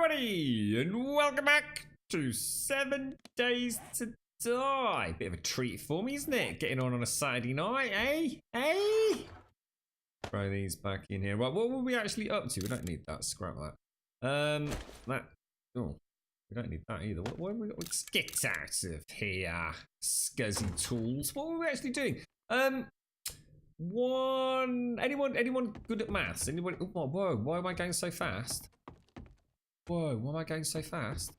everybody, and welcome back to 7 Days to Die. Bit of a treat for me, isn't it? Getting on a Saturday night, eh? Eh? Throw these back in here. Right, what were we actually up to? We don't need that. Scrap that. Oh, we don't need that either. What have we got? Let's get out of here, scuzzy tools. What were we actually doing? Anyone good at maths? Anyone? Oh, whoa, why am I going so fast? Whoa, why am I going so fast?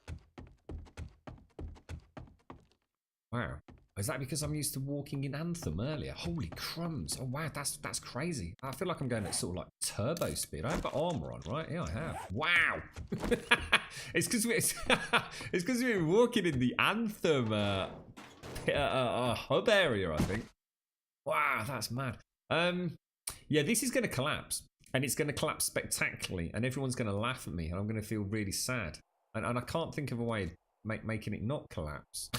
Wow. Is that because I'm used to walking in Anthem earlier? Holy crumbs. Oh wow, that's crazy. I feel like I'm going at sort of like turbo speed. I have got armor on, right? Yeah, I have. Wow. It's because we were walking in the Anthem hub area, I think. Wow, that's mad. Yeah, this is going to collapse. And it's going to collapse spectacularly. And everyone's going to laugh at me. And I'm going to feel really sad. And I can't think of a way of making it not collapse.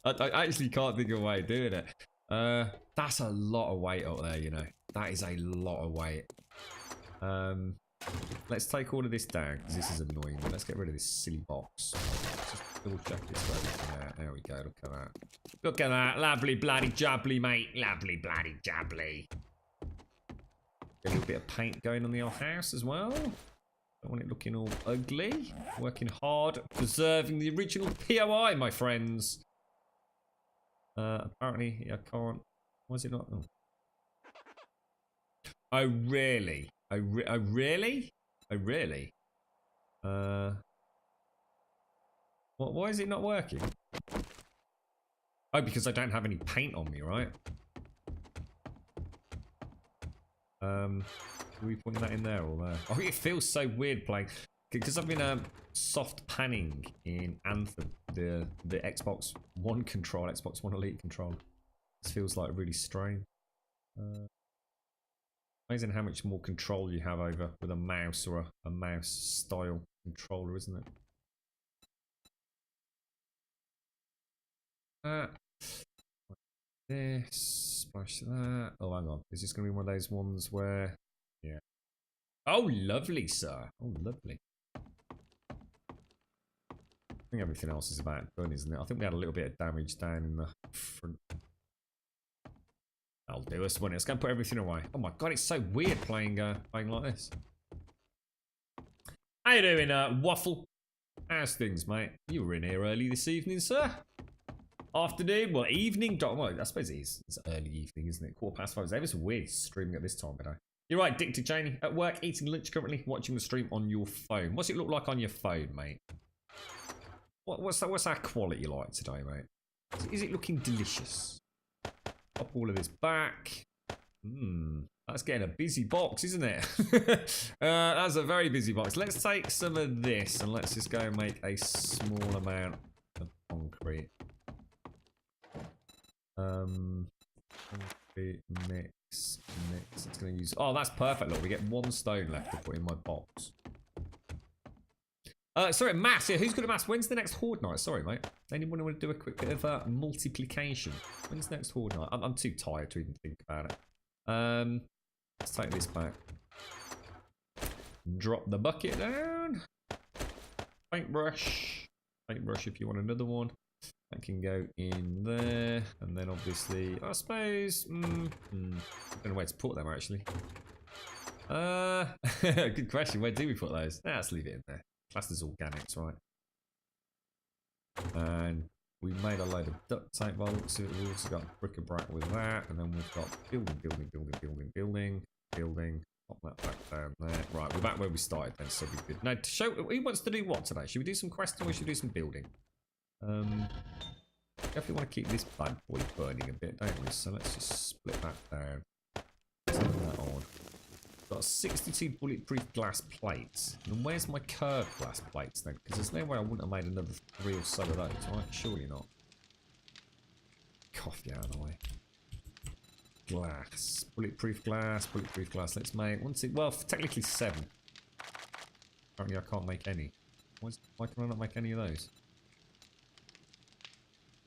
I actually can't think of a way of doing it. That's a lot of weight up there, you know. That is a lot of weight. Let's take all of this down, because this is annoying. Let's get rid of this silly box. Let's just double check this for everything out. There we go, look at that. Look at that, lovely bloody jubbly, mate. Lovely bloody jubbly. A little bit of paint going on the old house as well. Don't want it looking all ugly. Working hard, preserving the original POI, my friends. Apparently, I can't. Why is it not? Oh, really? Oh, really? Oh, really? Why is it not working? Oh, because I don't have any paint on me, right? Are we putting that in there or there? Oh, it feels so weird playing because I've been soft panning in Anthem, the Xbox One control, Xbox One Elite control. This feels like really strange. Amazing how much more control you have over with a mouse or a mouse style controller, isn't it? This, splash that. Oh, hang on. Is this going to be one of those ones where... Yeah. Oh, lovely, sir. Oh, lovely. I think everything else is about done, isn't it? I think we had a little bit of damage down in the front. That'll do us, won't it? Let's go and put everything away. Oh my god, it's so weird playing like this. How you doing, Waffle? How's things, mate? You were in here early this evening, sir. Afternoon, well, evening. Well, I suppose it is. It's early evening, isn't it? 5:15. It's ever so weird streaming at this time, but you're right, Dick to Janie. At work, eating lunch currently, watching the stream on your phone. What's it look like on your phone, mate? What's our quality like today, mate? Is it looking delicious? Pop all of this back. That's getting a busy box, isn't it? That's a very busy box. Let's take some of this and let's just go and make a small amount of concrete. Concrete mix. It's going to use. Oh, that's perfect. Look, we get 1 stone left to put in my box. Sorry, maths. Yeah, who's good at maths? When's the next horde night? Sorry, mate. Anyone want to do a quick bit of multiplication? When's the next horde night? I'm too tired to even think about it. Let's take this back. Drop the bucket down. Paintbrush. Paintbrush if you want another one. That can go in there. And then obviously, I suppose... I don't know where to put them, actually. Good question. Where do we put those? Let's leave it in there. Classed as organics, right? And we made a load of duct tape bolts. We've also got bric-a-brac with that. And then we've got building. Pop that back down there. Right, we're back where we started then, so we're good. Now, to show who wants to do what today? Should we do some questing or should we do some building? Definitely want to keep this bad boy burning a bit, don't we? So let's just split that down. Turn that on. Got 62 bulletproof glass plates. And where's my curved glass plates then? Because there's no way I wouldn't have made another 3 or so of those, right? Surely not. Coffee out of the way. Glass. Bulletproof glass. Let's make well, technically 7. Apparently I can't make any. Why can I not make any of those?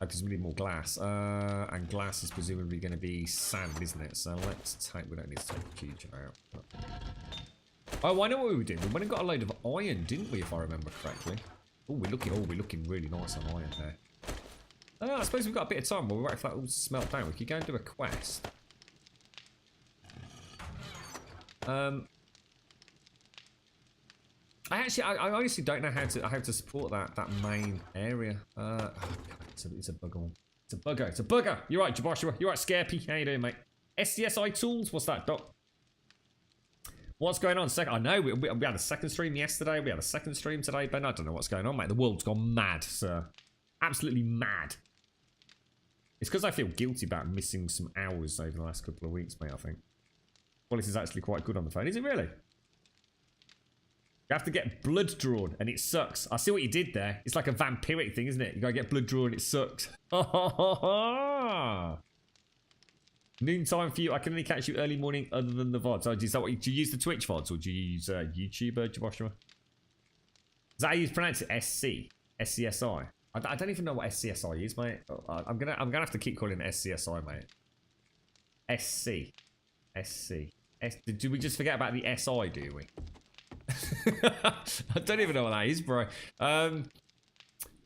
Because we need more glass. And glass is presumably going to be sand, isn't it? So let's take... We don't need to take a huge amount. Oh, I know what we were doing. We went and got a load of iron, didn't we, if I remember correctly? Oh, we're looking really nice on iron there. I suppose we've got a bit of time while we wait for that all to smelt down. We could go and do a quest. I honestly don't know how to support that main area. Oh God, it's a bugger. It's a bugger. It's a bugger. You're right, Joshua. You're right, Scarpy. How you doing, mate? SCSI tools. What's that, Doc? What's going on? I know we had a second stream yesterday. We had a second stream today, Ben. I don't know what's going on, mate. The world's gone mad, sir. Absolutely mad. It's because I feel guilty about missing some hours over the last couple of weeks, mate, I think. Quality is actually quite good on the phone. Is it really? You have to get blood drawn, and it sucks. I see what you did there. It's like a vampiric thing, isn't it? You gotta get blood drawn, it sucks. Noontime for you. I can only catch you early morning other than the VODs. Oh, is that what do you use the Twitch VODs, or do you use YouTube, Joshua? Is that how you pronounce it? SC? SCSI? I don't even know what SCSI is, mate. I'm gonna have to keep calling it SCSI, mate. SC. Do we just forget about the SI, do we? I don't even know what that is, bro.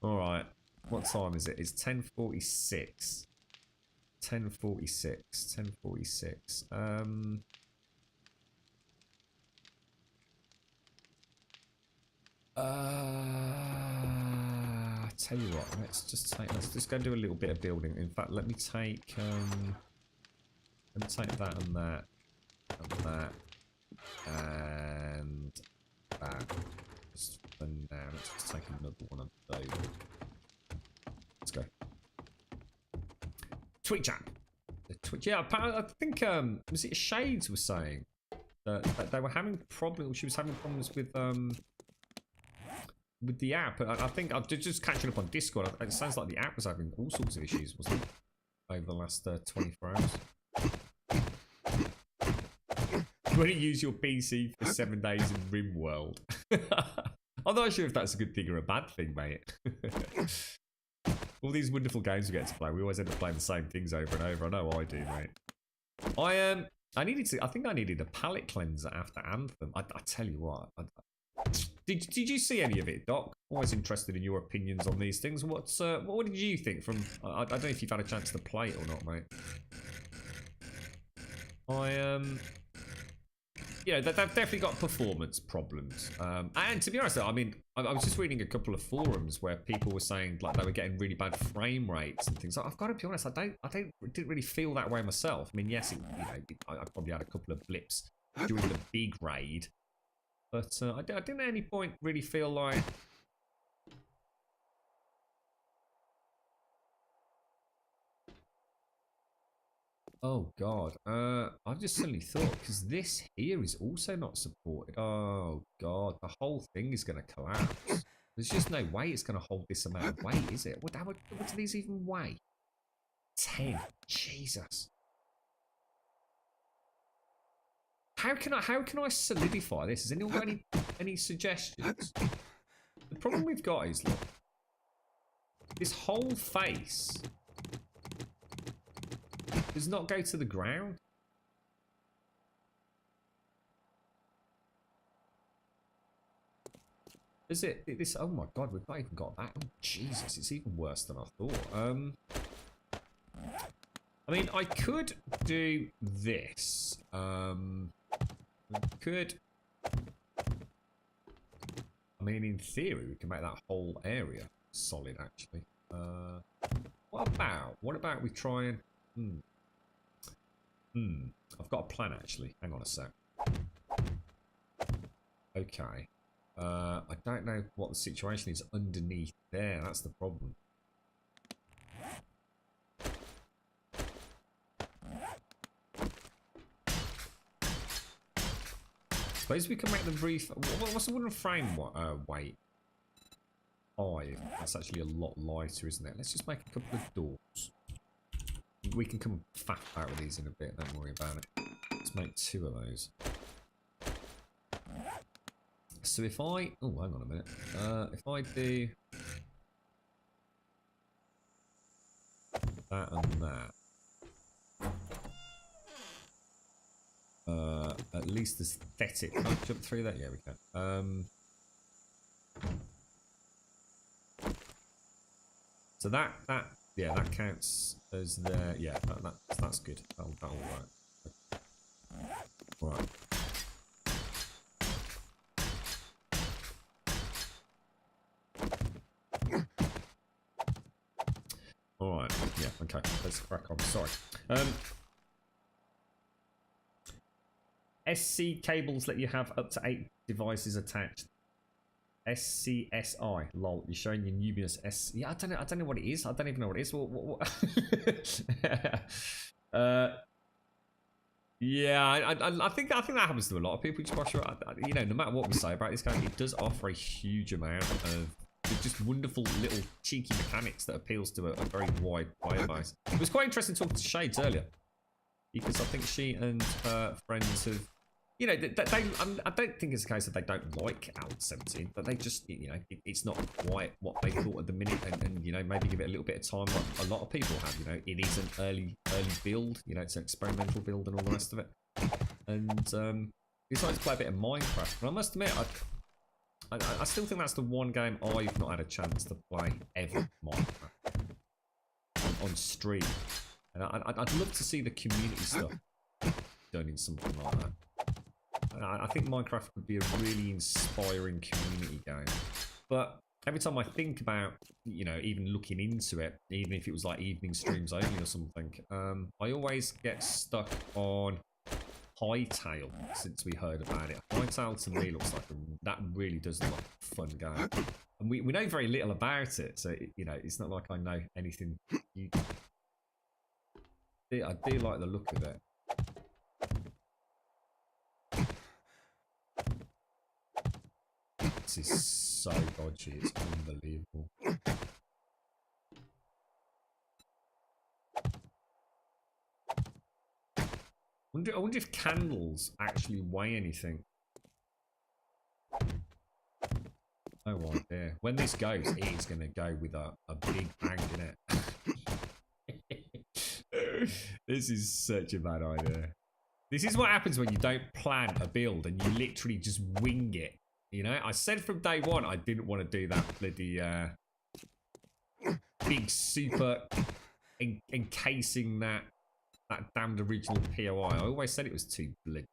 Alright. What time is it? It's 10:46. 10:46. Tell you what, let's just go and do a little bit of building. In fact, let me take that and that and that and that. Just for now, let's just take another one of those. Let's go. Twitch app. The Twitch, yeah. I think was it Shades was saying that they were having problems. She was having problems with the app. I think I'm just catching up on Discord. It sounds like the app was having all sorts of issues, wasn't it, over the last 24 hours. When you use your PC for 7 days in RimWorld. I'm not sure if that's a good thing or a bad thing, mate. All these wonderful games we get to play, we always end up playing the same things over and over. I know I do, mate. I think I needed a palate cleanser after Anthem. I tell you what. Did you see any of it, Doc? Always interested in your opinions on these things. What did you think from? I don't know if you've had a chance to play it or not, mate. Yeah, they've definitely got performance problems. And to be honest, I mean, I was just reading a couple of forums where people were saying like they were getting really bad frame rates and things. I've got to be honest, I didn't really feel that way myself. I mean, yes, I probably had a couple of blips during the big raid, but I didn't at any point really feel like. Oh God, I've just suddenly thought, because this here is also not supported. Oh God, the whole thing is going to collapse. There's just no way it's going to hold this amount of weight, is it? What do these even weigh? 10. Jesus. How can I solidify this? Has anyone got any suggestions? The problem we've got is, look, this whole face does not go to the ground. Is it? This? Oh my God, we've not even got that. Oh Jesus, it's even worse than I thought. I mean, I could do this. Could. I mean, in theory, we can make that whole area solid. Actually. What about we try and? I've got a plan actually. Hang on a sec. Okay. I don't know what the situation is underneath there. That's the problem. Suppose we can make the brief. What's the wooden frame weight? 5. That's actually a lot lighter, isn't it? Let's just make a couple of doors. We can come fat out with these in a bit, don't worry about it. Let's make 2 of those. So if I... Oh, hang on a minute. If I do... that and that. at least aesthetic. Can I jump through that? Yeah, we can. So that counts as the that's good. That'll work. Right. All right. Yeah. Okay. Let's crack on. Sorry. SC cables let you have up to 8 devices attached. SCSI, lol. You're showing your Nubius S. Yeah, I don't know what it is. I don't even know what it is. What? Yeah, I think that happens to a lot of people. You know, no matter what we say about this game, it does offer a huge amount of just wonderful little cheeky mechanics that appeals to a very wide player base. It was quite interesting talking to Shades earlier, because I think she and her friends have, you know, I don't think it's a case that they don't like Out 17, but they just, you know, it's not quite what they thought at the minute, and you know, maybe give it a little bit of time, like a lot of people have. You know, it is an early build, you know, it's an experimental build and all the rest of it, and decided to play a bit of Minecraft. And I must admit, I still think that's the one game I've not had a chance to play ever, Minecraft, on stream, and I'd love to see the community stuff done in something like that. I think Minecraft would be a really inspiring community game. But every time I think about, you know, even looking into it, even if it was like evening streams only or something, I always get stuck on Hightail since we heard about it. Hightail to me looks like that really does look like a fun game. And we know very little about it, so, you know, it's not like I know anything. I do like the look of it. This is so dodgy, it's unbelievable. I wonder if candles actually weigh anything. Oh, right there. When this goes, it is going to go with a big bang in it. This is such a bad idea. This is what happens when you don't plan a build and you literally just wing it. You know, I said from day one I didn't want to do that bloody big super encasing that damned original POI. I always said it was too bloody.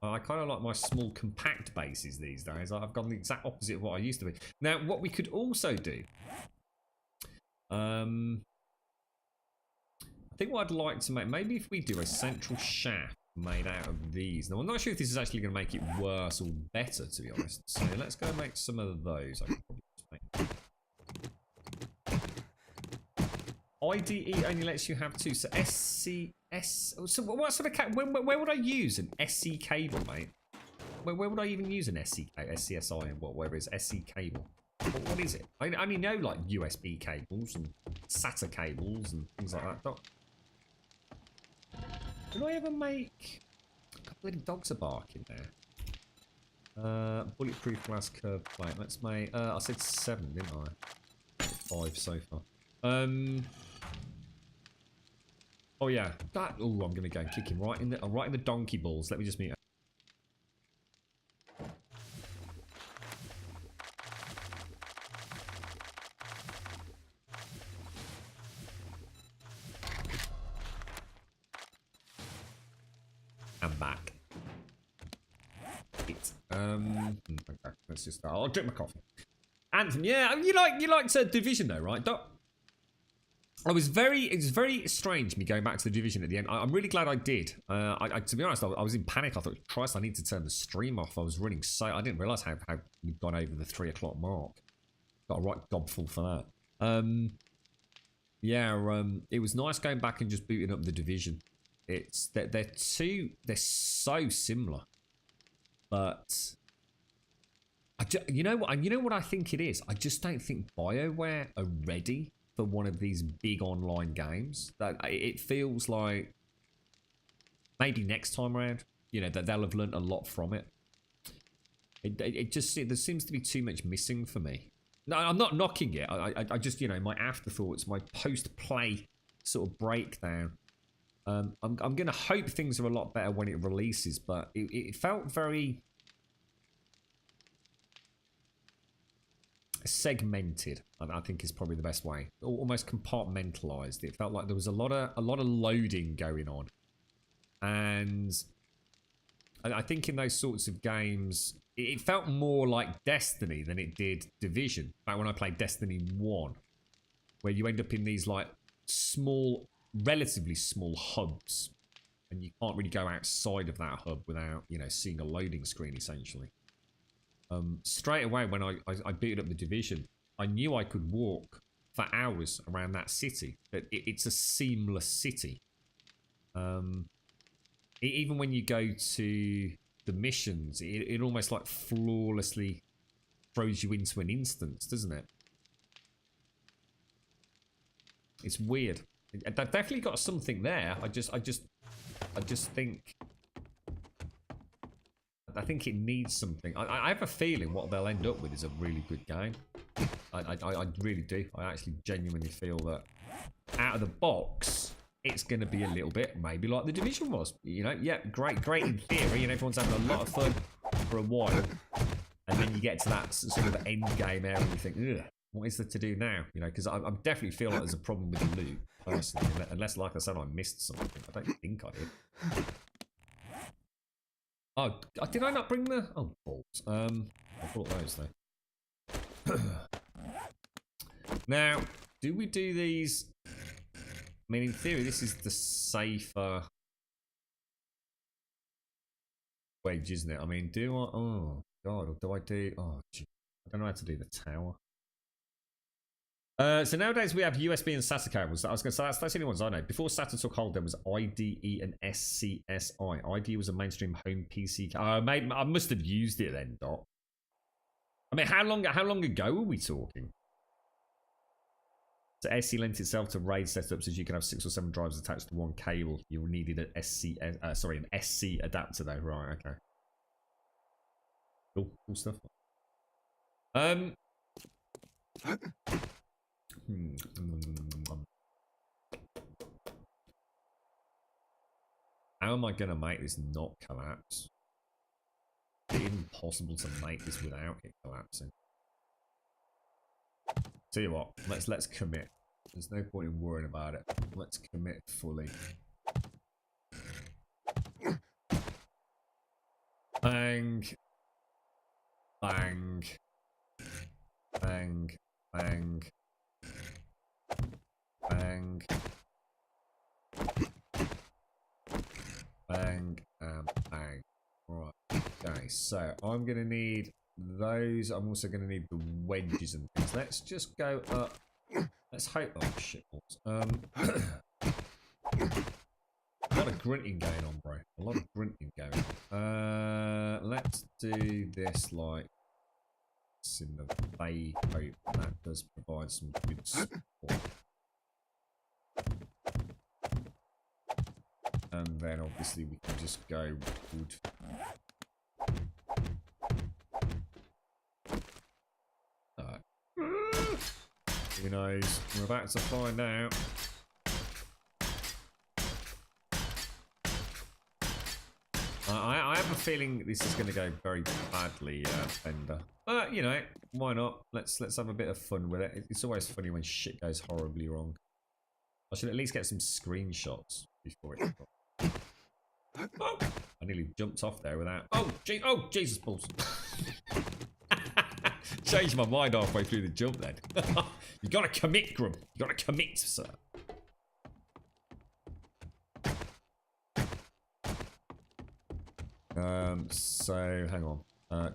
I kind of like my small compact bases these days. I've gone the exact opposite of what I used to be. Now, what we could also do, I think what I'd like to make, maybe if we do a central shaft made out of these. Now, I'm not sure if this is actually going to make it worse or better, to be honest. So let's go make some of those. I can probably just make. IDE only lets you have 2. So SCS. So what sort of where would I use an SC cable, mate? Where would I even use an SCSI and whatever it is SC cable? What is it? I only know like USB cables and SATA cables and things like that. Did I ever make a couple of dogs are barking there? Bulletproof glass curved plate. Let's make. I said 7, didn't I? 5 so far. Oh yeah. That. Oh, I'm gonna go and kick him right in the donkey balls. Let me just mute. I'm back. Okay, let's just start. I'll drink my coffee. Anthem, yeah, you liked Division though, right? It was very strange me going back to the Division at the end. I'm really glad I did. To be honest, I was in panic. I thought, Christ, I need to turn the stream off. I was running I didn't realise how we'd gone over the 3 o'clock mark. Got a right gobful for that. It was nice going back and just booting up the Division. They're so similar, but you know what I think it is. I just don't think BioWare are ready for one of these big online games. That it feels like maybe next time around, you know, that they'll have learnt a lot from it. There seems to be too much missing for me. No, I'm not knocking it. I just, you know, my afterthoughts, my post-play sort of breakdown. I'm going to hope things are a lot better when it releases, but it felt very segmented. I think is probably the best way. Almost compartmentalized. It felt like there was a lot of loading going on, and I think in those sorts of games, it felt more like Destiny than it did Division. Back when I played Destiny 1, where you end up in these like small, relatively small hubs, and you can't really go outside of that hub without, you know, seeing a loading screen essentially. Straight away when I booted up the Division, I knew I could walk for hours around that city. But it's a seamless city. Even when you go to the missions, it almost like flawlessly throws you into an instance, doesn't it? It's weird. They've definitely got something there. I just think it needs something. I have a feeling what they'll end up with is a really good game. I really do. I actually genuinely feel that out of the box, it's going to be a little bit maybe like the Division was. You know, yeah, great in theory, and everyone's having a lot of fun for a while. And then you get to that sort of end game area and you think, ugh, what is there to do now? You know, because I definitely feel like there's a problem with the loot, personally. Unless, like I said, I missed something. I don't think I did. Oh, did I not bring the... Oh, balls. I brought those, though. Now, do we do these... I mean, in theory, this is the safer wedge, isn't it? I mean, do I... Oh, God. Or do I do... Oh, gee, I don't know how to do the tower. So nowadays we have USB and SATA cables. I was going to say that's the only ones I know. Before SATA took hold, there was IDE and SCSI. IDE was a mainstream home PC. I must have used it then, Doc. I mean, how long ago were we talking? So SC lent itself to RAID setups, as you can have 6 or 7 drives attached to one cable. You needed an an SC adapter though, right? Okay. Cool stuff. How am I going to make this not collapse? It's impossible to make this without it collapsing. Tell you what, let's commit. There's no point in worrying about it. Let's commit fully. Bang. Bang. Bang. Bang. Bang. Bang and bang. Right. Okay, so I'm going to need those. I'm also going to need the wedges and things. Let's just go up. Let's hope. Oh, shit. A lot of grunting going on, bro. A lot of grunting going on. Let's do this like in the vague hope that does provide some good support. And then obviously we can just go wood. Who knows? We're about to find out. I have a feeling this is going to go very badly, Bender. But you know, why not? Let's have a bit of fun with it. It's always funny when shit goes horribly wrong. I should at least get some screenshots before it. Oh, I nearly jumped off there without. Oh, Jesus balls! Changed my mind halfway through the jump. Then you gotta commit, Grum. You gotta commit, sir. So hang on.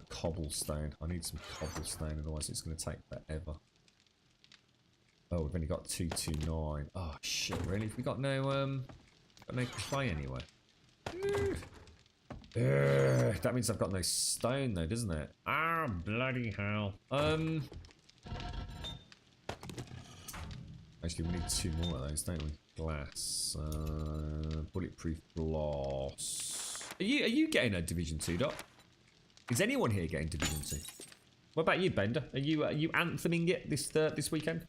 Cobblestone. I need some cobblestone, otherwise it's gonna take forever. Oh, we've only got 229. Oh shit! Really? We got no clay anywhere. That means I've got no stone though, doesn't it? Ah, bloody hell. Actually, we need 2 more of those, don't we? Glass. Bulletproof glass. Are you getting a Division 2, Doc? Is anyone here getting Division 2? What about you, Bender? Are you antheming it this weekend?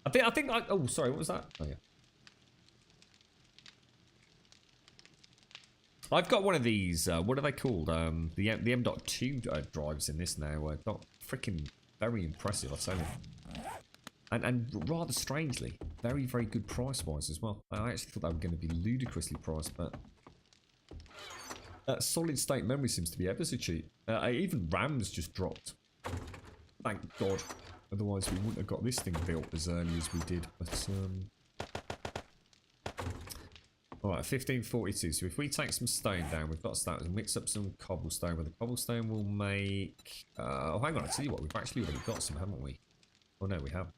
I think. Oh, sorry. What was that? Oh yeah. I've got one of these. What are they called? The M.2 drives in this now. Not freaking very impressive, I'll tell you. And rather strangely, very, very good price-wise as well. I actually thought they were going to be ludicrously priced, but solid-state memory seems to be ever so cheap. Even RAM's just dropped. Thank God. Otherwise, we wouldn't have got this thing built as early as we did. But alright, 1542. So if we take some stone down, we've got to start and mix up some cobblestone. With the cobblestone, we'll make. Oh, hang on. I tell you what, we've actually already got some, haven't we? Oh no, we have.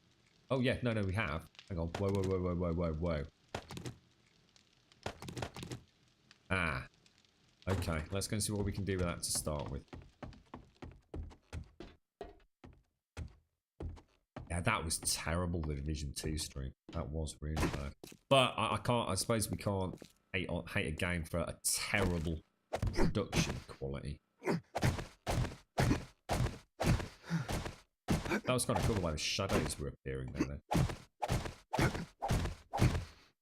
Oh yeah, no, we have. Hang on. Whoa. Ah. Okay, let's go and see what we can do with that to start with. Yeah, that was terrible, the Division 2 stream. That was really bad. But I can't, I suppose we can't hate a game for a terrible production quality. That was kind of cool the way the shadows were appearing there.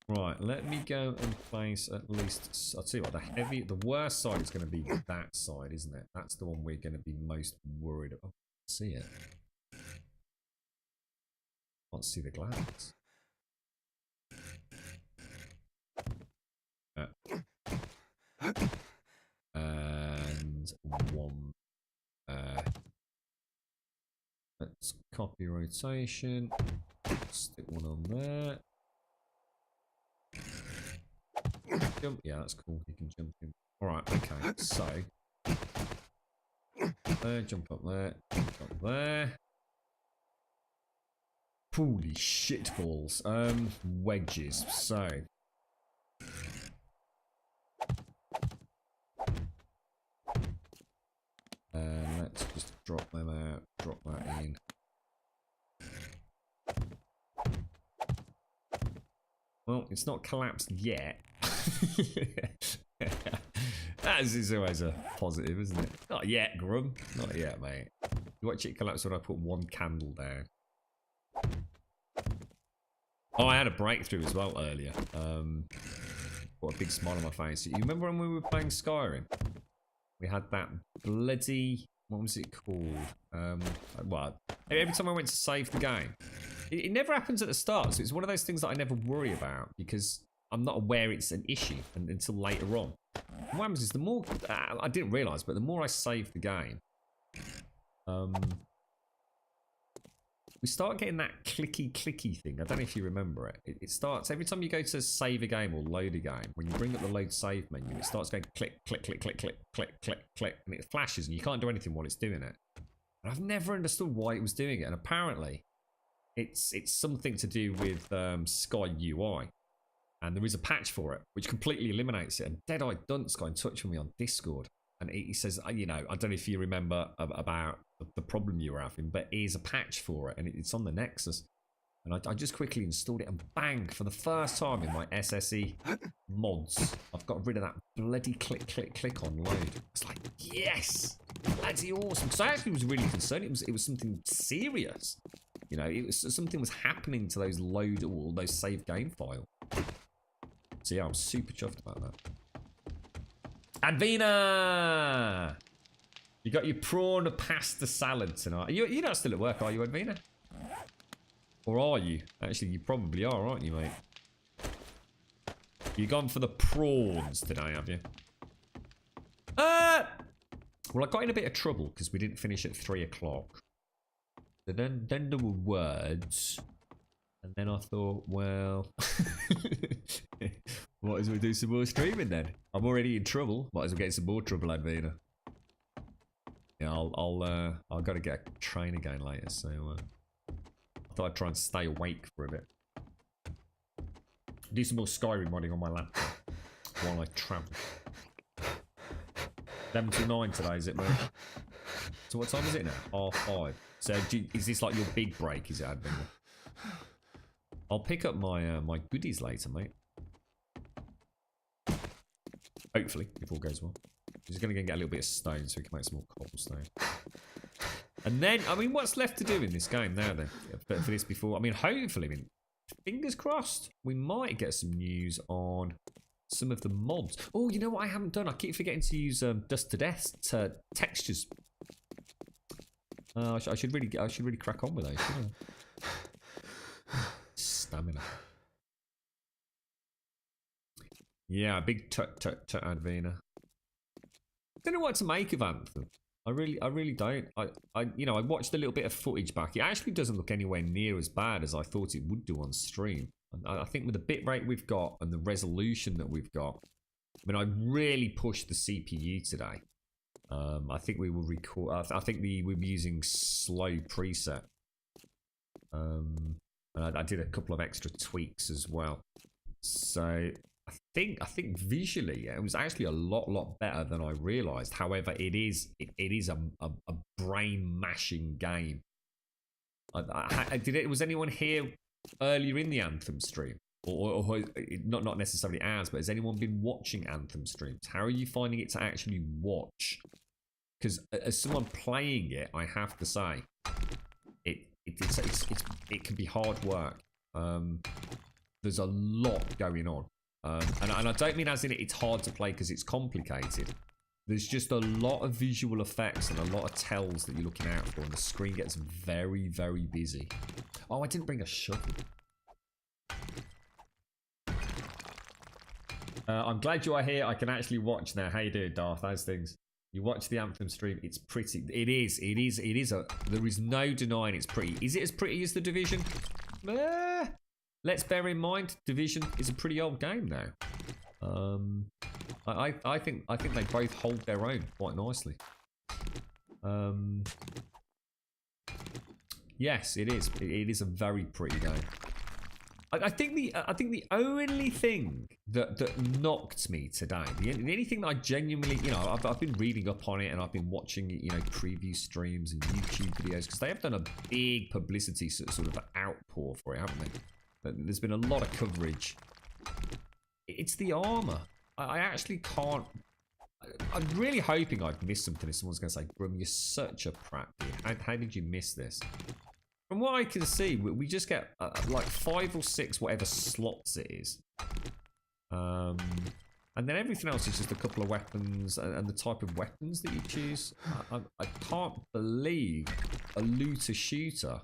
Right, let me go and place at least. I'll tell you what, the worst side is going to be that side, isn't it? That's the one we're going to be most worried about. See it. Can't see the glass. And one. Let's copy rotation. Stick one on there. Jump. Yeah, that's cool. You can jump in. Alright, okay. So. Jump up there. Jump up there. Holy shit balls. Wedges. So. Let's just drop them out. Drop that in. Well, it's not collapsed yet. That is always a positive, isn't it? Not yet, Grum. Not yet, mate. You watch it collapse when I put one candle down. Oh, I had a breakthrough as well earlier. Got a big smile on my face. You remember when we were playing Skyrim? We had that bloody... What was it called? Well, every time I went to save the game, it never happens at the start. So it's one of those things that I never worry about because I'm not aware it's an issue until later on. And what happens is the more... I didn't realise, but the more I save the game... we start getting that clicky thing. I don't know if you remember it. It starts every time you go to save a game or load a game. When you bring up the load save menu, it starts going click, click, click, click, click, click, click, click, and it flashes, and you can't do anything while it's doing it. And I've never understood why it was doing it. And apparently, it's something to do with Sky UI, and there is a patch for it which completely eliminates it. And Deadeye Dunce got in touch with me on Discord. And he says, you know, I don't know if you remember about the problem you were having, but here's a patch for it, and it's on the Nexus. And I just quickly installed it, and bang, for the first time in my SSE mods, I've got rid of that bloody click, click, click on load. It's like, yes, bloody awesome. Because I actually was really concerned. It was something serious. You know, it was something was happening to those load or those save game file. So yeah, I'm super chuffed about that. Advina! You got your prawn pasta salad tonight. You're not still at work, are you, Advina? Or are you? Actually, you probably are, aren't you, mate? You gone for the prawns today, have you? Well, I got in a bit of trouble because we didn't finish at 3 o'clock. So then there were words. And then I thought, well... might as well do some more streaming then. I'm already in trouble. Might as well get some more trouble, Advina. Yeah, I'll gotta get a train again later, so I thought I'd try and stay awake for a bit. Do some more Skyrim modding on my laptop while I travel. 11 to 9 today, is it, mate? So what time is it now? 5:30. So is this like your big break, is it, Advina? I'll pick up my my goodies later, mate. Hopefully, if all goes well. Just going to get a little bit of stone so we can make some more cobblestone. And then, I mean, what's left to do in this game now then? For this before, I mean, hopefully, fingers crossed, we might get some news on some of the mods. Oh, you know what I haven't done? I keep forgetting to use Dust to Death textures. I should really crack on with those. Stamina. Yeah, big tut Advena. Don't know what to make of Anthem. I really don't. I watched a little bit of footage back. It actually doesn't look anywhere near as bad as I thought it would do on stream. I think with the bitrate we've got and the resolution that we've got, I mean, I really pushed the CPU today. I think we will record. I think we're using slow preset. And I did a couple of extra tweaks as well. So I think visually it was actually a lot better than I realised. However, it is a brain mashing game. Was anyone here earlier in the Anthem stream, or not necessarily ours, but has anyone been watching Anthem streams? How are you finding it to actually watch? Because as someone playing it, I have to say, it can be hard work. There's a lot going on, and I don't mean as in it's hard to play because it's complicated. There's just a lot of visual effects and a lot of tells that you're looking out for, and the screen gets very busy. Oh, I didn't bring a shovel. I'm glad you are here. I can actually watch now. How you doing, Darth? Those things. You watch the Anthem stream. It's pretty. It is. There is no denying it's pretty. Is it as pretty as The Division? Let's bear in mind, Division is a pretty old game now. I think they both hold their own quite nicely. Yes, it is. It is a very pretty game. I think the only thing that knocked me today, the only thing that I genuinely, I've been reading up on it and I've been watching, preview streams and YouTube videos because they have done a big publicity sort of outpour for it, haven't they? There's been a lot of coverage. It's the armor. I actually can't. I'm really hoping I've missed something. If someone's going to say, "Grum, you're such a prat, dude. How did you miss this?" From what I can see, we just get like 5 or 6 whatever slots it is. And then everything else is just a couple of weapons and the type of weapons that you choose. I can't believe a looter shooter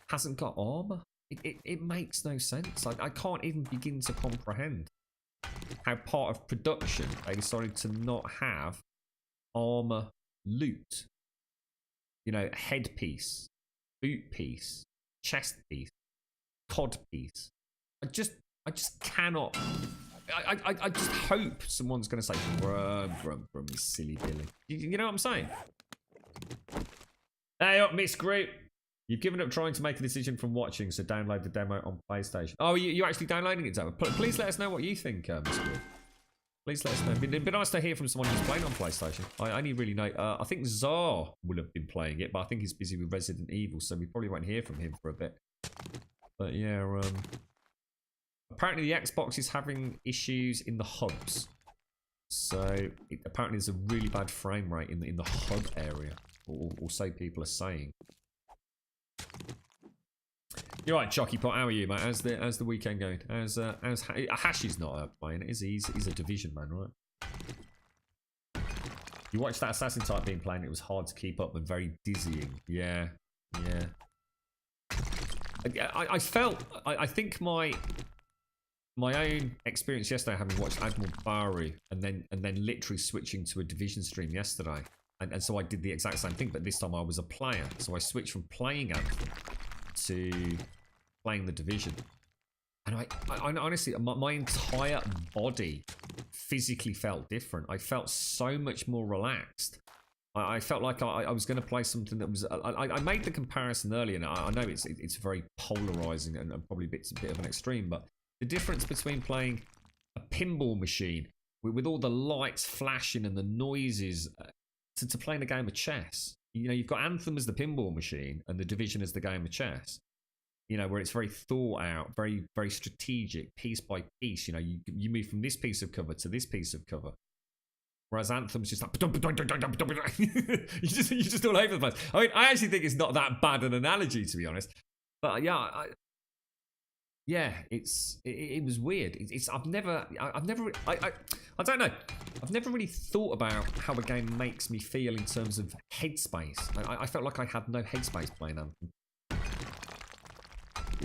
hasn't got armor. It makes no sense. I can't even begin to comprehend how part of production they decided to not have armor loot. Headpiece, boot piece, chest piece, cod piece. I just cannot. I just hope someone's going to say, "Brum, you silly Billy." You know what I'm saying? Hey up, Miss Group. You've given up trying to make a decision from watching, so download the demo on PlayStation. Oh, you actually downloading it, Zoe? Please let us know what you think, Miss Group. Please let us know. It'd be nice to hear from someone who's playing on PlayStation. I only really know. I think Czar will have been playing it, but I think he's busy with Resident Evil, so we probably won't hear from him for a bit. But yeah, apparently the Xbox is having issues in the hubs. So apparently there's a really bad frame rate in the hub area, or so people are saying. You're right, Chucky Pot. How are you, mate? How's the weekend going? Hashi's not playing it, is he? He's a Division man, right? You watched that Assassin type being playing. It was hard to keep up and very dizzying. Yeah. I think my own experience yesterday, having watched Admiral Baru and then literally switching to a Division stream yesterday, and so I did the exact same thing, but this time I was a player, so I switched from playing Anthem to playing the Division, and I honestly, my entire body physically felt different. I felt so much more relaxed. I felt like I was going to play something that was. I made the comparison earlier, and I know it's very polarizing and probably a bit of an extreme, but the difference between playing a pinball machine with all the lights flashing and the noises to playing a game of chess. You've got Anthem as the pinball machine and the Division as the game of chess. Where it's very thought out, very, very strategic, piece by piece. You move from this piece of cover to this piece of cover. Whereas Anthem's just like you're just all over the place. I mean, I actually think it's not that bad an analogy, to be honest. But yeah, Yeah, it was weird. I've never I don't know. I've never really thought about how a game makes me feel in terms of headspace. I felt like I had no headspace playing Anthem.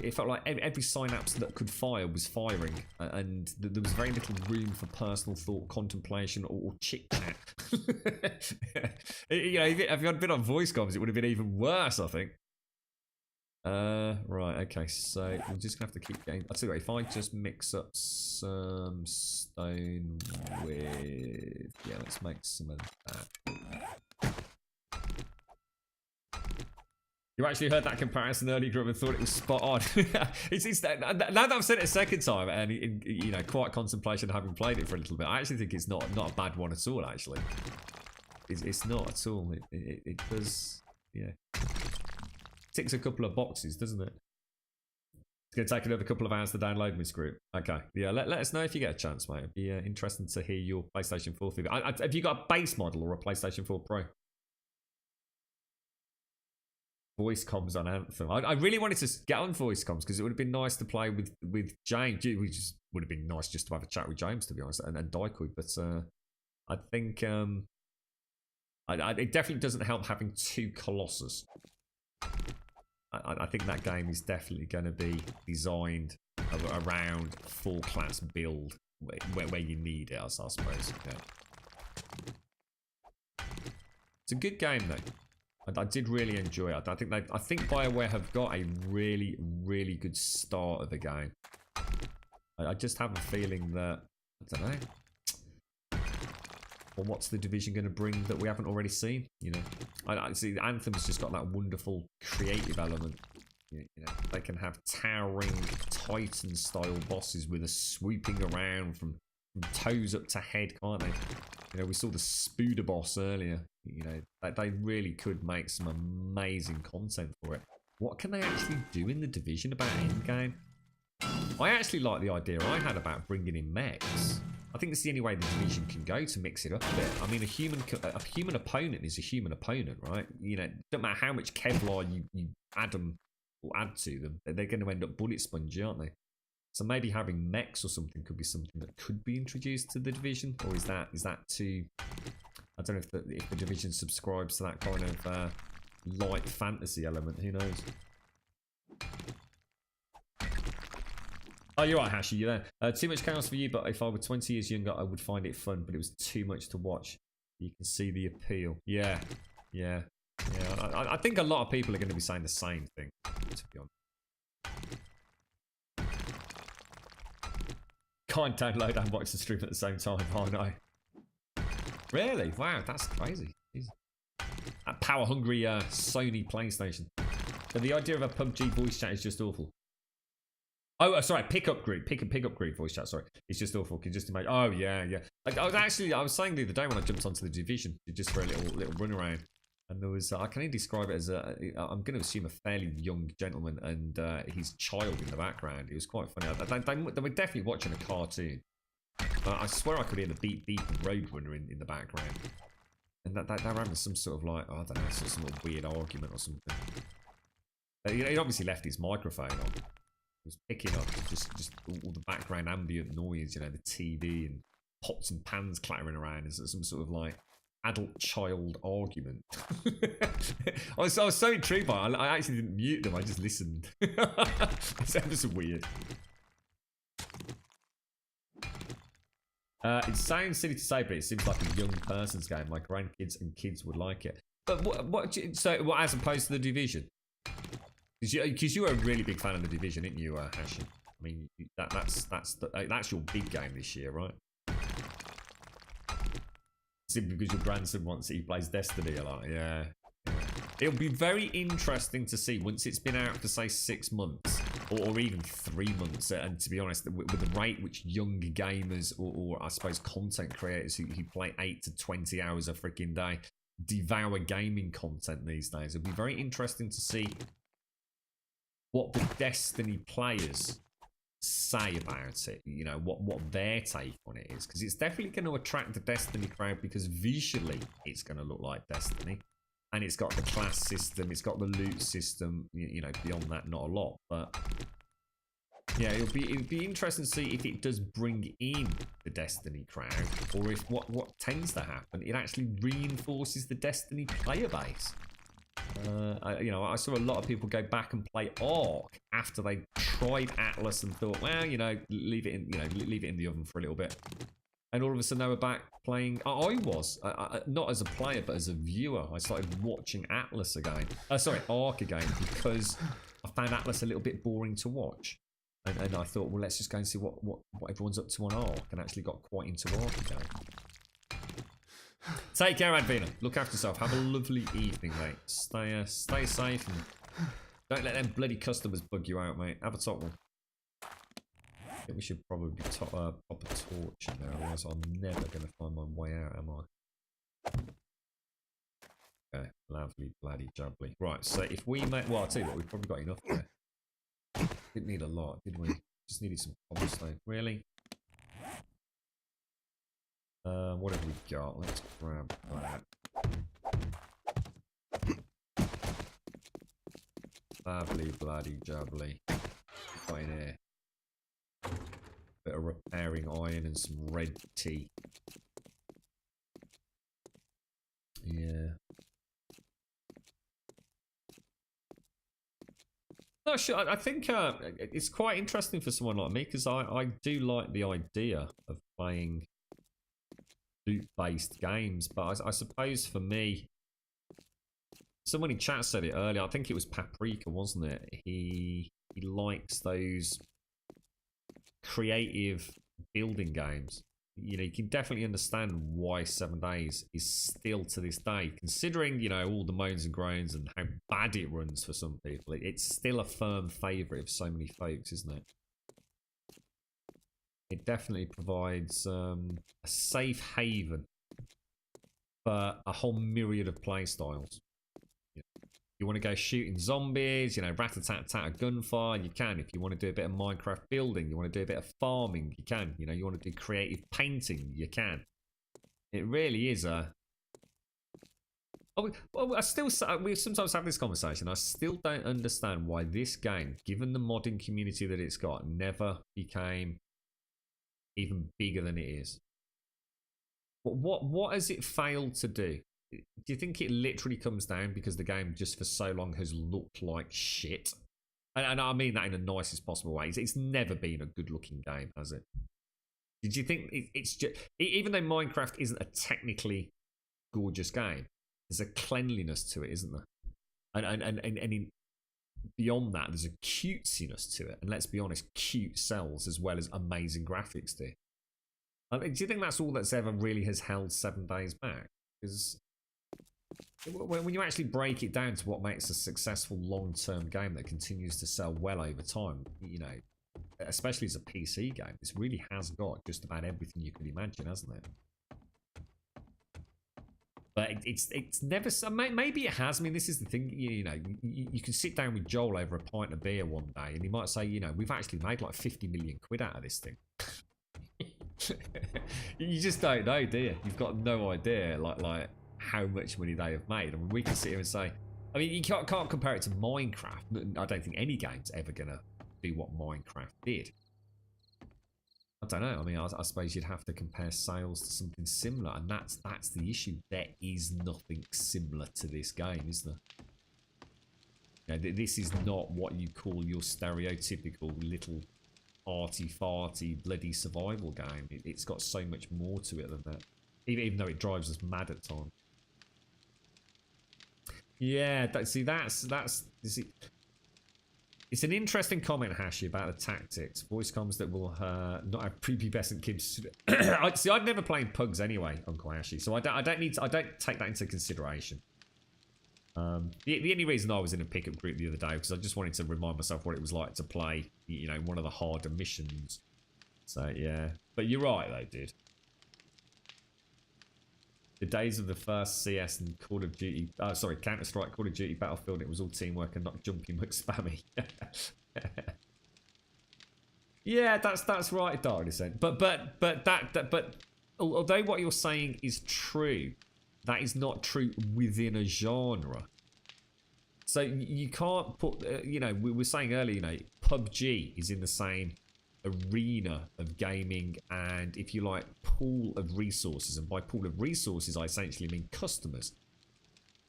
It felt like every synapse that could fire was firing, and there was very little room for personal thought, contemplation, or chit chat. You know, if you had been on voice comms, it would have been even worse, I think. Right, okay, so we're just gonna have to keep getting. I'll tell you what, if I just mix up some stone with, yeah, let's make some of that. You actually heard that comparison earlier, Grub, and thought it was spot on. it's now that I've said it a second time, and you know, quiet contemplation, having played it for a little bit, I actually think it's not a bad one at all. Actually, it's not at all. It does, yeah, ticks a couple of boxes, doesn't it? It's going to take another couple of hours to download my script. Okay, yeah, let us know if you get a chance, mate. It'd be interesting to hear your PlayStation 4 figure. Have you got a base model or a PlayStation 4 Pro? Voice comms on Anthem. I really wanted to get on voice comms because it would have been nice to play with James. We just would have been nice just to have a chat with James, to be honest, and Daikui. But I think it definitely doesn't help having two Colossus. I think that game is definitely going to be designed around full class build where you need it, I suppose. Yeah. It's a good game though. I did really enjoy it. I think BioWare have got a really, really good start of the game. I just have a feeling that, I don't know. Well, what's the Division going to bring that we haven't already seen? You know, I see Anthem's just got that wonderful creative element. You know, they can have towering Titan-style bosses with us swooping around from toes up to head, can't they? You know, we saw the Spooder boss earlier. You know, they really could make some amazing content for it. What can they actually do in the Division about endgame? I actually like the idea I had about bringing in mechs. I think it's the only way the Division can go to mix it up a bit. I mean, a human opponent is a human opponent, right? You know, don't matter how much Kevlar you add them or add to them, they're going to end up bullet spongy, aren't they? So maybe having mechs or something could be something that could be introduced to the Division, or is that too? I don't know if the Division subscribes to that kind of light fantasy element. Who knows? Oh, you're right, Hashi. You're there. Too much chaos for you, but if I were 20 years younger, I would find it fun. But it was too much to watch. You can see the appeal. Yeah. I think a lot of people are going to be saying the same thing, to be honest. Can't download and watch the stream at the same time. Oh no. Really? Wow, that's crazy. Jeez. That power-hungry Sony PlayStation. So the idea of a PUBG voice chat is just awful. Oh, sorry, pickup group voice chat. Sorry, it's just awful. Can you just imagine? Oh yeah. I was saying the other day when I jumped onto the Division just for a little run around, and there was I can only describe it as I'm going to assume a fairly young gentleman and his child in the background. It was quite funny. They were definitely watching a cartoon. I swear I could hear the beep beep of Roadrunner in the background, and they're having some sort of like, I don't know, some sort of weird argument or something. He obviously left his microphone on. He was picking up just all the background ambient noise, you know, the TV and pots and pans clattering around as some sort of like adult-child argument. I was so intrigued by it. I actually didn't mute them. I just listened. It sounds weird. It sounds silly to say, but it seems like a young person's game. My grandkids and kids would like it. But what as opposed to the Division? Because you were a really big fan of the Division, didn't you, Hashi? I mean, that's your big game this year, right? Simply because your grandson wants it, he plays Destiny a lot. Yeah. It'll be very interesting to see once it's been out for say 6 months or even 3 months. And to be honest, with the rate which young gamers or I suppose content creators who play 8 to 20 hours a freaking day devour gaming content these days, it'll be very interesting to see what the Destiny players say about it, you know, what their take on it is, because it's definitely going to attract the Destiny crowd because visually it's going to look like Destiny, and it's got the class system, it's got the loot system, you know, beyond that not a lot, but Yeah, it'll be interesting to see if it does bring in the Destiny crowd, or if what tends to happen, it actually reinforces the Destiny player base. I saw a lot of people go back and play Ark after they tried Atlas and thought, well, leave it in the oven for a little bit. And all of a sudden they were back playing. I was not as a player, but as a viewer. I started watching Atlas again. Ark again, because I found Atlas a little bit boring to watch. And I thought, well, let's just go and see what everyone's up to on Ark, and actually got quite into Ark again. Take care, Advina. Look after yourself. Have a lovely evening, mate. Stay safe, and don't let them bloody customers bug you out, mate. Have a top one. I think we should probably pop a torch in there, otherwise I'm never going to find my way out, am I? Okay, lovely, bloody jubbly. Right, so if we make... Well, I'll tell you what, we've probably got enough there. Didn't need a lot, did we? Just needed some cobblestone. Really? What have we got? Let's grab that. Lovely, bloody jubbly. Got in here. Bit of repairing iron and some red tea. Yeah. No, sure. I think it's quite interesting for someone like me, because I do like the idea of playing loot-based games, but I suppose for me, someone in chat said it earlier. I think it was Paprika, wasn't it? He likes those creative building games. You can definitely understand why 7 Days is still to this day, considering all the moans and groans and how bad it runs for some people. It's still a firm favourite of so many folks, isn't it? It definitely provides a safe haven for a whole myriad of play styles. You want to go shooting zombies, rat-a-tat-tat a gunfire, you can. If you want to do a bit of Minecraft building, you want to do a bit of farming, you can. You want to do creative painting, you can. It really is a... we sometimes have this conversation. I still don't understand why this game, given the modding community that it's got, never became even bigger than it is. What has it failed to do? Do you think it literally comes down because the game just for so long has looked like shit? And I mean that in the nicest possible way. It's never been a good looking game, has it? Did you think it's just... Even though Minecraft isn't a technically gorgeous game, there's a cleanliness to it, isn't there? And beyond that, there's a cutesiness to it. And let's be honest, cute sells as well as amazing graphics do. Do you think that's all that's ever really has held 7 Days back? Because when you actually break it down to what makes a successful long-term game that continues to sell well over time, especially as a PC game, this really has got just about everything you could imagine, hasn't it? But it's never... Maybe it has. I mean, this is the thing, you can sit down with Joel over a pint of beer one day and he might say, we've actually made like 50 million quid out of this thing. You just don't know, do you? You've got no idea, like how much money they have made. I mean, we can sit here and say, you can't compare it to Minecraft. I don't think any game's ever gonna do what Minecraft did. I don't know. I mean, I suppose you'd have to compare sales to something similar, and that's the issue. There is nothing similar to this game, is there? This is not what you call your stereotypical little arty-farty bloody survival game. It's got so much more to it than that. Even though it drives us mad at times. Yeah, it's an interesting comment, Hashi, about the tactics. Voice comms that will not have prepubescent kids. I'd never played Pugs anyway, Uncle Hashi, so I don't take that into consideration. The only reason I was in a pickup group the other day because I just wanted to remind myself what it was like to play, one of the harder missions. So yeah, but you're right though, dude. The days of the first CS and Call of Duty, Counter-Strike, Call of Duty, Battlefield, it was all teamwork and not jumpy McSpammy. Yeah, that's right, Dark Descent. But although what you're saying is true, that is not true within a genre. So you can't put, we were saying earlier, PUBG is in the same arena of gaming and, if you like, pool of resources. And by pool of resources, I essentially mean customers.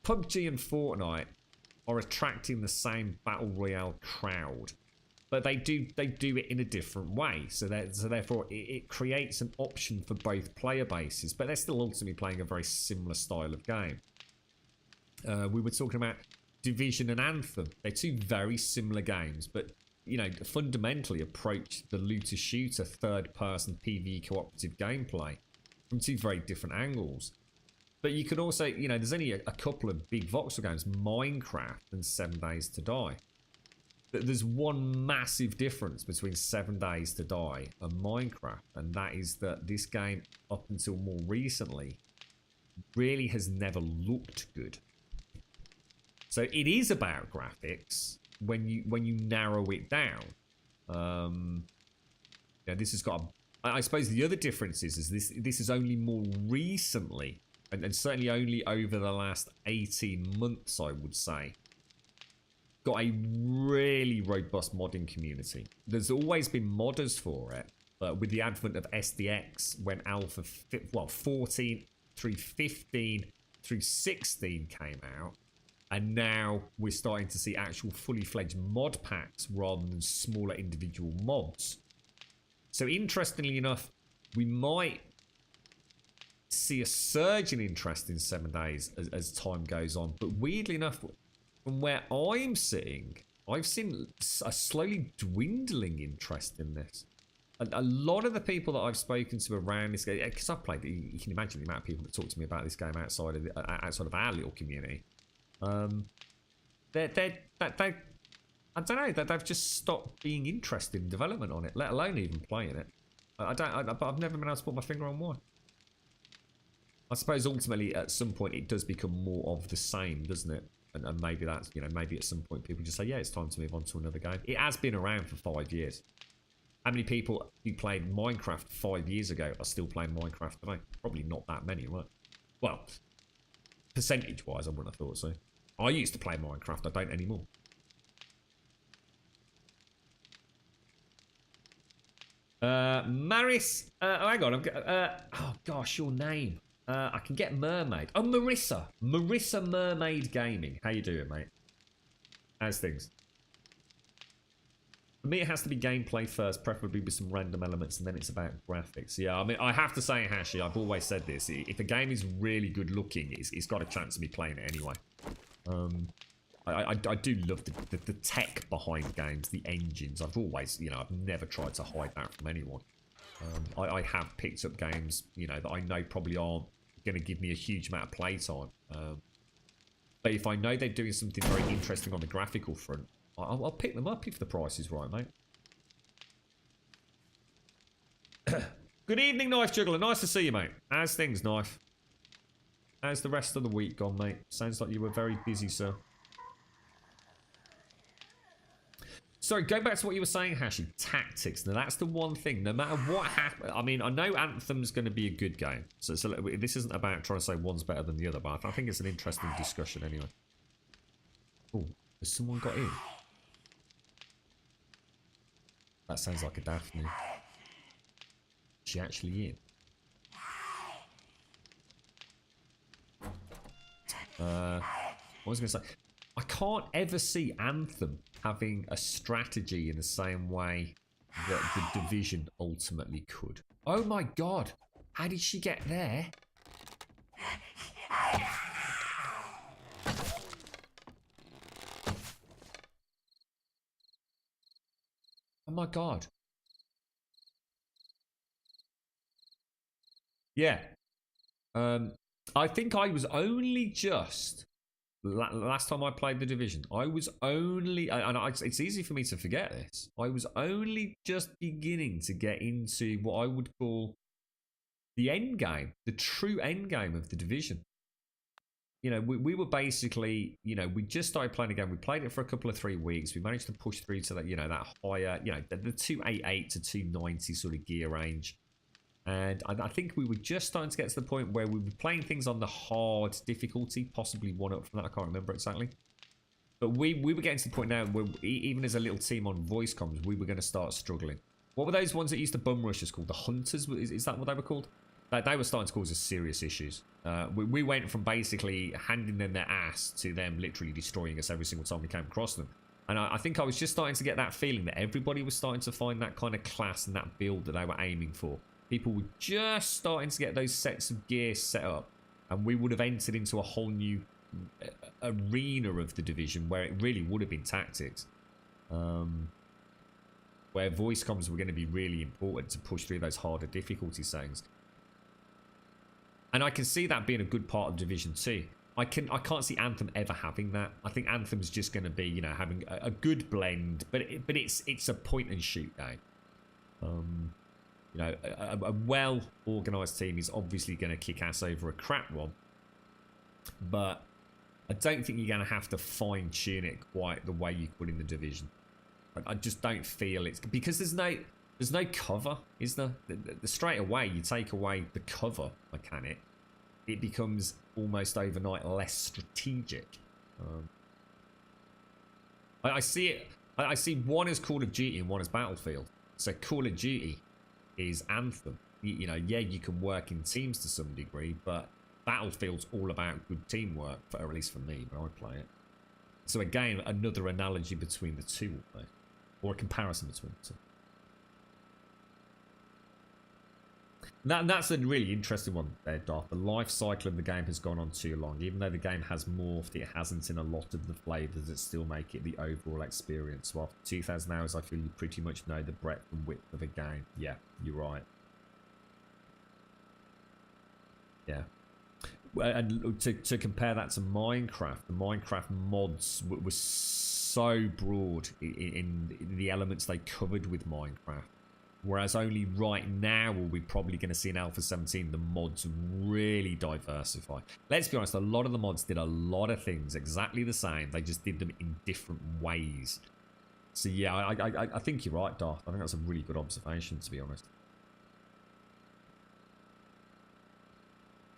PUBG and Fortnite are attracting the same battle royale crowd, but they do it in a different way. So therefore, it creates an option for both player bases, but they're still ultimately playing a very similar style of game. We were talking about Division and Anthem. They're two very similar games, but you know, fundamentally approach the looter-shooter third-person PvE cooperative gameplay from two very different angles. But you could also, you know, there's only a couple of big voxel games, Minecraft and 7 Days to Die. But there's one massive difference between 7 Days to Die and Minecraft, and that is that this game, up until more recently, really has never looked good. So it is about graphics when you narrow it down. Yeah, this has got. I suppose the other difference is this is only more recently, and certainly only over the last 18 months, I would say, got a really robust modding community. There's always been modders for it, but with the advent of SDX, when Alpha 14 through 15 through 16 came out, and now we're starting to see actual fully fledged mod packs rather than smaller individual mods. So interestingly enough, we might see a surge in interest in 7 Days as time goes on. But weirdly enough, from where I'm sitting, I've seen a slowly dwindling interest in this. A lot of the people that I've spoken to around this game, because I've played, you can imagine the amount of people that talk to me about this game outside of our little community. I don't know, they've just stopped being interested in development on it, let alone even playing it. But I've never been able to put my finger on why. I suppose ultimately at some point it does become more of the same, doesn't it? And maybe that's, you know, maybe at some point people just say, yeah, it's time to move on to another game. It has been around for 5 years. How many people who played Minecraft 5 years ago are still playing Minecraft today? Probably not that many, right? Well, percentage-wise, I wouldn't have thought so. I used to play Minecraft, I don't anymore. Maris, hang on, oh gosh, your name. I can get Mermaid. Oh, Marissa. Marissa Mermaid Gaming. How you doing, mate? How's things? For me, it has to be gameplay first, preferably with some random elements, and then it's about graphics. Yeah, I mean, I have to say, Hashi, I've always said this. If a game is really good looking, it's got a chance of me playing it anyway. I do love the tech behind games, the engines. I've always, you know, I've never tried to hide that from anyone. I have picked up games, you know, that I know probably aren't going to give me a huge amount of playtime. But if I know they're doing something very interesting on the graphical front, I'll pick them up if the price is right, mate. Good evening, Knife Juggler. Nice to see you, mate. How's things, Knife? How's the rest of the week gone, mate? Sounds like you were very busy, sir. Sorry, go back to what you were saying, Hashi. Tactics. Now, that's the one thing. No matter what happens... I mean, I know Anthem's going to be a good game. So this isn't about trying to say one's better than the other, but I think it's an interesting discussion anyway. Oh, has someone got in? That sounds like a Daphne. Is she actually in? What was I going to say? I can't ever see Anthem having a strategy in the same way that the Division ultimately could. Oh my god! How did she get there? Oh my god. Yeah. I think I was only just... Last time I played the Division, I was only... And it's easy for me to forget this. I was only just beginning to get into what I would call the end game. The true end game of the Division. You know, we were basically... You know, we just started playing again. We played it for a couple of 3 weeks. We managed to push through to that, you know, that higher... You know, the 288 to 290 sort of gear range. And I think we were just starting to get to the point where we were playing things on the hard difficulty, possibly one up from that, I can't remember exactly. But we were getting to the point now where even as a little team on voice comms, we were going to start struggling. What were those ones that used to bum rush us called? The Hunters? Is that what they were called? They were starting to cause us serious issues. We went from basically handing them their ass to them literally destroying us every single time we came across them. And I think I was just starting to get that feeling that everybody was starting to find that kind of class and that build that they were aiming for. People were just starting to get those sets of gear set up. And we would have entered into a whole new arena of the Division where it really would have been tactics. Where voice comms were going to be really important to push through those harder difficulty settings. And I can see that being a good part of Division 2. I can't see Anthem ever having that. I think Anthem's just going to be, you know, having a good blend, but it's a point and shoot game. You know, a well organised team is obviously going to kick ass over a crap one, but I don't think you're going to have to fine tune it quite the way you could in the Division. I just don't feel it's because there's no cover, is there? The straight away you take away the cover mechanic, it becomes almost overnight less strategic. I see it. I see one as Call of Duty and one as Battlefield. So Call of Duty is Anthem. You know, yeah, you can work in teams to some degree, but Battlefield's all about good teamwork, or at least for me when I play it. So again, another analogy between the two, or a comparison between the two. That's a really interesting one there, Darth. The life cycle of the game has gone on too long. Even though the game has morphed, it hasn't in a lot of the flavours that still make it the overall experience. So after 2,000 hours, I feel you pretty much know the breadth and width of a game. Yeah, you're right. Yeah. And to compare that to Minecraft, the Minecraft mods were so broad in the elements they covered with Minecraft. Whereas only right now are we probably going to see in Alpha 17 the mods really diversify. Let's be honest, a lot of the mods did a lot of things exactly the same. They just did them in different ways. So yeah, I think you're right, Darth. I think that's a really good observation, to be honest.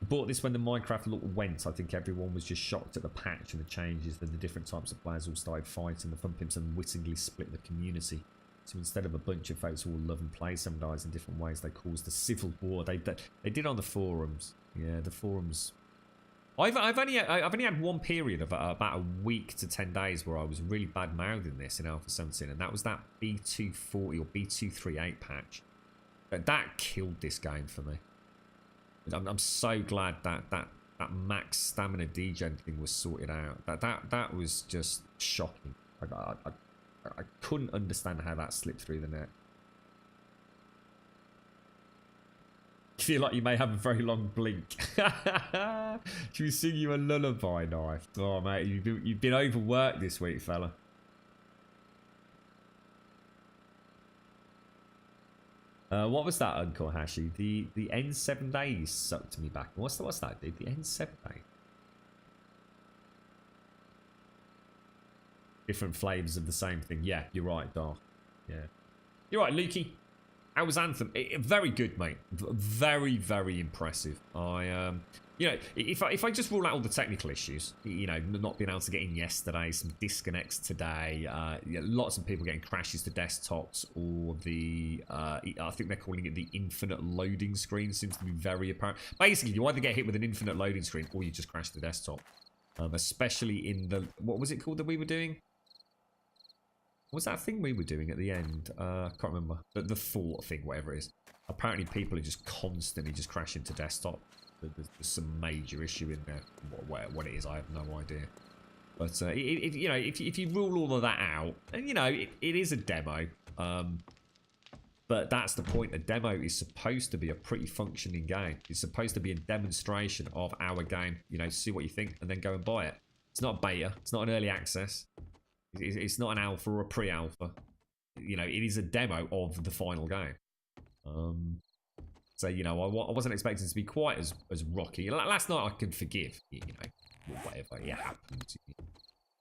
Bought this when the Minecraft look went. I think everyone was just shocked at the patch and the changes. Then the different types of players all started fighting. The fun pimps unwittingly split the community. So instead of a bunch of folks who all love and play some guys in different ways, they caused a civil war. They did on the forums. Yeah, the forums. I've only had one period of about a week to 10 days where I was really bad mouthing this in Alpha 17, and that was that B240 or B238 patch. That killed this game for me. I'm so glad that max stamina degen thing was sorted out. That was just shocking. I couldn't understand how that slipped through the net. I feel like you may have a very long blink. Should we sing you a lullaby, Knife? Oh, mate, you've been overworked this week, fella. What was that, Uncle Hashi? The end 7 days sucked me back. What's that, dude? The end 7 days. Different flavours of the same thing. Yeah, you're right, Darth. Yeah. You're right, Lukey. How was Anthem? Very good, mate. Very, very impressive. You know, if I just rule out all the technical issues, you know, not being able to get in yesterday, some disconnects today, lots of people getting crashes to desktops, or the, I think they're calling it the infinite loading screen, seems to be very apparent. Basically, you either get hit with an infinite loading screen, or you just crash the desktop. Especially in the, what was it called that we were doing? What was that thing we were doing at the end? I can't remember. The thought thing, whatever it is. Apparently people are just constantly just crashing to desktop. There's some major issue in there. What it is, I have no idea. But you know, if you rule all of that out, and you know, it is a demo. But that's the point. A demo is supposed to be a pretty functioning game. It's supposed to be a demonstration of our game. You know, see what you think, and then go and buy it. It's not beta. It's not an early access. It's not an alpha or a pre-alpha. You know, it is a demo of the final game. So, you know, I wasn't expecting it to be quite as rocky. Last night I could forgive, you know, whatever. It happened.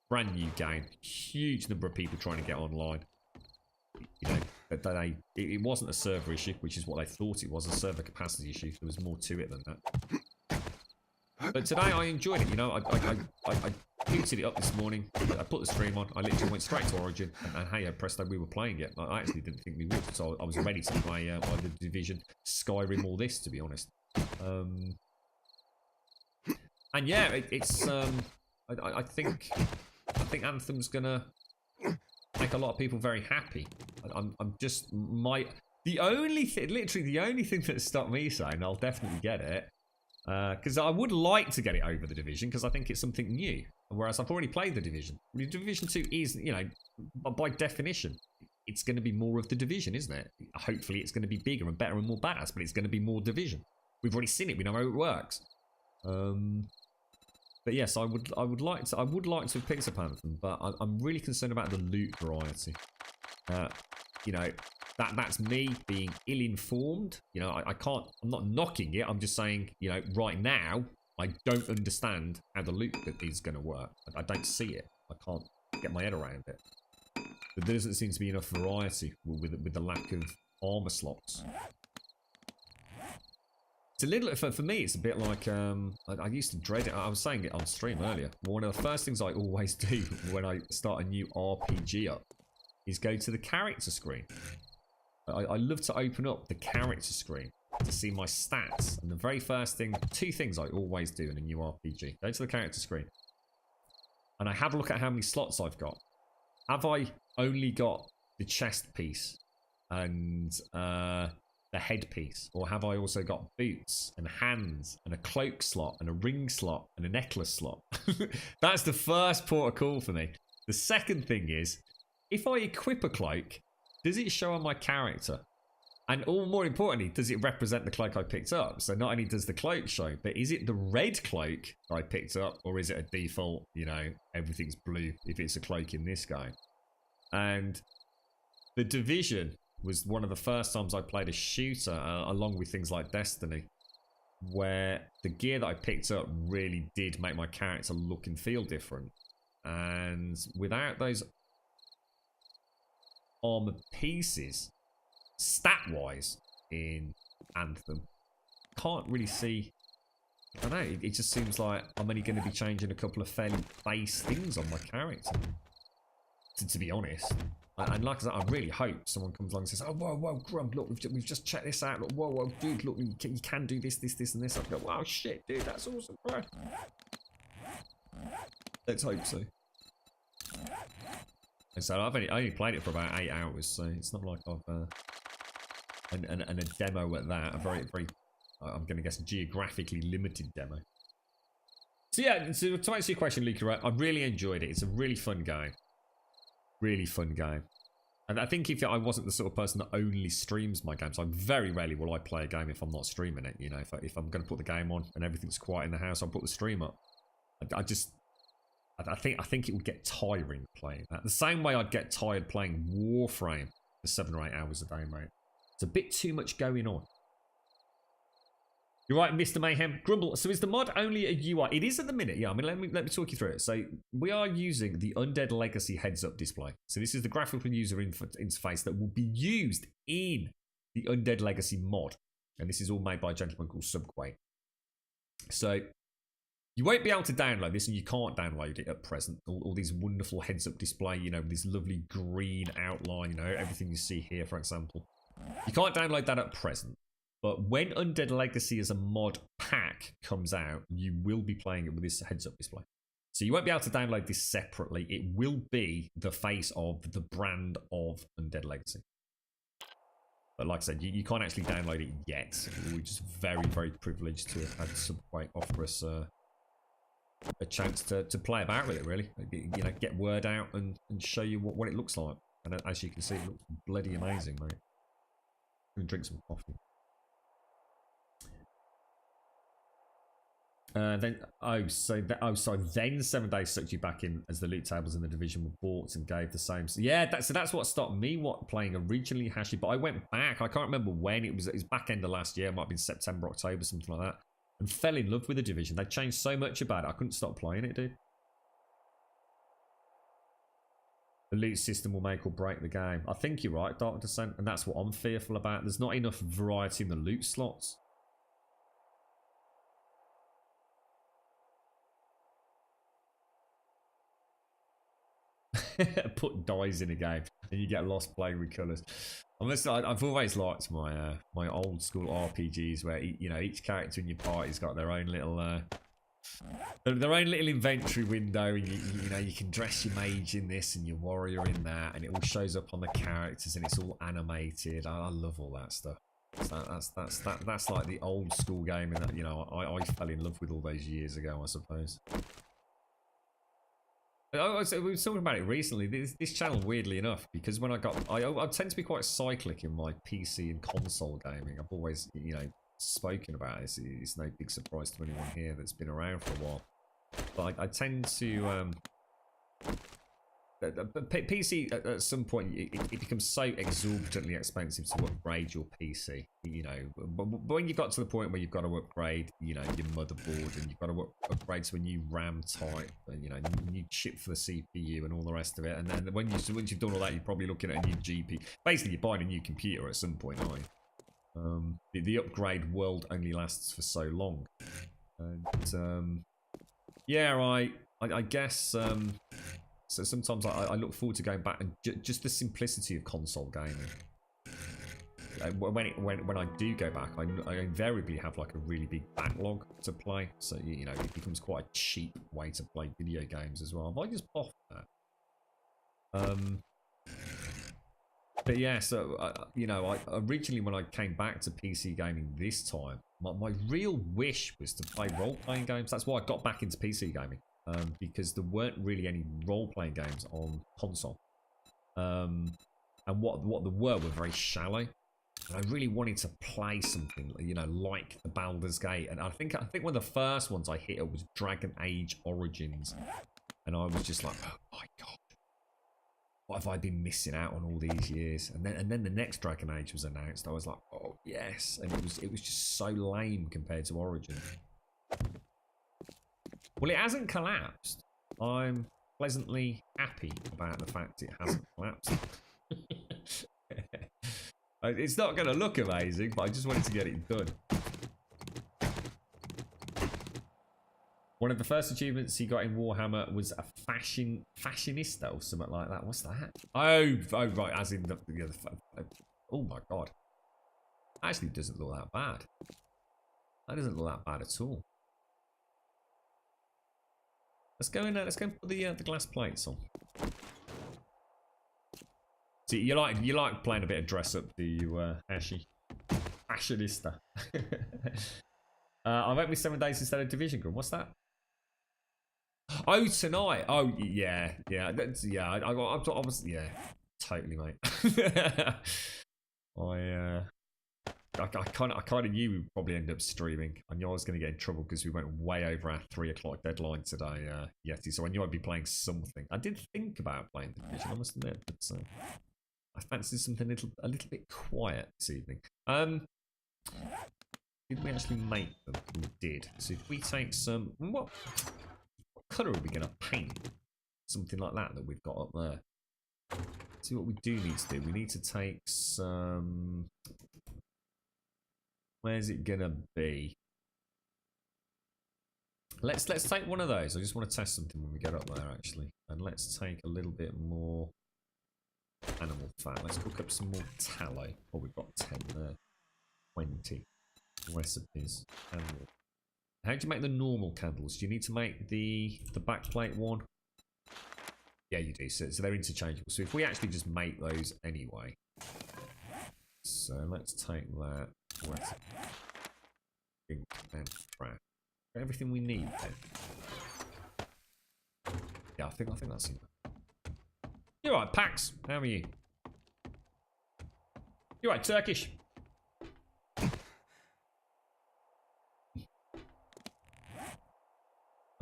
Brand new game. Huge number of people trying to get online. You know, it wasn't a server issue, which is what they thought it was, a server capacity issue. There was more to it than that. But today I enjoyed it, you know. booted it up this morning. I put the stream on. I literally went straight to Origin, and hey, presto, we were playing it. I actually didn't think we would, so I was ready to play either Division, Skyrim, or this, to be honest. And yeah, it's I think Anthem's gonna make a lot of people very happy. I'm just the only thing that stopped me saying I'll definitely get it, because I would like to get it over the Division because I think it's something new. Whereas I've already played the Division. The Division 2 is, you know, by definition, it's going to be more of the Division, isn't it? Hopefully, it's going to be bigger and better and more badass, but it's going to be more Division. We've already seen it. We know how it works. But yes, I would like to have picked up Anthem, but I'm really concerned about the loot variety. You know, that's me being ill-informed. You know, I'm not knocking it. I'm just saying, you know, right now I don't understand how the loot is going to work. I don't see it. I can't get my head around it. But there doesn't seem to be enough variety with the lack of armor slots. It's a little, for me, it's a bit like, I used to dread it. I was saying it on stream earlier. One of the first things I always do when I start a new RPG up is go to the character screen. I love to open up the character screen to see my stats. And the very first thing, two things I always do in a new RPG. Go to the character screen. And I have a look at how many slots I've got. Have I only got the chest piece and the headpiece, or have I also got boots and hands and a cloak slot and a ring slot and a necklace slot? That's the first port of call for me. The second thing is, if I equip a cloak, does it show on my character? And more importantly, does it represent the cloak I picked up? So not only does the cloak show, but is it the red cloak I picked up, or is it a default, you know, everything's blue if it's a cloak in this game? And the Division was one of the first times I played a shooter, along with things like Destiny, where the gear that I picked up really did make my character look and feel different. And without those armor pieces, stat-wise, in Anthem, can't really see. I don't know, it just seems like I'm only going to be changing a couple of fairly base things on my character, to be honest. And like I said, I really hope someone comes along and says, oh, whoa, Grump, look, we've just checked this out. Look, whoa, dude, look, you can do this, and this. I go, wow, shit, dude, that's awesome, bro. Let's hope so. And so I only played it for about 8 hours, so it's not like I've and a demo at that, a very I'm going to guess geographically limited demo. So yeah, to answer your question, Luca, I really enjoyed it. It's a really fun game. Really fun game. And I think if I wasn't the sort of person that only streams my games, I very rarely will I play a game if I'm not streaming it. You know, if I'm going to put the game on and everything's quiet in the house, I'll put the stream up. I think it would get tiring playing that. The same way I'd get tired playing Warframe for 7 or 8 hours a day, mate. It's a bit too much going on. You're right, Mr. Mayhem. Grumble, so is the mod only a UI? It is at the minute, yeah. I mean, let me talk you through it. So we are using the Undead Legacy heads-up display. So this is the graphical user interface that will be used in the Undead Legacy mod. And this is all made by a gentleman called Subquake. So you won't be able to download this, and you can't download it at present. All these wonderful heads-up display, you know, this lovely green outline, you know, everything you see here, for example. You can't download that at present. But when Undead Legacy as a mod pack comes out, you will be playing it with this heads-up display. So you won't be able to download this separately. It will be the face of the brand of Undead Legacy. But like I said, you can't actually download it yet. We're just very, very privileged to have had Subquake offer us a chance to play about with it, really. You know, get word out and show you what it looks like. And as you can see, it looks bloody amazing, mate. I'm gonna drink some coffee. Then 7 days sucked you back in as the loot tables in the Division were bought and gave the same. So yeah, that's what stopped me playing originally, Hashi. But I went back. I can't remember when it was. It was back end of last year. It might have been September, October, something like that. And fell in love with the Division. They changed so much about it. I couldn't stop playing it, dude. The loot system will make or break the game. I think you're right, Dark Descent, and that's what I'm fearful about. There's not enough variety in the loot slots. put dies in a game and you get lost playing with colours. I've always liked my my old school RPGs where each character in your party's got their own little inventory window, and you can dress your mage in this and your warrior in that, and it all shows up on the characters and it's all animated. I love all that stuff. That's like the old school game, and that I fell in love with all those years ago, I suppose. We were talking about it recently. This channel, weirdly enough, because when I tend to be quite cyclic in my PC and console gaming. I've always spoken about this. It's no big surprise to anyone here that's been around for a while. But I tend to PC at some point it becomes so exorbitantly expensive to upgrade your PC. But when you've got to the point where you've got to upgrade, your motherboard, and you've got to upgrade to a new RAM type, and new chip for the CPU and all the rest of it, and then once you've done all that, you're probably looking at a new GPU. Basically, you're buying a new computer at some point, aren't you? The upgrade world only lasts for so long, and yeah, I guess. So sometimes I look forward to going back and just the simplicity of console gaming. When I do go back, I invariably have like a really big backlog to play. So it becomes quite a cheap way to play video games as well. I just off that. But yeah, so I originally, when I came back to PC gaming this time, my real wish was to play role-playing games. That's why I got back into PC gaming. Because there weren't really any role-playing games on console, and what there were very shallow. And I really wanted to play something, like the Baldur's Gate. And I think one of the first ones I hit up was Dragon Age Origins, and I was just like, oh my god, what have I been missing out on all these years? And then the next Dragon Age was announced. I was like, oh yes, and it was just so lame compared to Origins. Well, it hasn't collapsed. I'm pleasantly happy about the fact it hasn't collapsed. It's not going to look amazing, but I just wanted to get it done. One of the first achievements he got in Warhammer was a fashionista or something like that. What's that? Oh right, as in the oh my god. Actually, doesn't look that bad. That doesn't look that bad at all. Let's go and put the glass plates on. See, you like playing a bit of dress up, do you, Ashy? Fashionista. I've opened 7 days instead of Division Group. What's that? Oh, tonight. Oh, yeah. That's, yeah. I was, yeah. Totally, mate. I kind of knew we'd probably end up streaming. I knew I was going to get in trouble because we went way over our 3 o'clock deadline today, Yeti. So I knew I'd be playing something. I did think about playing Division, I must admit, but I fancied something a little bit quiet this evening. Did we actually make them? We did. So if we take some, what colour are we going to paint? Something like that we've got up there. See what we do need to do. We need to take some. Where's it gonna be? Let's take one of those. I just want to test something when we get up there, actually. And let's take a little bit more animal fat. Let's cook up some more tallow. Oh, we've got 10 there. 20 recipes. Candle. How do you make the normal candles? Do you need to make the backplate one? Yeah, you do. So they're interchangeable. So if we actually just make those anyway. So let's take that. Pink and trash. Everything we need then. Yeah, I think that's it. You're right, Pax. How are you? You're right, Turkish.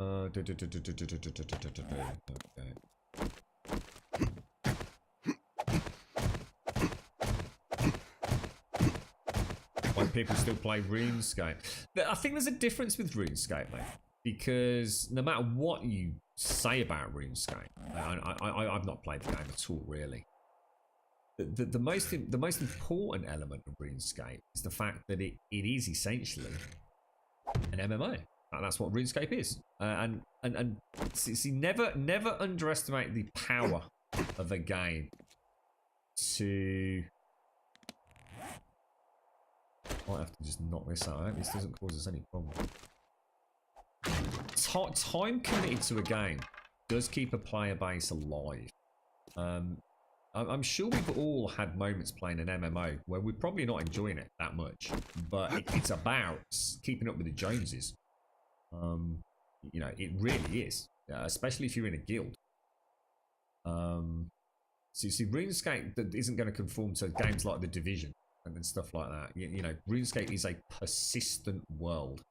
Okay. People still play RuneScape. I think there's a difference with RuneScape, mate, because no matter what you say about RuneScape, I've not played the game at all, really. The most important element of RuneScape is the fact that it is essentially an MMO. That's what RuneScape is, and see, never underestimate the power of a game to... Might have to just knock this out. I hope this doesn't cause us any problem. Time committed to a game does keep a player base alive. I'm sure we've all had moments playing an MMO where we're probably not enjoying it that much, but it's about keeping up with the Joneses. You know, it really is, especially if you're in a guild. So you see, RuneScape isn't going to conform to games like The Division and stuff like that. You know, RuneScape is a persistent world,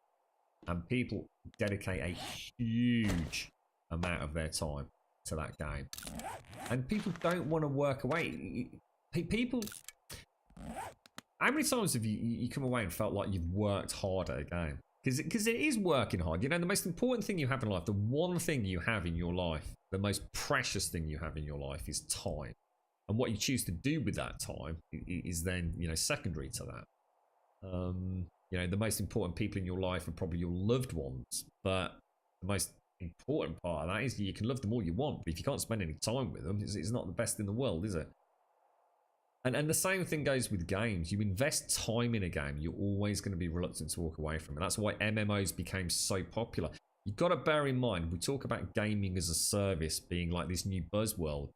and people dedicate a huge amount of their time to that game, and people don't want to work away. People, how many times have you come away and felt like you've worked hard at a game? Because it is working hard. You know, the most important thing you have in life, the one thing you have in your life, the most precious thing you have in your life is time. And what you choose to do with that time is then, you know, secondary to that. You know, the most important people in your life are probably your loved ones. But the most important part of that is you can love them all you want, but if you can't spend any time with them, it's not the best in the world, is it? And the same thing goes with games. You invest time in a game, you're always going to be reluctant to walk away from it. That's why MMOs became so popular. You've got to bear in mind, we talk about gaming as a service being like this new buzzword.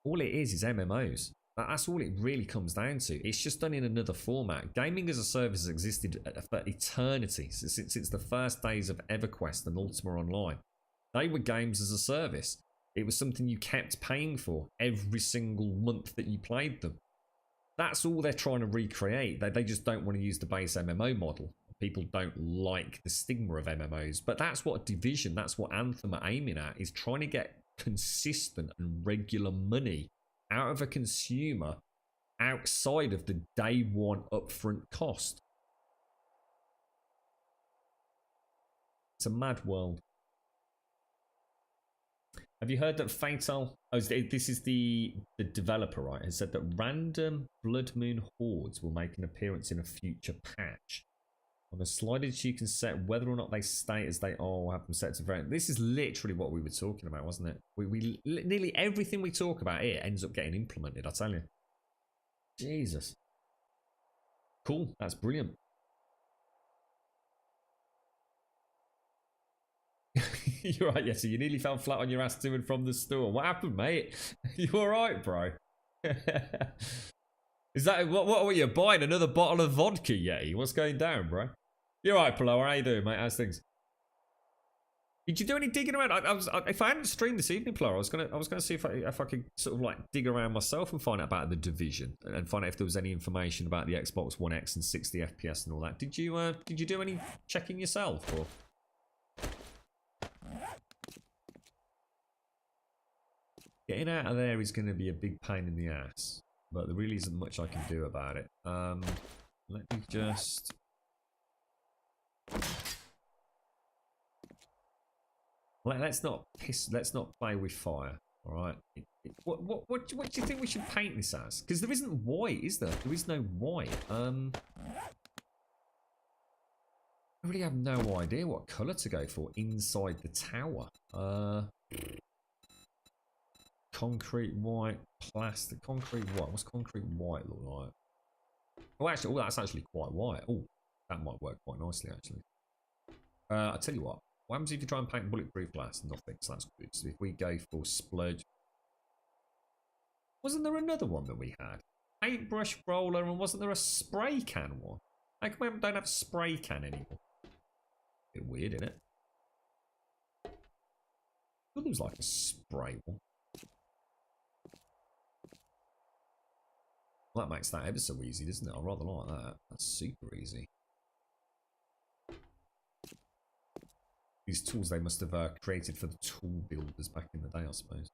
All it is MMOs. That's all it really comes down to. It's just done in another format. Gaming as a service has existed for eternity, since the first days of EverQuest and Ultima Online. They were games as a service. It was something you kept paying for every single month that you played them. That's all they're trying to recreate. They just don't want to use the base MMO model. People don't like the stigma of MMOs. But that's what Division, that's what Anthem are aiming at, is trying to get consistent and regular money out of a consumer outside of the day one upfront cost. It's a mad world. Have you heard that Fatal... Oh, this is the developer, right? Has said that random Blood Moon hordes will make an appearance in a future patch. On the sliders, you can set whether or not they stay as they are or have them set to variant. This is literally what we were talking about, wasn't it? We nearly everything we talk about here ends up getting implemented, I tell you. Jesus. Cool. That's brilliant. You're right, yeah, so you nearly fell flat on your ass to and from the store. What happened, mate? You alright, bro? Is that what were you buying? Another bottle of vodka, Yeti? What's going down, bro? You're right, Paloa. How you doing, mate? How's things? Did you do any digging around? If I hadn't streamed this evening, Paloa, I was gonna see if I could sort of like dig around myself and find out about the Division and find out if there was any information about the Xbox One X and 60 FPS and all that. Did you do any checking yourself or? Getting out of there is going to be a big pain in the ass, but there really isn't much I can do about it. Let me just... Let's not play with fire, all right? What do you think we should paint this as? Because there isn't white, is there? There is no white. I really have no idea what colour to go for inside the tower. Concrete white, plastic, concrete white. What's concrete white look like? Oh, actually, that's actually quite white. Oh, that might work quite nicely, actually. I'll tell you what happens if you try and paint bulletproof glass? Nothing, so that's good. So if we go for splurge... Wasn't there another one that we had? Paintbrush roller, and wasn't there a spray can one? How come we don't have a spray can anymore? Bit weird, isn't it? I thought there was like a spray one. Well, that makes that ever so easy, doesn't it? I rather like that. That's super easy. These tools they must have created for the tool builders back in the day, I suppose.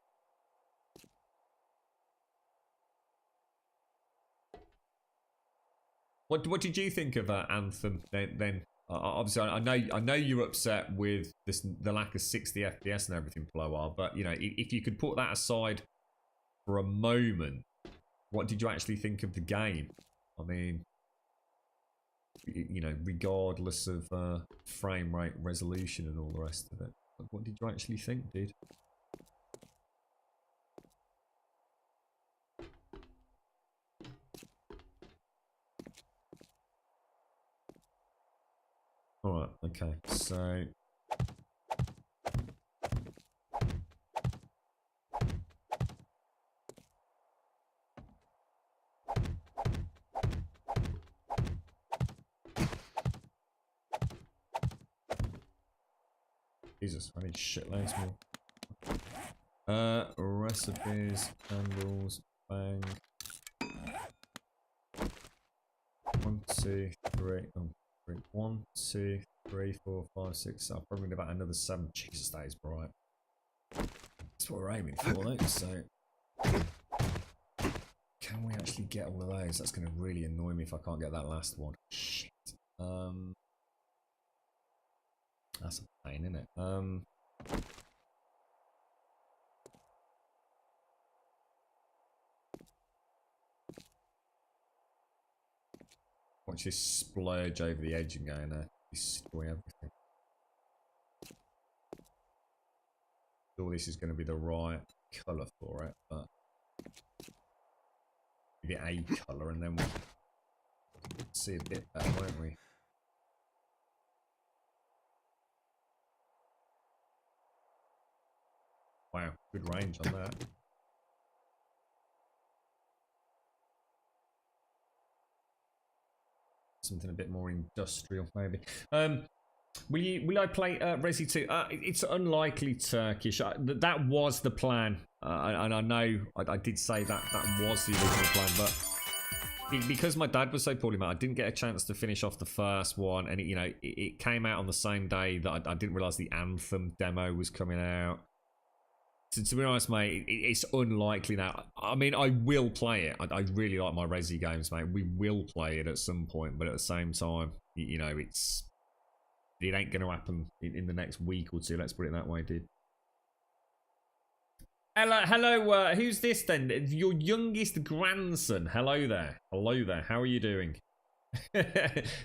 What did you think of Anthem then? Obviously, I know you're upset with the lack of 60 FPS and everything, Floar, but you know, if you could put that aside for a moment, what did you actually think of the game? I mean, you know, regardless of frame rate, resolution, and all the rest of it. What did you actually think, dude? Alright, okay, so... Jesus, I need shitloads more. Recipes, candles, bang. 1, 2, 3. Oh, 3. 1, 2, 3, 4, 5, 6. I'll probably need about another 7. Jesus, that is bright. That's what we're aiming for, though. So, can we actually get all of those? That's going to really annoy me if I can't get that last one. Shit. That's a pain, isn't it? Watch this splurge over the edge and go and destroy everything. Sure, this is going to be the right colour for it, but maybe a colour and then we'll see a bit better, won't we? Wow, good range on that. Something a bit more industrial, maybe. Will I play Resi 2? It's unlikely Turkish. That was the plan, and I know I did say that was the original plan, but because my dad was so poorly, man, I didn't get a chance to finish off the first one, and it came out on the same day that I didn't realise the Anthem demo was coming out. To be honest, mate, it's unlikely now. I mean, I will play it. I really like my Resi games, mate. We will play it at some point, but at the same time, it ain't going to happen in the next week or two. Let's put it that way, dude. Hello, who's this then? Your youngest grandson. Hello there. Hello there. How are you doing?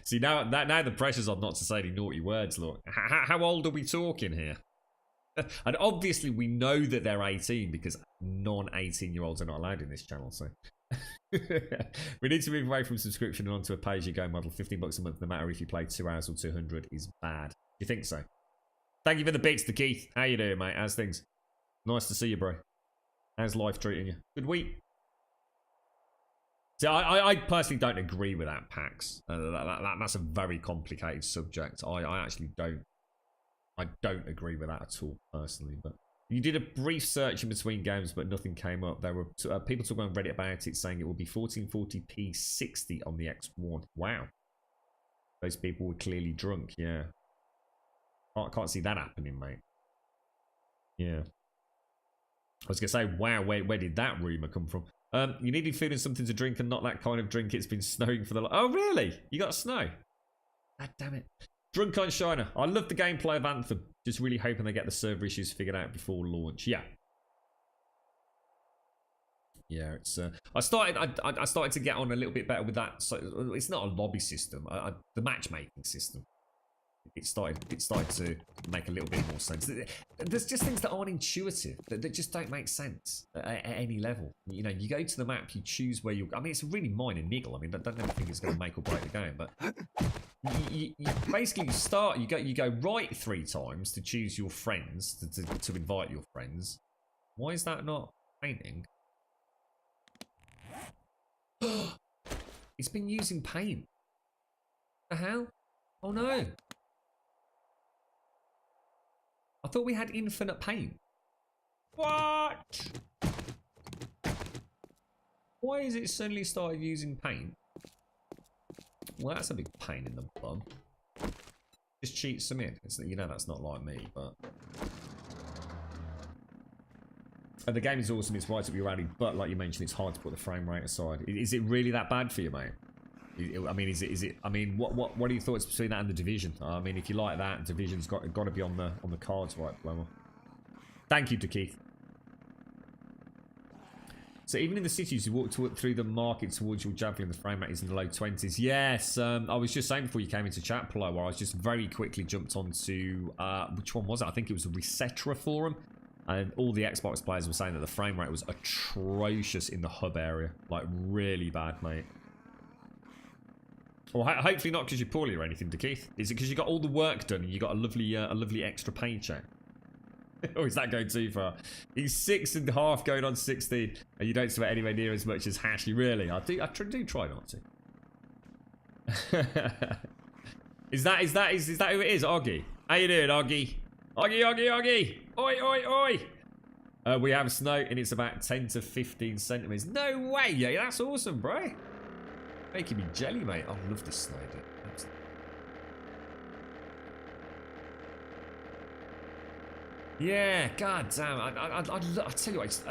See, now the pressure's on not to say any naughty words, look. How old are we talking here? And obviously we know that they're 18 because non-18-year-olds are not allowed in this channel, so we need to move away from subscription and onto a pay-as-you-go model. 15 bucks a month, no matter if you play 2 hours or 200, is bad. You think so? Thank you for the bits to Keith. How you doing, mate? How's things? Nice to see you, bro. How's life treating you? Good week? See, I personally don't agree with that, Pax. That's a very complicated subject. I actually don't. I don't agree with that at all, personally. But you did a brief search in between games, but nothing came up. There were people talking on Reddit about it, saying it will be 1440p 60 on the X1. Wow. Those people were clearly drunk, yeah. I can't see that happening, mate. Yeah. I was going to say, wow, where did that rumour come from? You needed food and something to drink and not that kind of drink. It's been snowing for the... Oh, really? You got snow? God damn it. Drunk on Shiner. I love the gameplay of Anthem. Just really hoping they get the server issues figured out before launch. Yeah. Yeah, it's... I started to get on a little bit better with that. So it's not a lobby system. The matchmaking system. It started to make a little bit more sense. There's just things that aren't intuitive, that just don't make sense at any level. You know, you go to the map, you choose where you... I mean, it's a really minor niggle. I mean, I don't think it's going to make or break the game, but you basically start. You go right 3 times to choose your friends to invite your friends. Why is that not painting? It's been using paint. The hell? Oh no. I thought we had infinite paint. What? Why is it suddenly started using paint? Well, that's a big pain in the bum. Just cheat some in. You know that's not like me, but... And the game is awesome, it's right to be rowdy, but like you mentioned, it's hard to put the frame rate aside. Is it really that bad for you, mate? I mean, is it? I mean, what are your thoughts between that and the Division? I mean, if you like that, Division's got to be on the cards, right, Blower? Thank you to Keith. So even in the cities, you walk through the market towards your javelin, the frame rate is in the low 20s. Yes, I was just saying before you came into chat, Polo, where I was just very quickly jumped onto which one was it? I think it was the Resetra forum, and all the Xbox players were saying that the frame rate was atrocious in the hub area, like really bad, mate. Well, hopefully not because you're poorly or anything, DeKeith. Is it because you got all the work done and you got a lovely extra paycheck? Or is that going too far? He's 6.5 going on 16, and you don't sweat anywhere near as much as Hashy. Really? I do try not to. Is that who it is, Oggy? How you doing, Oggy? Oggy! Oi! We have snow, and it's about 10 to 15 centimeters. No way! Yeah, that's awesome, bro. Making me jelly, mate. I love this snow, dude. Yeah, god damn. I tell you what,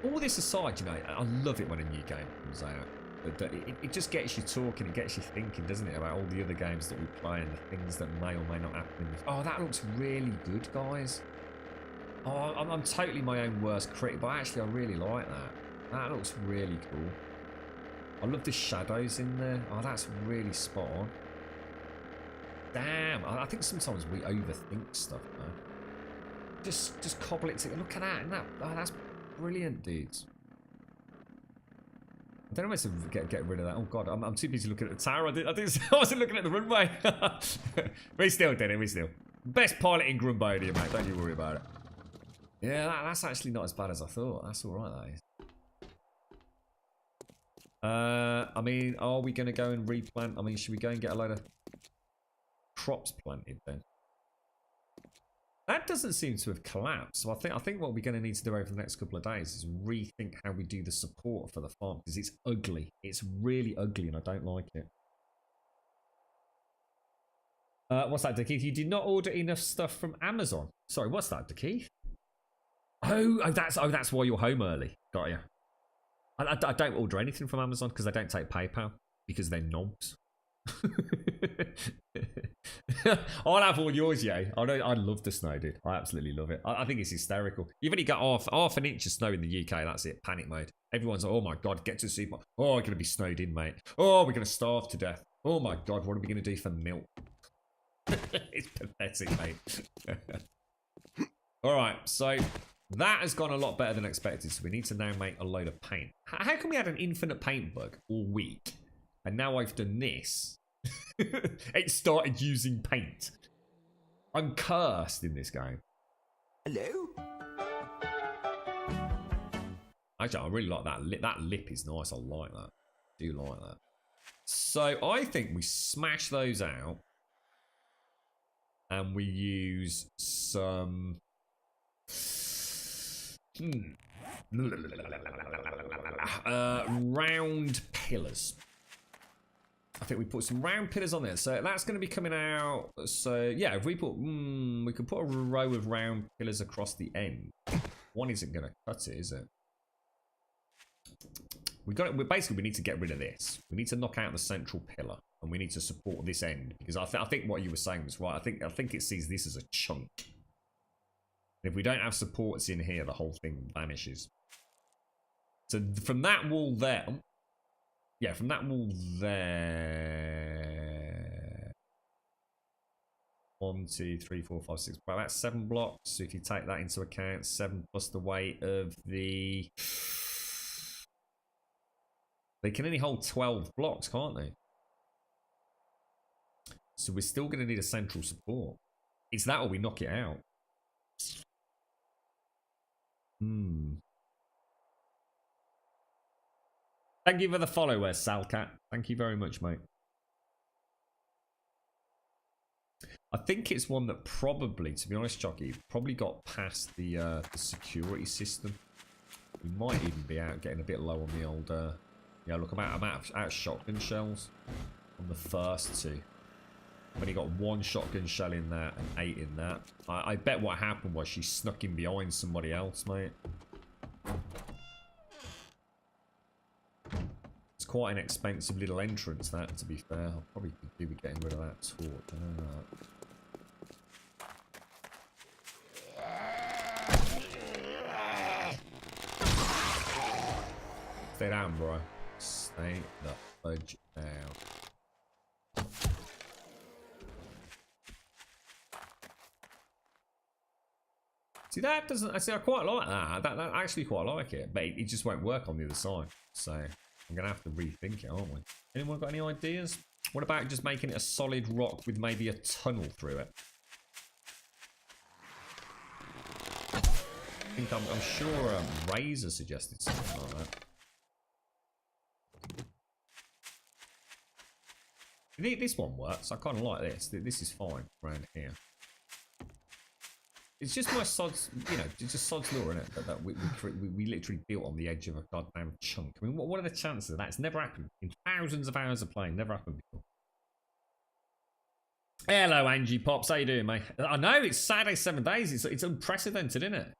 all this aside, you know, I love it when a new game comes out. But it just gets you talking, it gets you thinking, doesn't it, about all the other games that we play and the things that may or may not happen. Oh, that looks really good, guys. Oh, I'm totally my own worst critic, but actually I really like that. That looks really cool. I love the shadows in there. Oh, that's really spot on. Damn, I think sometimes we overthink stuff, man. Just cobble it together. Look at that, and that's brilliant, dudes. I don't know how to get rid of that. Oh god, I'm too busy looking at the tower. I wasn't looking at the runway. We still did it. We still best pilot in Grumbodia, mate. Don't you worry about it. Yeah, that's actually not as bad as I thought. That's all right, that is. I mean, are we going to go and replant? I mean, should we go and get a load of crops planted then? That doesn't seem to have collapsed. So I think what we're going to need to do over the next couple of days is rethink how we do the support for the farm, because it's ugly. It's really ugly, and I don't like it. What's that, DeKeith? You did not order enough stuff from Amazon. Sorry, what's that, DeKeith? Oh, that's why you're home early. Got you. I don't order anything from Amazon because they don't take PayPal because they're knobs. I'll have all yours, yeah. I love the snow, dude. I absolutely love it. I think it's hysterical. You've only got half an inch of snow in the UK. That's it. Panic mode. Everyone's like, oh my god, get to the supermarket. Oh, we're gonna be snowed in, mate. Oh, we're gonna starve to death. Oh my god, what are we gonna do for milk? It's pathetic, mate. All right, so that has gone a lot better than expected. So we need to now make a load of paint. How can we had an infinite paint bug all week, and now I've done this? It started using paint. I'm cursed in this game. Hello? Actually, I really like that lip. That lip is nice. I like that. I do like that. So I think we smash those out, and we use some round pillars. I think we put some round pillars on there, so that's going to be coming out. So yeah, if we put, we could put a row of round pillars across the end. One isn't going to cut it, is it? Basically, we need to get rid of this. We need to knock out the central pillar, and we need to support this end, because I think what you were saying was right. I think it sees this as a chunk. If we don't have supports in here, the whole thing vanishes. So from that wall there. Yeah, from that wall there. 1, 2, 3, 4, 5, 6. Well, that's 7 blocks. So if you take that into account, 7 plus the weight of the. They can only hold 12 blocks, can't they? So we're still going to need a central support. It's that or we knock it out. Thank you for the follower, Salcat. Thank you very much, mate. I think it's one that probably, to be honest, Chucky, probably got past the security system. We might even be out getting a bit low on the old. Yeah, look, I'm out of shotgun shells on the first 2. I've only got 1 shotgun shell in that and 8 in that. I bet what happened was she snuck in behind somebody else, mate. It's quite an expensive little entrance, that, to be fair. I'll probably do with getting rid of that torch. Stay down, bro. Stay the fudge down. See, that doesn't. I see. I quite like that. That I actually quite like it, but it just won't work on the other side. So I'm gonna have to rethink it, aren't we? Anyone got any ideas? What about just making it a solid rock with maybe a tunnel through it? I think I'm sure Razor suggested something like that. This one works. I kind of like this. This is fine around here. It's just my sod's, you know, it's just sod's law, isn't it? That we literally built on the edge of a goddamn chunk. I mean, what are the chances of that? It's never happened in thousands of hours of playing. Never happened before. Hello, Angie Pops. How you doing, mate? I know it's Saturday 7 days. It's unprecedented, isn't it?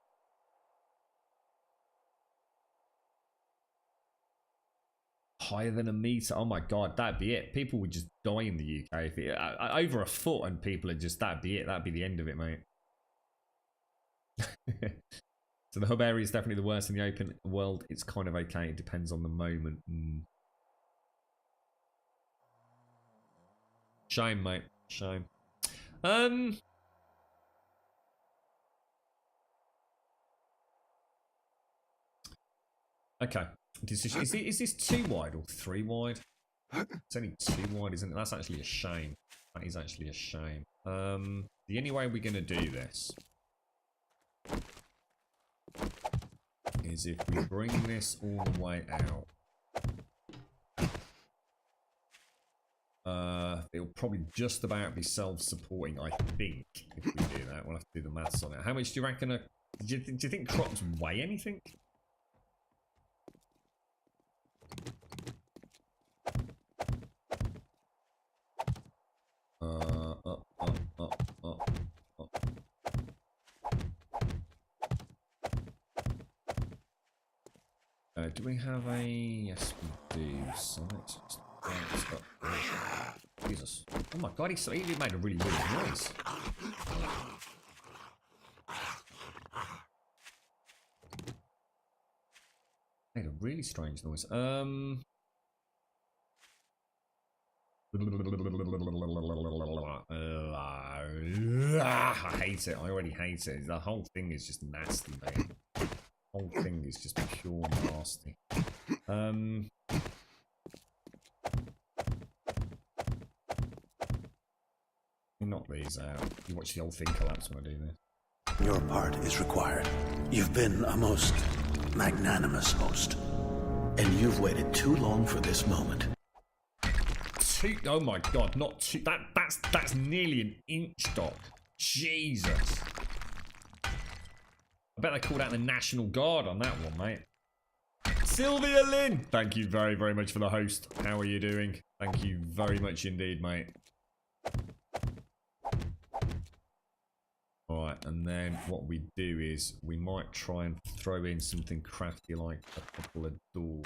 Higher than a meter. Oh my god, that'd be it. People would just die in the UK if it, over a foot, and people are just, that'd be it. That'd be the end of it, mate. So the hub area is definitely the worst in the open world. It's kind of okay. It depends on the moment. Shame, mate. Shame. Okay. Is this 2 wide or 3 wide? It's only 2 wide, isn't it? That's actually a shame. That is actually a shame. The only way we're going to do this is if we bring this all the way out. It'll probably just about be self-supporting, I think, if we do that. We'll have to do the maths on it. How much do you reckon? Do you think crops weigh anything? Do we have a... Yes, we do. So let's just... Jesus. Oh my god, he made a really weird noise. Made a really strange noise. I hate it. I already hate it. The whole thing is just nasty, mate. Whole thing is just pure nasty. Knock these out. You watch the whole thing collapse when I do this. Your part is required. You've been a most magnanimous host, and you've waited too long for this moment. Oh my god, not two. That's nearly an inch, Doc. Jesus. I bet they called out the National Guard on that one, mate. Sylvia Lynn! Thank you very, very much for the host. How are you doing? Thank you very much indeed, mate. Alright, and then what we do is we might try and throw in something crafty like a couple of doors.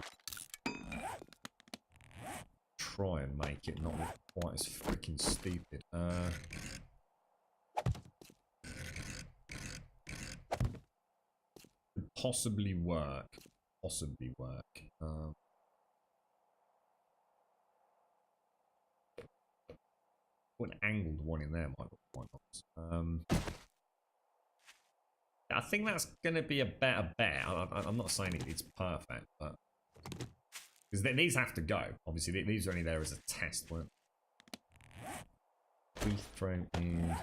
Try and make it not look quite as freaking stupid. Could possibly work. Possibly work. Put an angled one in there might look quite nice. I think that's going to be a better bet. I'm not saying it's perfect, but because these have to go. Obviously, these are only there as a test, weren't we? Throw in.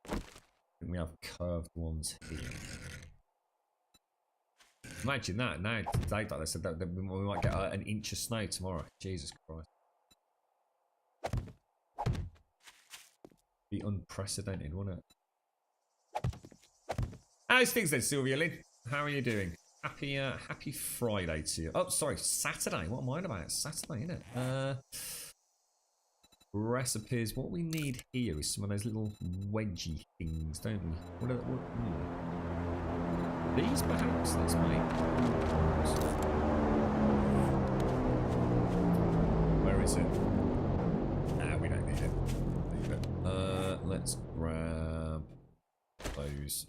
I think we have curved ones here. Imagine that. Now, today, like they said, that we might get an inch of snow tomorrow. Jesus Christ. Be unprecedented, wouldn't it? How's things then, Sylvia Lynn? How are you doing? Happy Friday to you. Oh, sorry, Saturday. What am I on about? It's Saturday, isn't it? Recipes. What we need here is some of those little wedgy things, don't we? These perhaps? Let's make. Where is it? Nah, we don't need it. Leave it. Let's grab those.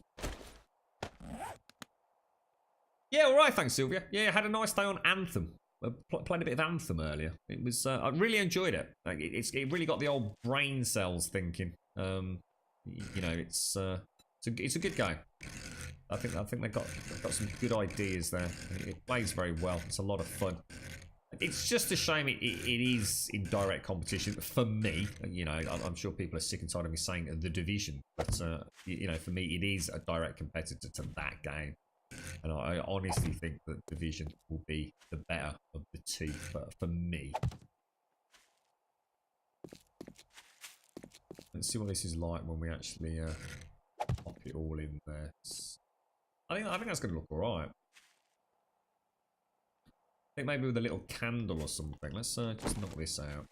Yeah, all right, thanks, Sylvia. Yeah, I had a nice day on Anthem. Played a bit of Anthem earlier. It was I really enjoyed it. Like, it really got the old brain cells thinking. You know, it's a good game. I think they've got some good ideas there. It plays very well. It's a lot of fun. It's just a shame it is in direct competition for me. You know, I'm sure people are sick and tired of me saying the Division, but you know, for me, it is a direct competitor to that game, and I honestly think that Division will be the better of the two for me. Let's see what this is like when we actually pop it all in there. I think that's going to look alright. I think maybe with a little candle or something. Let's just knock this out.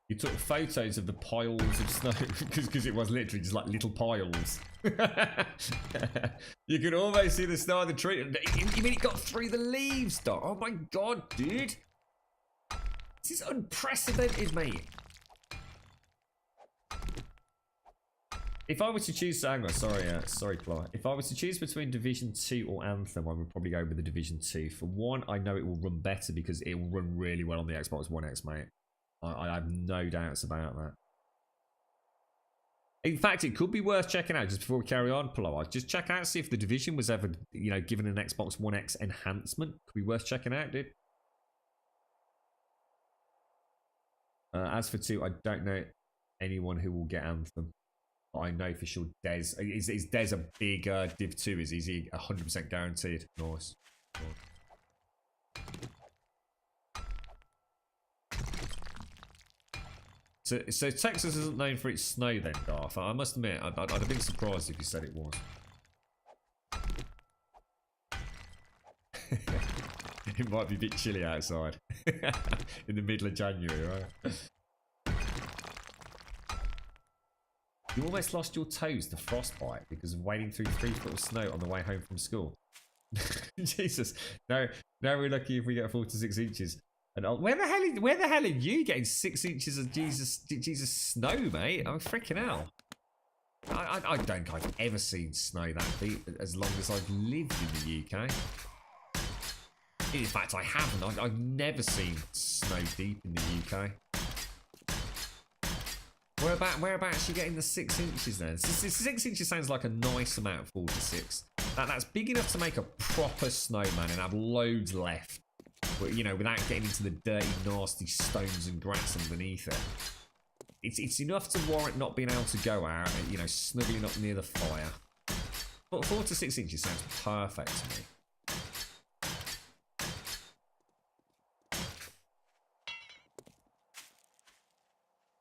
You took photos of the piles of snow because it was literally just like little piles. You could almost see the snow on the tree. You mean it got through the leaves, Doc? Oh my god, dude. This is unprecedented, mate. If I were to choose, hang on, sorry, Clark. If I was to choose between Division 2 or Anthem, I would probably go with the Division 2. For one, I know it will run better because it will run really well on the Xbox One X, mate. I have no doubts about that. In fact, it could be worth checking out just before we carry on, Polo. Just check out, see if the Division was ever, you know, given an Xbox One X enhancement. Could be worth checking out, dude. As for 2, I don't know anyone who will get Anthem. But I know for sure Dez. Is Dez a big Div 2? Is he 100% guaranteed? Nice. So Texas isn't known for its snow then, Garth. I must admit, I'd have been surprised if you said it was. It might be a bit chilly outside. In the middle of January, right? You almost lost your toes to frostbite because of wading through 3 foot of snow on the way home from school. Jesus. Now we're lucky if we get 4 to 6 inches. And where the hell are you getting 6 inches of Jesus snow, mate? I'm freaking hell. I don't think I've ever seen snow that deep as long as I've lived in the UK. In fact, I haven't. I've never seen snow deep in the UK. Whereabouts are you getting the 6 inches then? 6 inches sounds like a nice amount, 4 to 6. That's big enough to make a proper snowman and have loads left. But, you know, without getting into the dirty, nasty stones and grass underneath it. It's enough to warrant not being able to go out and, you know, snuggling up near the fire. But 4 to 6 inches sounds perfect to me.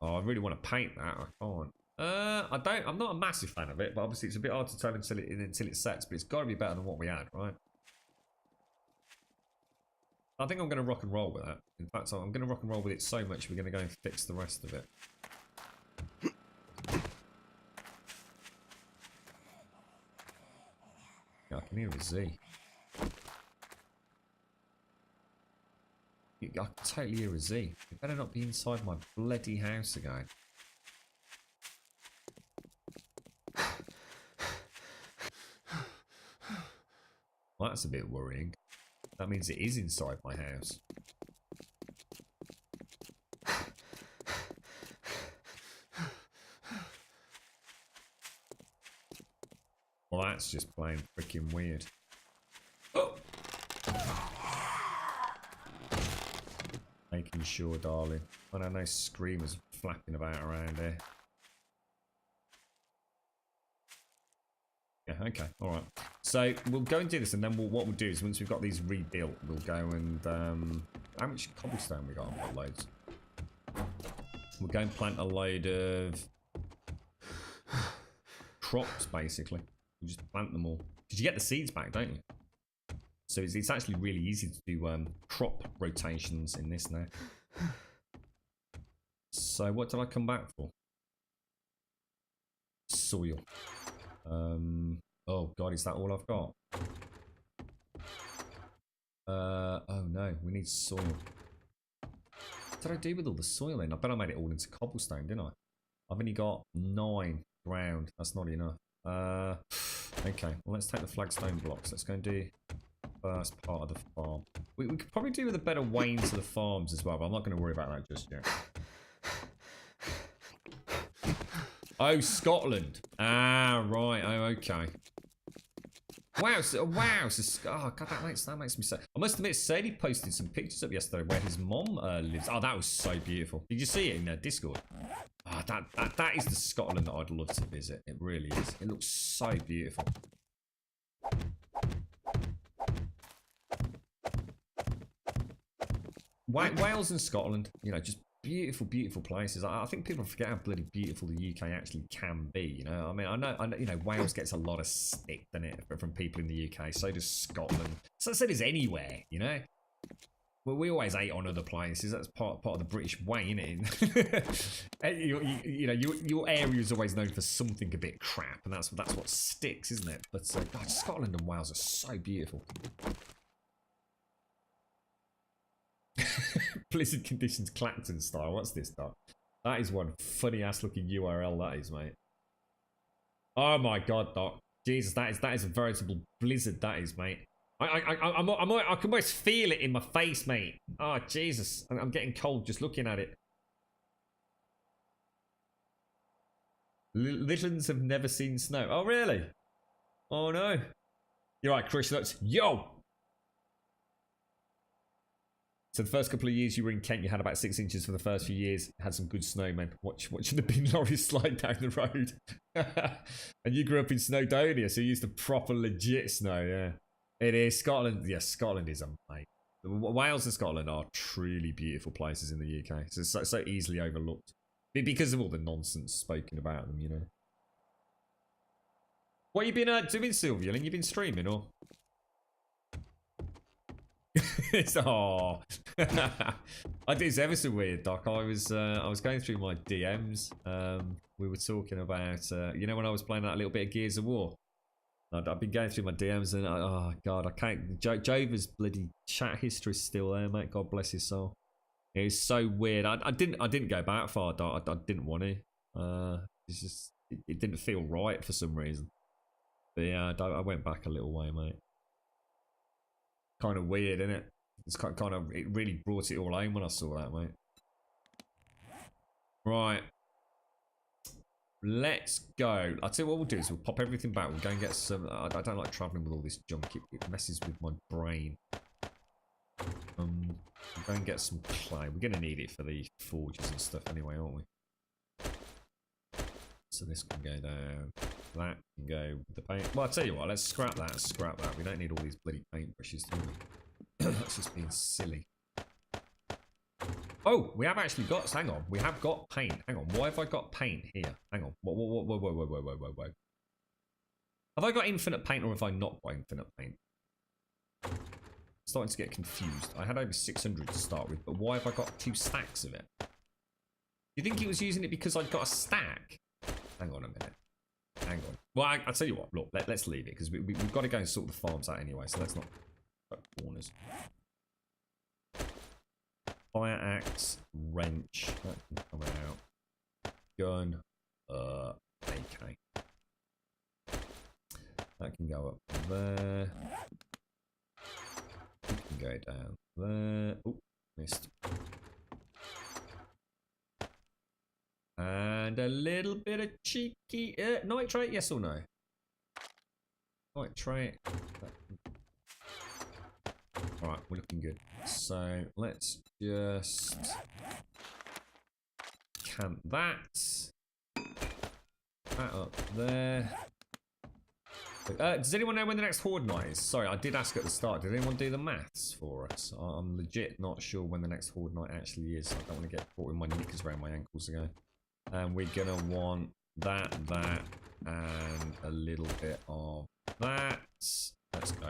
Oh, I really want to paint that. I can't. I'm not a massive fan of it, but obviously it's a bit hard to turn until it sets. But it's got to be better than what we had, right? I think I'm going to rock and roll with that. In fact, I'm going to rock and roll with it so much we're going to go and fix the rest of it. Yeah, I can hear a Z. I can totally hear a Z. You better not be inside my bloody house again. Well, that's a bit worrying. That means it is inside my house. Well, that's just plain freaking weird. Oh! Making sure, darling. I don't know, screamers flapping about around here. Yeah, okay, alright. So, we'll go and do this, and then what we'll do is, once we've got these rebuilt, we'll go and, how much cobblestone we got? I've got loads. We'll go and plant a load of crops, basically. We'll just plant them all. Because you get the seeds back, don't you? So it's actually really easy to do crop rotations in this now. So what did I come back for? Soil. Oh god, is that all I've got? Oh no, we need soil. What did I do with all the soil then? I bet I made it all into cobblestone, didn't I? I've only got 9 ground. That's not enough. Okay, well let's take the flagstone blocks. Let's go and do first part of the farm. We could probably do with a better way into the farms as well, but I'm not going to worry about that just yet. Oh, Scotland. Ah, right. Oh, okay. Wow, wow. Oh, God, that makes me sad. I must admit, Sadie posted some pictures up yesterday where his mom lives. Oh, that was so beautiful. Did you see it in Discord? Oh, that is the Scotland that I'd love to visit. It really is. It looks so beautiful. Wales and Scotland, you know, just beautiful, beautiful places. I think people forget how bloody beautiful the UK actually can be. You know, I mean, I know, you know, Wales gets a lot of stick, doesn't it, from people in the UK. So does Scotland. So does anywhere. You know, well, we always hate on other places. That's part of the British way, isn't it? you know, your area is always known for something a bit crap, and that's what sticks, isn't it? But God, Scotland and Wales are so beautiful. Blizzard conditions Clacton style. What's this, Doc? That is one funny ass looking URL. That is, mate. Oh my God, Doc. Jesus, that is a veritable blizzard. That is, mate. I can almost feel it in my face, mate. Oh Jesus, I'm getting cold just looking at it. Littlands have never seen snow. Oh really? Oh no. You're right, Chris. Looks yo. So the first couple of years you were in Kent, you had about 6 inches for the first few years. Had some good snow, man. Watching the bin lorries slide down the road. And you grew up in Snowdonia, so you used to proper legit snow, yeah. It is. Scotland, yes, Scotland is amazing. Wales and Scotland are truly beautiful places in the UK. So easily overlooked. Because of all the nonsense spoken about them, you know. What have you been doing, Sylvia? You been streaming, or? It's it's ever so weird, Doc. I was going through my DMs. We were talking about you know, when I was playing that little bit of Gears of War. I've been going through my DMs and oh God, I can't. Jova's bloody chat history's still there, mate. God bless his soul. It was so weird. I didn't go back far, Doc. I didn't want to. It's just it didn't feel right for some reason. But yeah, I went back a little way, mate. Kind of weird, isn't it? It's kind of, it really brought it all home when I saw that, mate. Right. Let's go. I'll tell you what we'll do is we'll pop everything back. We'll go and get some. I don't like traveling with all this junk. It messes with my brain. We'll go and get some clay. We're going to need it for the forges and stuff anyway, aren't we? So this can go down. That can go with the paint. Well, I'll tell you what, let's scrap that, scrap that. We don't need all these bloody paintbrushes, do we? That's just being silly. Oh, we have actually got, hang on, we have got paint. Hang on, why have I got paint here? Hang on, whoa. Have I got infinite paint or have I not got infinite paint? Starting to get confused. I had over 600 to start with, but why have I got 2 stacks of it? Do you think he was using it because I'd got a stack? Hang on a minute. Hang on. Well, I'll tell you what. Look, let's leave it because we've got to go and sort the farms out anyway. So let's not cut corners. Fire axe, wrench. That can come out. Gun. AK. That can go up there. It can go down there. Oh, missed. And a little bit of cheeky nitrate, yes or no? Nitrate. Alright, we're looking good. So let's just camp that. That up there. Does anyone know when the next Horde night is? Sorry, I did ask at the start. Did anyone do the maths for us? I'm legit not sure when the next Horde night actually is. So I don't want to get caught with my knickers around my ankles again. And we're gonna want that, and a little bit of that. Let's go.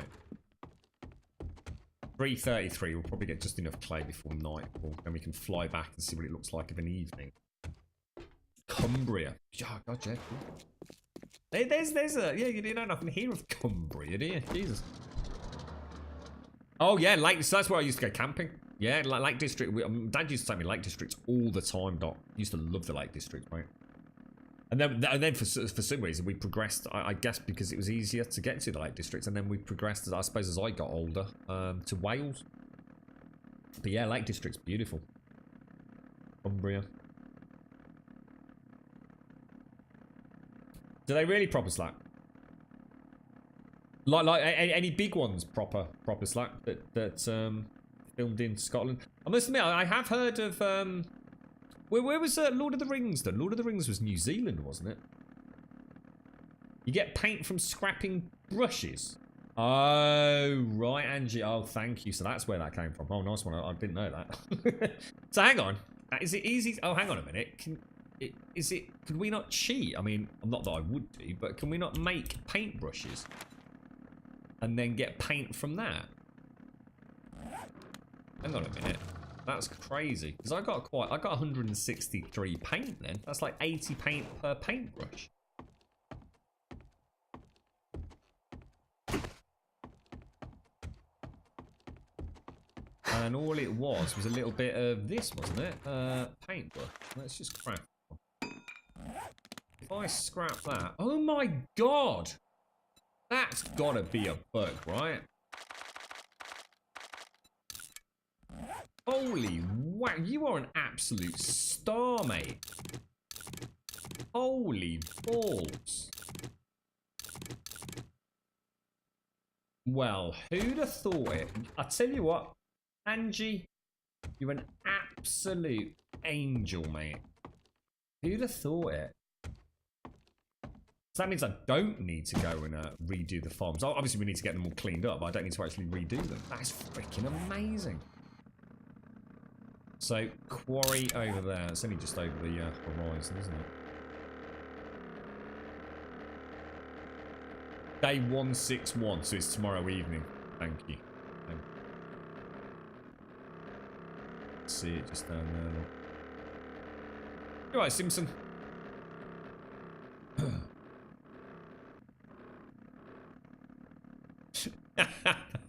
3:33. We'll probably get just enough clay before nightfall, and we can fly back and see what it looks like of an evening. Cumbria. Oh, God, yeah. There's a yeah. You don't often hear of Cumbria, do you? Jesus. Oh yeah, Lake. So that's where I used to go camping. Yeah, Lake District. Dad used to take me Lake District all the time, Doc. Used to love the Lake District, right? And then for some reason we progressed. I guess because it was easier to get to the Lake District, and then we progressed, I suppose, as I got older, to Wales. But yeah, Lake District's beautiful. Umbria. Do they really promise that? Like any big ones, proper slack that filmed in Scotland. I must admit, I have heard of where was Lord of the Rings done? Lord of the Rings was New Zealand, wasn't it? You get paint from scrapping brushes. Oh right, Angie. Oh, thank you. So that's where that came from. Oh, nice one. I didn't know that. So hang on. Is it easy? Oh, hang on a minute. Could we not cheat? I mean, not that I would do, but can we not make paintbrushes and then get paint from that? Hang on a minute. That's crazy. Because I got 163 paint then. That's like 80 paint per paintbrush. And all it was a little bit of this, wasn't it? Paintbrush. Let's just craft one. If I scrap that... Oh my god! That's gotta be a bug, right? Holy wow, you are an absolute star, mate. Holy balls. Well, who'd have thought it? I tell you what, Angie, you're an absolute angel, mate. Who'd have thought it? So that means I don't need to go and redo the farms. Obviously, we need to get them all cleaned up, but I don't need to actually redo them. That's freaking amazing. So, quarry over there. It's only just over the horizon, isn't it? Day 161, so it's tomorrow evening. Thank you. See it just down there. You alright, Simpson?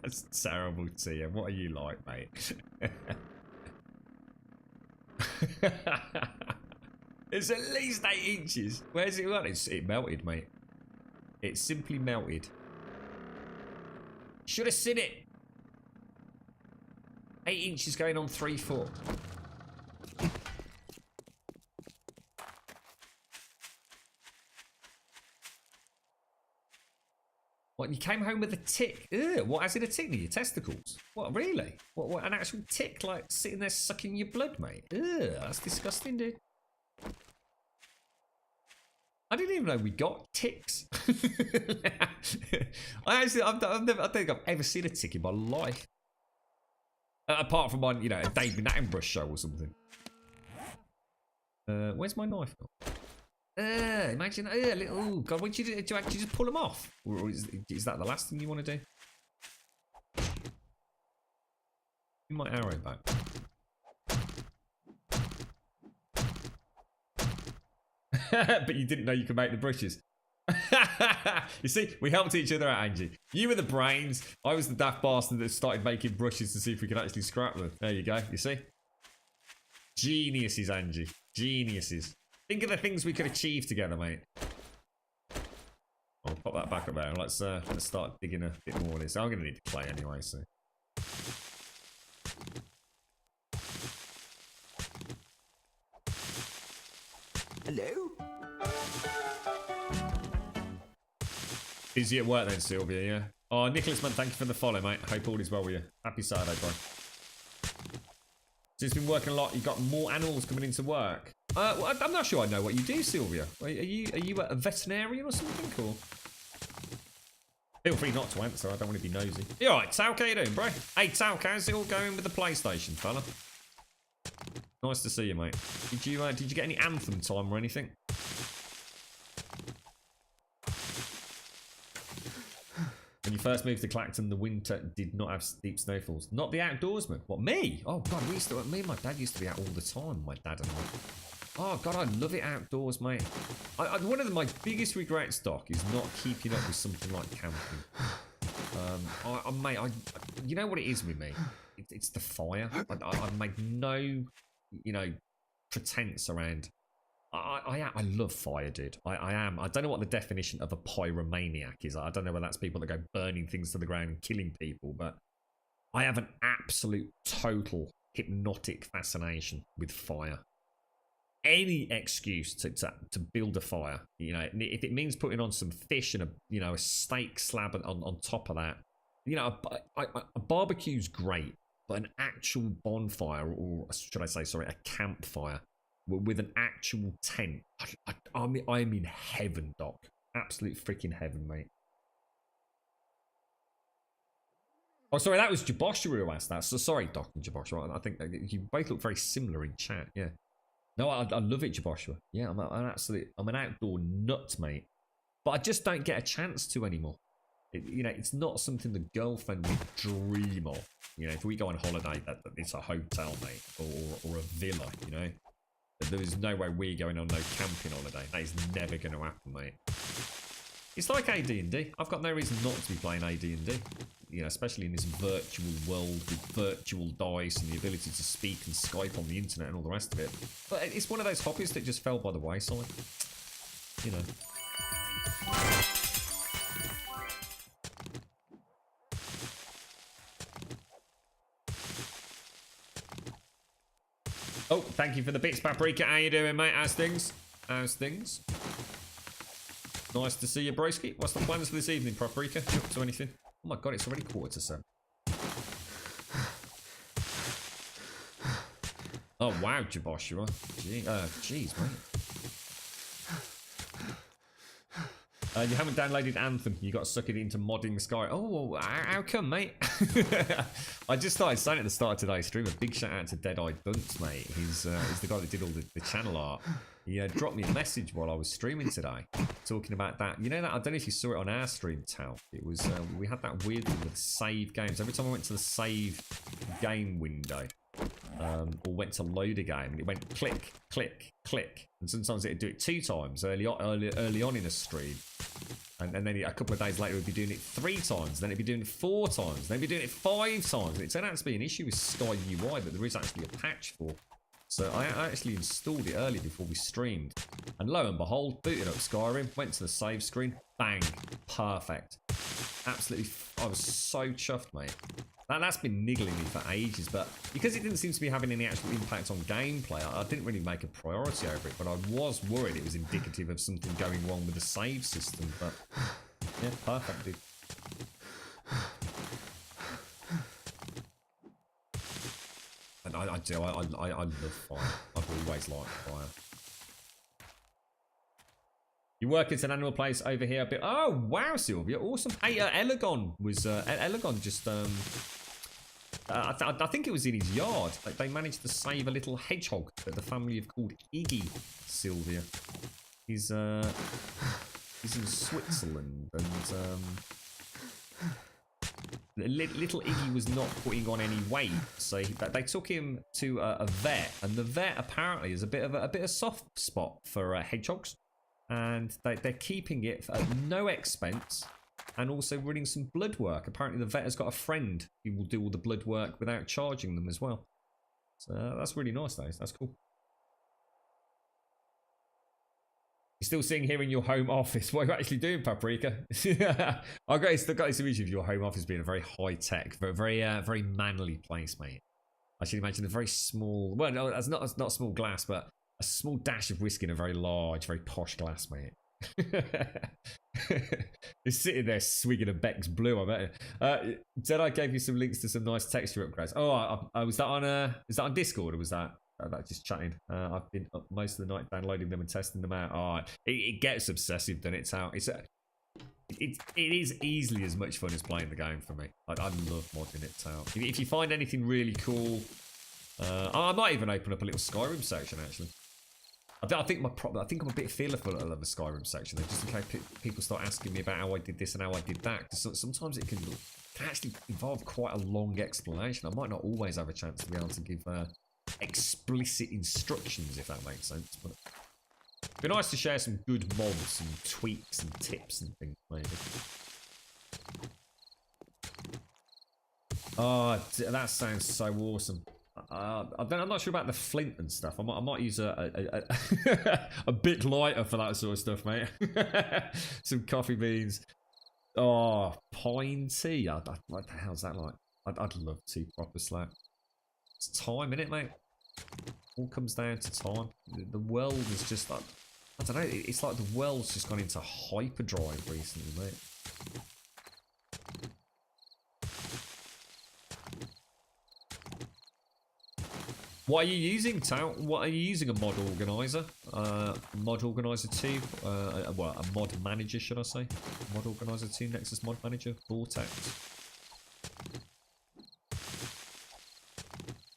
That's terrible, Tia. What are you like, mate? It's at least 8 inches. Where's it gone? It melted, mate. It simply melted. Should have seen it. 8 inches going on 3 foot. What, you came home with a tick? Ugh, what, as in a tick near your testicles? What, really? What, an actual tick, like, sitting there sucking your blood, mate? Ugh, that's disgusting, dude. I didn't even know we got ticks. I don't think I've ever seen a tick in my life. Apart from on, you know, a David Attenborough show or something. Where's my knife? Imagine, little, oh god, what did you do? Do you actually just pull them off? Or is that the last thing you want to do? Give my arrow back. But you didn't know you could make the brushes. You see, we helped each other out, Angie. You were the brains. I was the daft bastard that started making brushes to see if we could actually scrap them. There you go, you see? Geniuses, Angie. Geniuses. Think of the things we could achieve together, mate. I'll pop that back up there. Let's start digging a bit more of this. I'm going to need the clay anyway, so. Hello? Busy at work then, Sylvia, yeah? Oh, Nicholas, man, thank you for the follow, mate. Hope all is well with you. Happy Saturday, bro. So it's been working a lot. You've got more animals coming into work. Well, I'm not sure I know what you do, Sylvia. Are you a veterinarian or something, or? Feel free not to answer. I don't want to be nosy. You alright, Talk? How you doing, bro? Hey, Talk, how's it all going with the PlayStation, fella? Nice to see you, mate. Did you get any Anthem time or anything? When you first moved to Clacton, the winter did not have steep snowfalls. Not the outdoorsman. What, me? Oh god, me and my dad used to be out all the time. My dad and I. Oh god, I love it outdoors, mate. One of my biggest regrets, Doc, is not keeping up with something like camping. Mate, you know what it is with me? It's the fire. I make no, you know, pretense around. I love fire, dude. I am. I don't know what the definition of a pyromaniac is. I don't know whether that's people that go burning things to the ground and killing people, but I have an absolute total hypnotic fascination with fire. any excuse to build a fire. You know, if it means putting on some fish and a steak slab on top of that. You know, a barbecue's great, but an actual bonfire, or should I say, sorry, a campfire with an actual tent. I'm in heaven, Doc. Absolute freaking heaven, mate. Oh, sorry, that was Jaboshua who asked that. So sorry, Doc and Jaboshua. I think you both look very similar in chat. Yeah. No, I love it, Jaboshua. Yeah, I'm an outdoor nut, mate. But I just don't get a chance to anymore. It's not something the girlfriend would dream of. You know, if we go on holiday, it's a hotel, mate, or a villa. You know, there is no way we're going on no camping holiday. That is never going to happen, mate. It's like AD&D. I've got no reason not to be playing AD&D. You know, especially in this virtual world with virtual dice and the ability to speak and Skype on the internet and all the rest of it. But it's one of those hobbies that just fell by the wayside. You know. Oh, thank you for the bits, Paprika. How you doing, mate? How's things? How's things? Nice to see you, broski. What's the plans for this evening, Paprika? You up to anything? Oh my god, it's already 6:45. Oh wow, Jaboshua. Jeez, mate. You haven't downloaded Anthem. You got to suck it into modding Sky. Oh, how come, mate? I just started saying at the start of today's stream, a big shout out to Dead-Eyed Dunce, mate. He's the guy that did all the channel art. He dropped me a message while I was streaming today, talking about that. You know that, I don't know if you saw it on our stream, Tal. It was, we had that weird thing with save games. Every time I went to the save game window, or went to load a game, and it went click, click, click. And sometimes it'd do it 2 times early on in a stream. And then a couple of days later, we'd be doing it 3 times. Then it'd be doing it 4 times. Then it'd be doing it 5 times. And it turned out to be an issue with Sky UI that there is actually a patch for. So I actually installed it early before we streamed. And lo and behold, booted up Skyrim, went to the save screen, bang, perfect. Absolutely, I was so chuffed, mate. That's been niggling me for ages, but because it didn't seem to be having any actual impact on gameplay, I didn't really make a priority over it, but I was worried it was indicative of something going wrong with the save system, but yeah, perfect, dude. And I love fire. I've always liked fire. You work at an animal place over here a bit. Oh, wow, Sylvia. Awesome. Hey, Elegon was... Elegon just... I think it was in his yard. Like, they managed to save a little hedgehog that the family have called Iggy, Sylvia. He's in Switzerland, and... little Iggy was not putting on any weight, so they took him to a vet, and the vet apparently is a bit of a soft spot for hedgehogs, and they're keeping it at no expense, and also running some blood work. Apparently, the vet has got a friend who will do all the blood work without charging them as well. So that's really nice, though. That's cool. You're still sitting here in your home office. What are you actually doing, Paprika? I've still got this image of your home office being a very high-tech, very manly place, mate. I should imagine a very small... Well, no, that's not small glass, but a small dash of whiskey in a very large, very posh glass, mate. You're sitting there swigging a Beck's Blue, I bet. Jedi gave you some links to some nice texture upgrades. Oh, was that on Discord, or was that just chatting? I've been up most of the night downloading them and testing them out. Oh, it gets obsessive, doesn't it? It is easily as much fun as playing the game for me. I love modding it out. If you find anything really cool, I might even open up a little Skyrim section, actually. I think I'm a bit fearful of the Skyrim section, though, just in case people start asking me about how I did this and how I did that. Because sometimes it can actually involve quite a long explanation. I might not always have a chance to be able to give explicit instructions, if that makes sense. But it'd be nice to share some good mods and tweaks and tips and things, maybe. Oh, that sounds so awesome. I'm not sure about the flint and stuff. I might use a bit lighter for that sort of stuff, mate. Some coffee beans. Oh, pine tea. What the hell's that like? I'd love tea proper slap. It's time, innit, mate? All comes down to time. The world is just like, I don't know, it's like the world's just gone into hyperdrive recently, mate. What are you using, Tal? What are you using? A mod organizer? Mod organizer 2? Well, a mod manager, should I say? Mod organizer 2, Nexus mod manager, Vortex.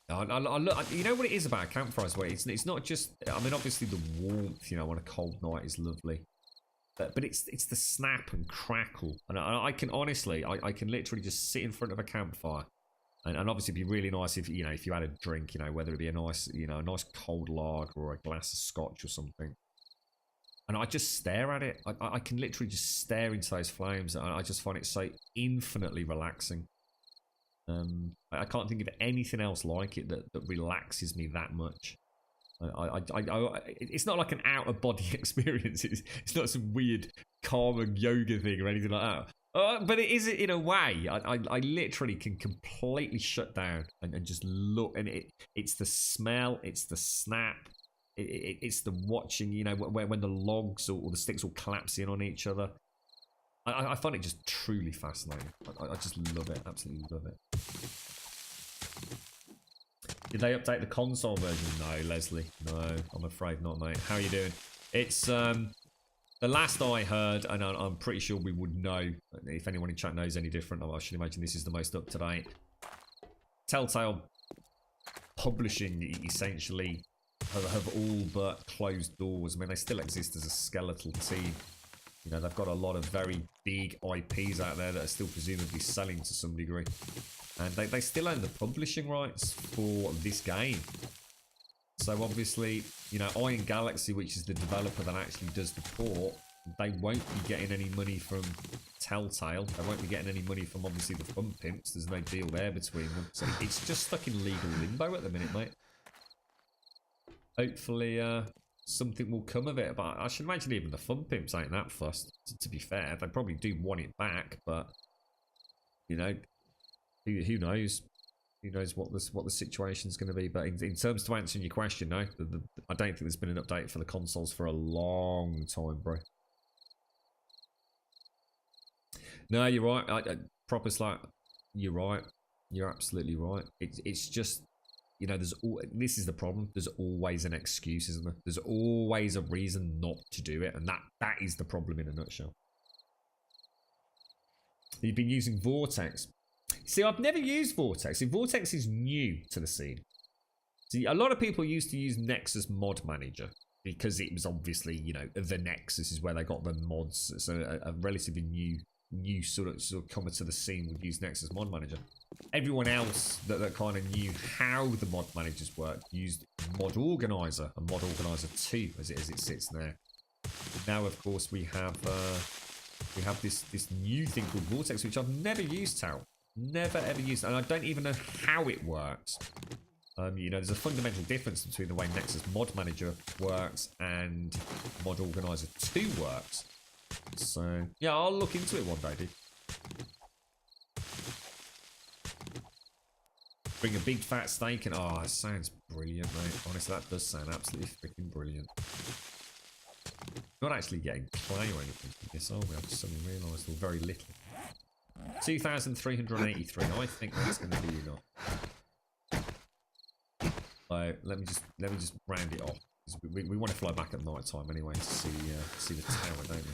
You know what it is about campfires? Where it's not just. I mean, obviously the warmth, you know, on a cold night is lovely, but it's the snap and crackle, and I can honestly, I can literally just sit in front of a campfire. And obviously, it'd be really nice if if you had a drink, whether it be a nice, a nice cold lager or a glass of scotch or something. And I just stare at it. I can literally just stare into those flames, and I just find it so infinitely relaxing. I can't think of anything else like it that relaxes me that much. It's not like an out of body experience. It's not some weird karma yoga thing or anything like that. But it is in a way. I literally can completely shut down and just look, and it's the smell, it's the snap, it's the watching, when the logs or the sticks will collapse in on each other. I find it just truly fascinating. I just love it, absolutely love it. Did they update the console version? No, Leslie. No, I'm afraid not, mate. How are you doing? It's the last I heard, and I'm pretty sure we would know if anyone in chat knows any different. I should imagine this is the most up to date. Telltale Publishing essentially have all but closed doors. I mean, they still exist as a skeletal team. They've got a lot of very big IPs out there that are still presumably selling to some degree. And they still own the publishing rights for this game. So obviously, Iron Galaxy, which is the developer that actually does the port, they won't be getting any money from Telltale. They won't be getting any money from, obviously, the Fun Pimps. There's no deal there between them. So it's just stuck in legal limbo at the minute, mate. Hopefully, something will come of it. But I should imagine even the Fun Pimps ain't that fussed, to be fair. They probably do want it back, but, who knows? Who knows what the situation's going to be? But in terms to answering your question, no, I don't think there's been an update for the consoles for a long time, bro. No, you're right. Proper slack. You're right. You're absolutely right. It's just, this is the problem. There's always an excuse, isn't there? There's always a reason not to do it, and that is the problem in a nutshell. You've been using Vortex. See, I've never used Vortex. See, Vortex is new to the scene. See, a lot of people used to use Nexus Mod Manager because it was obviously, the Nexus is where they got the mods. So a relatively new sort of comer to the scene would use Nexus Mod Manager. Everyone else that kind of knew how the mod managers work used Mod Organizer and Mod Organizer 2 as it sits there. Now, of course, we have this new thing called Vortex, which I've never used, Tal. Never ever used, and I don't even know how it works. There's a fundamental difference between the way Nexus Mod Manager works and Mod Organizer 2 works. So, yeah, I'll look into it one day, dude. Bring a big fat steak and, oh, it sounds brilliant, mate. Honestly, that does sound absolutely freaking brilliant. Not actually getting clay or anything from this, are we? I've just suddenly realised, or very little. 2,383. I think that's going to be enough. So let me just round it off. We want to fly back at night time anyway to see the tower, don't we?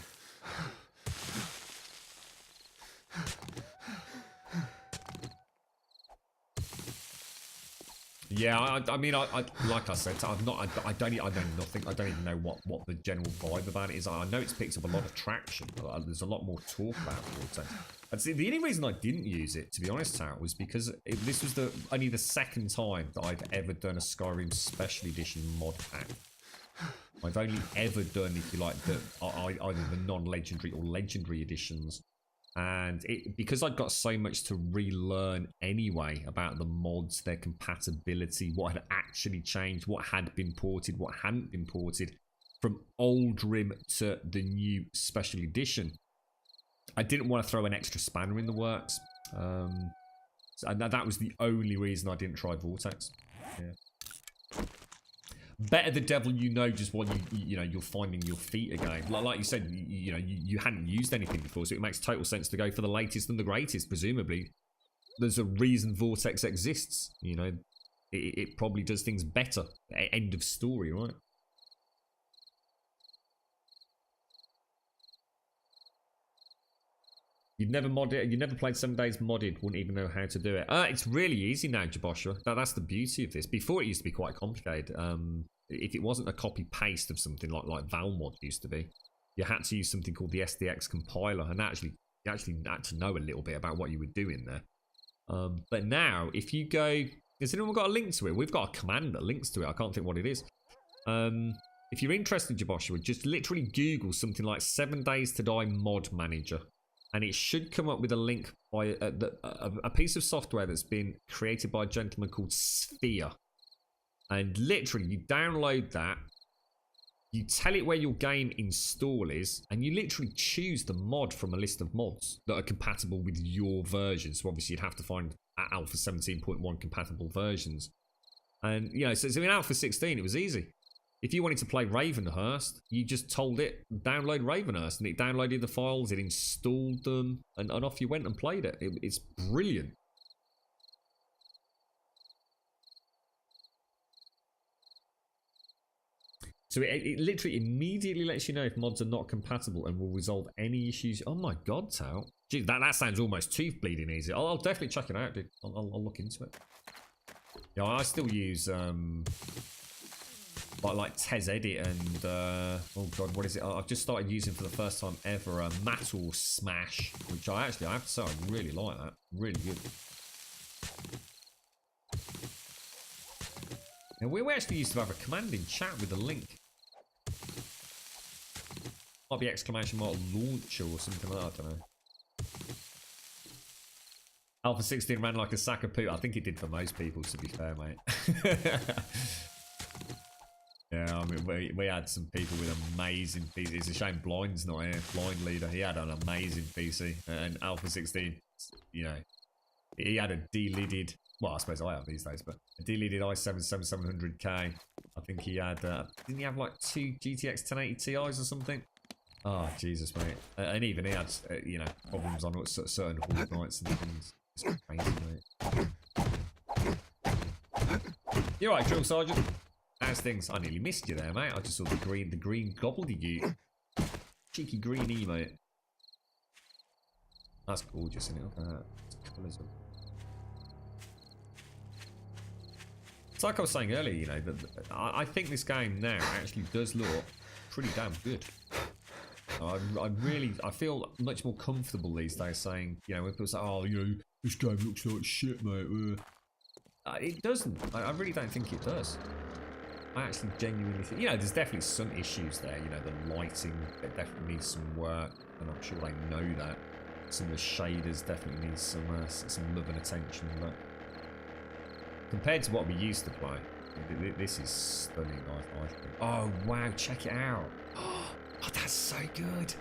Yeah, I mean, like I said, I know nothing. I don't even know what the general vibe about it is. I know it's picked up a lot of traction. There's a lot more talk about Vortex. And see, the only reason I didn't use it, to be honest, Tal, was because this was only the second time that I've ever done a Skyrim Special Edition mod pack. I've only ever done, if you like, either the non-legendary or legendary editions. And because I'd got so much to relearn anyway about the mods, their compatibility, what had actually changed, what had been ported, what hadn't been ported, from old RIM to the new special edition, I didn't want to throw an extra spanner in the works. And that was the only reason I didn't try Vortex. Yeah. better the devil you know just what you know you're finding your feet again. Like you said, you know you hadn't used anything before, so it makes total sense to go for the latest and the greatest. Presumably, there's a reason Vortex exists. You know, it probably does things better. End of story, right? You've never modded, you never played 7 Days modded, wouldn't even know how to do it. It's really easy now, Jabosha. That's the beauty of this. Before it used to be quite complicated. If it wasn't a copy paste of something like Valmod used to be, you had to use something called the SDX compiler, and you actually had to know a little bit about what you were doing there. But now, if you go, has anyone got a link to it? We've got a command that links to it. I can't think what it is. If you're interested, Jabosha, just literally Google something like 7 Days to Die mod manager. And it should come up with a link by a piece of software that's been created by a gentleman called Sphere. And literally, you download that, you tell it where your game install is, and you literally choose the mod from a list of mods that are compatible with your version. So obviously, you'd have to find Alpha 17.1 compatible versions. And, you know, so in Alpha 16, it was easy. If you wanted to play Ravenhurst, you just told it, download Ravenhurst, and it downloaded the files, it installed them, and off you went and played it. It's brilliant. So it literally immediately lets you know if mods are not compatible and will resolve any issues. Oh my god, Tal. Gee, that sounds almost tooth bleeding easy. I'll definitely check it out, dude. I'll look into it. Yeah, I still use... like Tez Edit and oh god, what is it? I've just started using for the first time ever a Metal Smash, which I have to say I really like that. Really good. And we actually used to have a command in chat with a link. Might be exclamation mark launcher or something like that, I don't know. Alpha 16 ran like a sack of poo. I think it did for most people, to be fair, mate. Yeah, I mean, we had some people with amazing PCs. It's a shame Blind's not here. Blind Leader, he had an amazing PC. And Alpha 16, you know, he had a delidded, well, I suppose I have these days, but a delidded i7-7700K. I think he had, didn't he have like 2 GTX 1080 Ti's or something? Oh, Jesus, mate. And even he had, you know, problems on certain Horde nights and things. It's crazy, mate. You're right, Drill Sergeant. How's things? I nearly missed you there, mate. I just saw the green gobbledygook. Cheeky green emote. That's gorgeous, isn't it? Look at that. Colours of... It's like I was saying earlier, you know, that I think this game now actually does look pretty damn good. I feel much more comfortable these days saying, you know, when people say, oh, you know, this game looks like shit, mate. It doesn't. I really don't think it does. I actually genuinely think, you know, there's definitely some issues there. You know, the lighting, it definitely needs some work, and I'm sure they know that. Some of the shaders definitely need some love and attention, but compared to what we used to play, this is stunning, I think. Oh, wow, check it out. Oh, that's so good.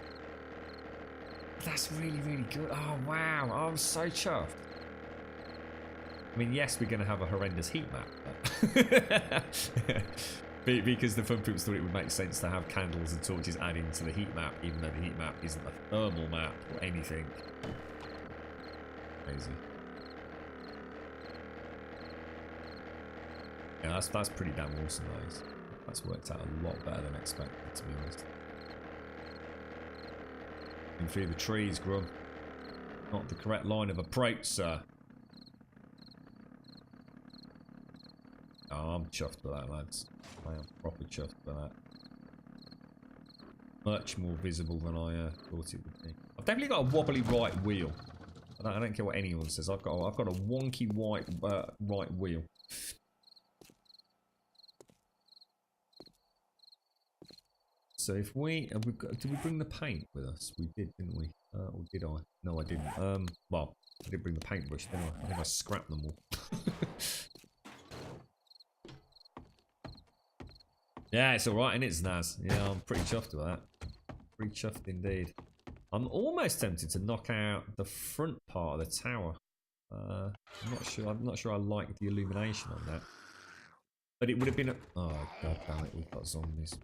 That's really, really good. Oh, wow, I'm so chuffed. I mean, yes, we're going to have a horrendous heat map, but because the fun people thought it would make sense to have candles and torches adding to the heat map, even though the heat map isn't a thermal map or anything. Crazy. Yeah, that's pretty damn awesome, guys. That's worked out a lot better than expected, to be honest. In through the trees, Grub. Not the correct line of approach, sir. Oh, I'm chuffed with that, lads. I am proper chuffed with that. Much more visible than I thought it would be. I've definitely got a wobbly right wheel. I don't care what anyone says. I've got a wonky white right wheel. So if we did we bring the paint with us? We did, didn't we? Or did I? No, I didn't. Well, I did bring the paintbrush, didn't I? I think I scrapped them all. Yeah, it's alright, and it's Naz. Yeah, I'm pretty chuffed with that. Pretty chuffed indeed. I'm almost tempted to knock out the front part of the tower. I'm not sure I like the illumination on that. But it would have been a... Oh, god damn it, we've got zombies.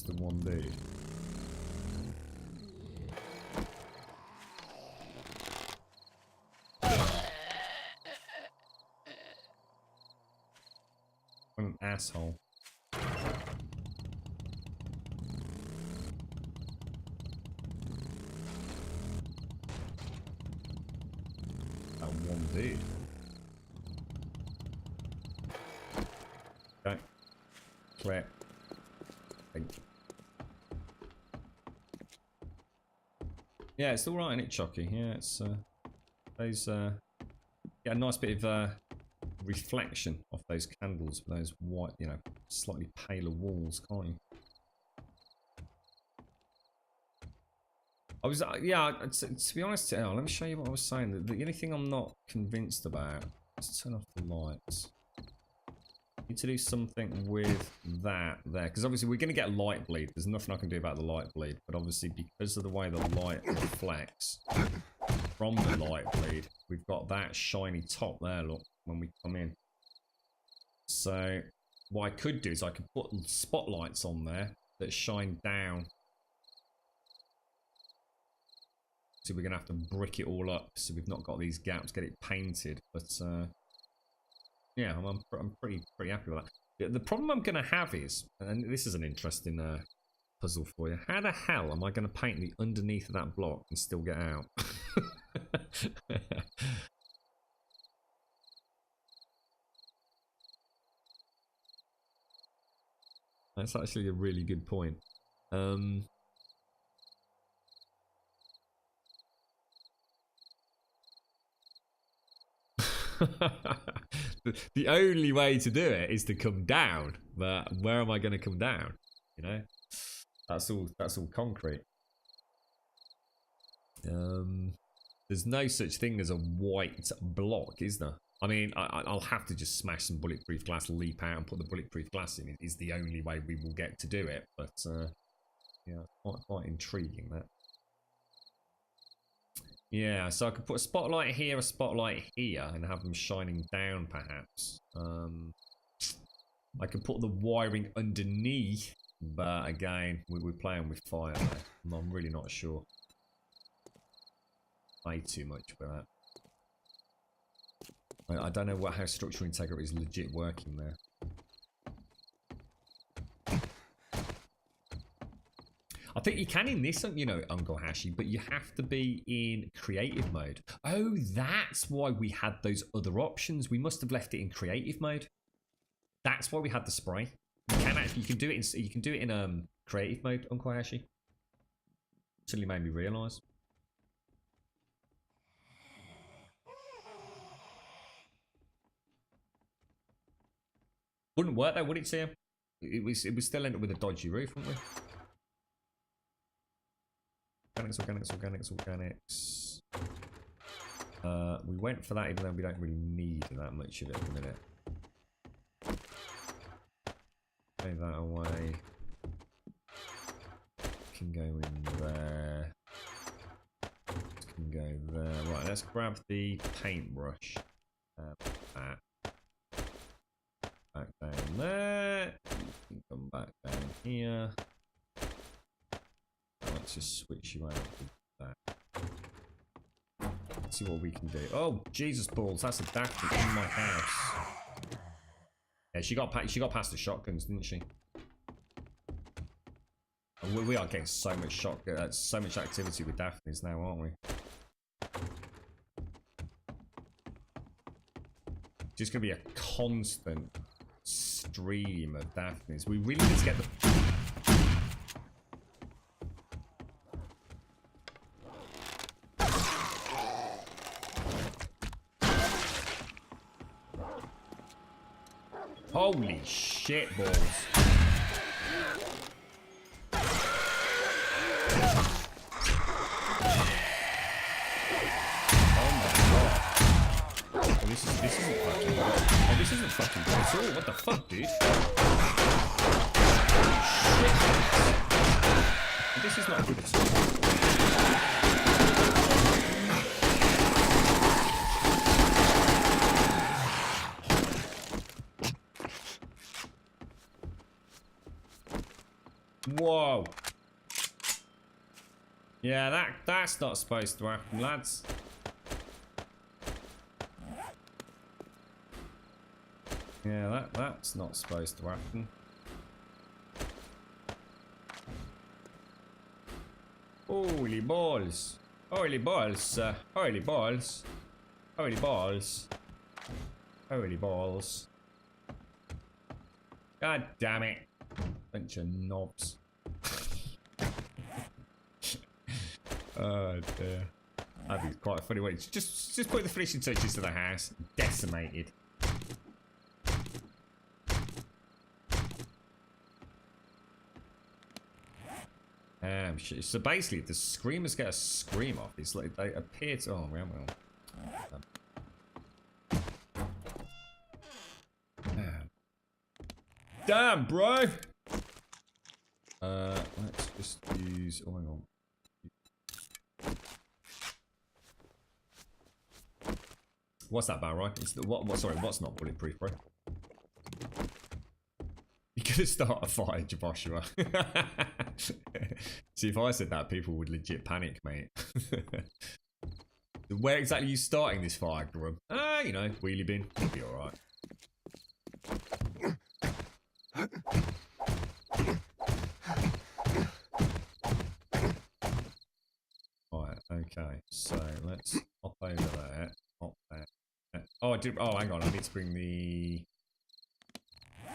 The one dude. What an asshole. That one dude. Okay. Clear. Thank you. Yeah, it's all right, isn't it, Chucky? Yeah, it's those get a nice bit of reflection off those candles, those white, you know, slightly paler walls, can't you? I was, yeah. To be honest, let me show you what I was saying. The only thing I'm not convinced about. Let's turn off the lights. Need to do something with that there, because obviously we're going to get light bleed. There's nothing I can do about the light bleed, but obviously because of the way the light reflects from the light bleed, we've got that shiny top there, look, when we come in. So what I could do is I could put spotlights on there that shine down. So we're going to have to brick it all up, so we've not got these gaps, get it painted, but yeah, I'm pretty happy with that. The problem I'm going to have is, and this is an interesting puzzle for you. How the hell am I going to paint the underneath of that block and still get out? That's actually a really good point. The only way to do it is to come down, but where am I going to come down? You know, that's all concrete. There's no such thing as a white block, is there? I mean, I'll have to just smash some bulletproof glass, leap out and put the bulletproof glass in. It is the only way we will get to do it, but yeah, quite intriguing, that. Yeah, so I could put a spotlight here, a spotlight here, and have them shining down, perhaps. I could put the wiring underneath, but again, we're playing with fire there. I'm really not sure. Way too much for that. I don't know how structural integrity is legit working there. I think you can in this, you know, Uncle Hashi, but you have to be in creative mode. Oh, that's why we had those other options. We must have left it in creative mode. That's why we had the spray. You can do it in creative mode, Uncle Hashi. Suddenly made me realise. Wouldn't work though, would it, Sam? It would still end up with a dodgy roof, wouldn't we? Organics. We went for that even though we don't really need that much of it at the minute. Take that away. Can go in there. Can go there. Right, let's grab the paintbrush. That. Back down there. You can come back down here. Let's just switch you out with that. Let's see what we can do. Oh, Jesus balls, that's a Daphne in my house. Yeah, she got past the shotguns, didn't she? And we are getting so much so much activity with Daphnes now, aren't we? Just gonna be a constant stream of Daphnes. We really need to get the... Holy shit balls. This isn't fucking good. Oh, this isn't fucking good at all. What the fuck, dude? Shit. This is not good at all. Whoa. Yeah, that's not supposed to happen, lads. Yeah, that's not supposed to happen. Holy balls. Holy balls. Holy balls. Holy balls. Holy balls. God damn it. Bunch of knobs. Oh dear. That'd be quite a funny way. Just put the finishing touches to the house. Decimated. Shit. So basically, if the screamers get a scream off, it's like they appear to. Oh, well. Damn, bro. Let's just use. Oh, hang on. What's that, Barrow? It's the what? Sorry, what's not bulletproof, bro? You're gonna start a fire, Joshua. See, if I said that, people would legit panic, mate. Where exactly are you starting this fire, Grub? You know, wheelie bin. It'll be alright. Right, okay. So, let's hop over there. Hop there. Oh, I did. Oh, hang on. I need to bring the...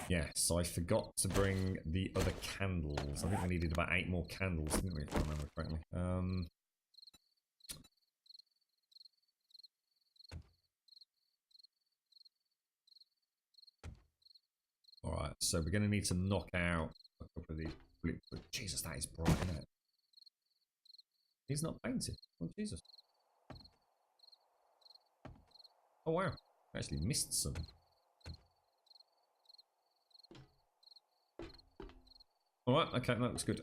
Yes, I forgot to bring the other candles. I think we needed about 8 more candles, didn't we, if I remember correctly? Alright, so we're going to need to knock out a couple of these. Jesus, that is bright, isn't it? He's not painted. Oh, Jesus. Oh, wow. I actually missed some. Alright, okay, that looks good.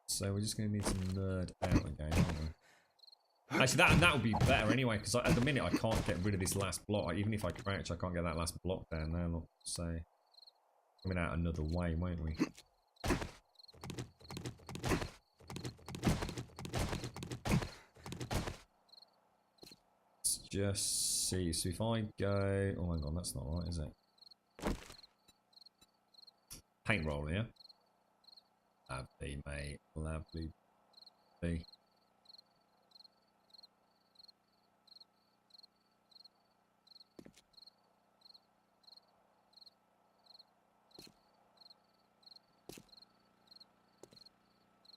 So we're just going to need to nerd out again, aren't we? Actually, that would be better anyway, because at the minute I can't get rid of this last block. Even if I crouch, I can't get that last block down there. Look, so coming out another way, won't we? Let's just see. So if I go... Oh, hang on, that's not right, is it? Paint roller, yeah? Lovely, mate. Lovely.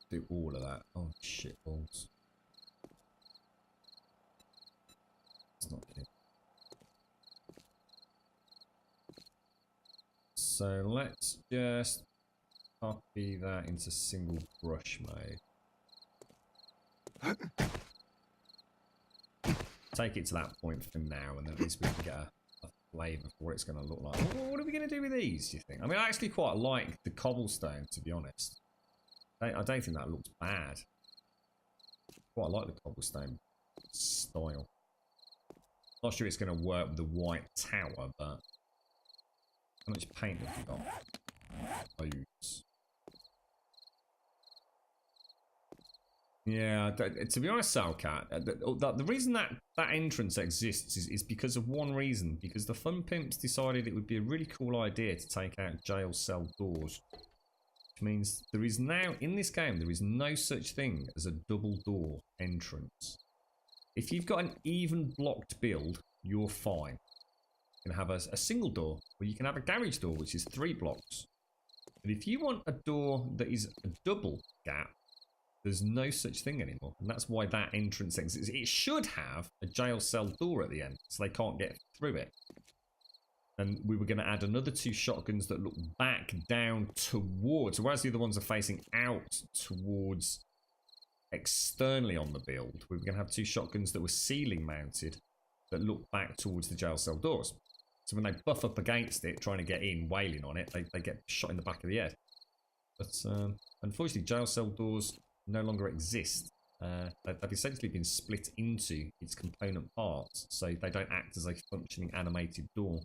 Do all of that. Oh, shit balls. It's not good. So let's just copy that into single brush mode. Take it to that point for now, and then at least we can get a flavour for what it's going to look like. What are we going to do with these, do you think? I mean, I actually quite like the cobblestone, to be honest. I don't think that looks bad. Quite like the cobblestone style. Not sure it's going to work with the white tower, but... How much paint have we got? Loads. Yeah, to be honest, Salcat, the reason that entrance exists is because of one reason. Because the Fun Pimps decided it would be a really cool idea to take out jail cell doors. Which means there is now, in this game, there is no such thing as a double door entrance. If you've got an even blocked build, you're fine. You can have a single door, or you can have a garage door, which is 3 blocks. But if you want a door that is a double gap, there's no such thing anymore. And that's why that entrance exists. It should have a jail cell door at the end, so they can't get through it. And we were going to add another 2 shotguns that look back down towards, whereas the other ones are facing out towards externally on the build. We were going to have 2 shotguns that were ceiling mounted that look back towards the jail cell doors. So when they buff up against it, trying to get in, wailing on it, they get shot in the back of the head. But unfortunately, jail cell doors no longer exist. They've essentially been split into its component parts, so they don't act as a functioning animated door.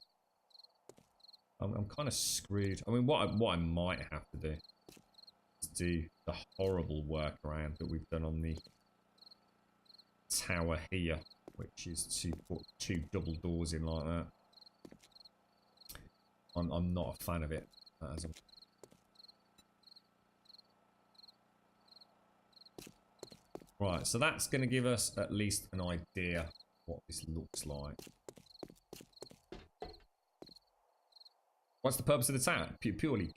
I'm kind of screwed. I mean, what I might have to do is do the horrible workaround that we've done on the tower here, which is to put 2 double doors in like that. I'm not a fan of it. Right, so that's going to give us at least an idea what this looks like. What's the purpose of the tower? Purely,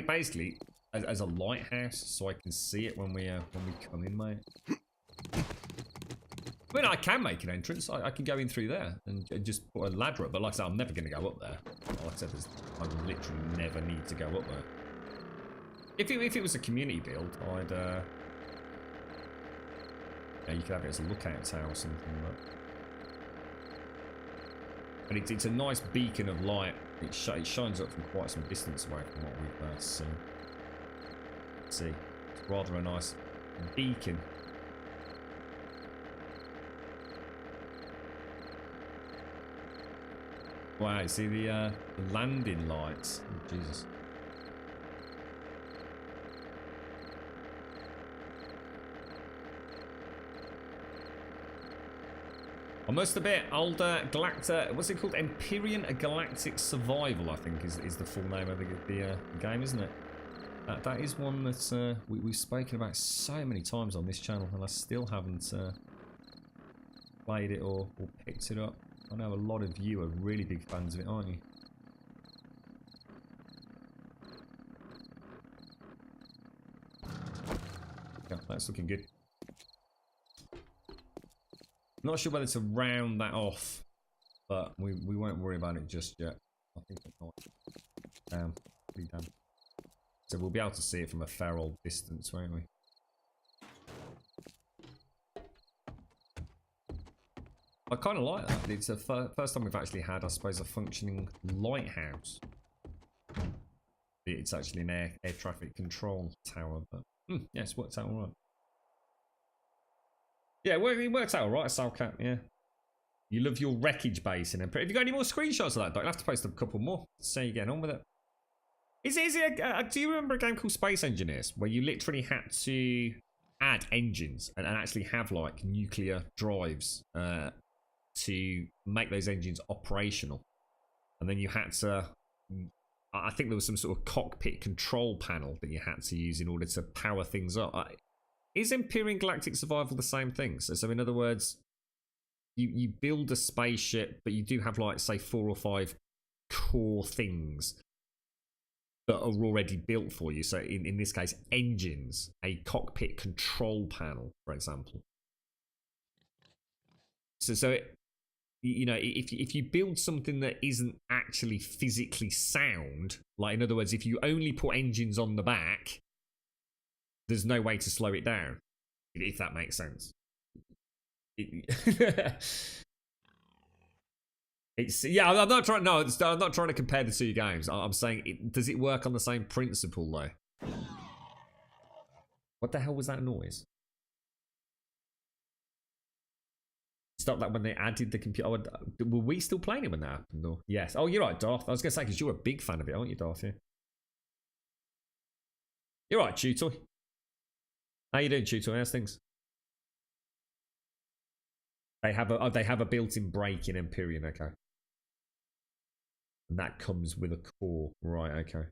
basically, as a lighthouse, so I can see it when we come in, mate. I mean, I can make an entrance. I can go in through there and just put a ladder up. But like I said, I'm never going to go up there. Like I said, I literally never need to go up there. If it was a community build, I'd yeah, you could have it as a lookout tower or something. But it's a nice beacon of light. It shines up from quite some distance away from what we've seen. Let's see, it's rather a nice beacon. Wow, you see the landing lights. Oh, Jesus. I must admit, older Galacta, what's it called? Empyrean Galactic Survival, I think, is the full name of the game, isn't it? That is one that we've spoken about so many times on this channel, and I still haven't played it or picked it up. I know a lot of you are really big fans of it, aren't you? Yeah, that's looking good. Not sure whether to round that off, but we won't worry about it just yet. I think it might. Damn, pretty damn. So we'll be able to see it from a fair old distance, won't we? I kind of like that. It's the first time we've actually had, I suppose, a functioning lighthouse. It's actually an air traffic control tower, but yeah, it's worked out all right. Yeah, it works out alright, Salcat, yeah. You love your wreckage base in Empire. Have you got any more screenshots of that, Doc? I'll have to post a couple more. See how you're getting on with it. Do you remember a game called Space Engineers, where you literally had to add engines and actually have, like, nuclear drives to make those engines operational? And then you had to... I think there was some sort of cockpit control panel that you had to use in order to power things up. Is Empyrean Galactic Survival the same thing? So in other words, you build a spaceship, but you do have, like, say, 4 or 5 core things that are already built for you. So in this case, engines, a cockpit control panel, for example. So you know, if you build something that isn't actually physically sound, like, in other words, if you only put engines on the back, there's no way to slow it down, if that makes sense. Yeah, I'm not trying. No, I'm not trying to compare the 2 games. I'm saying, does it work on the same principle though? What the hell was that noise? Stop that when they added the computer. Were we still playing it when that happened? Or? Yes. Oh, you're right, Darth. I was going to say, because you're a big fan of it, aren't you, Darth? Yeah. You're right, Tutor. How you doing, Tutor? How's things? They have a built-in brake in Empyrean, okay. And that comes with a core, right? Okay.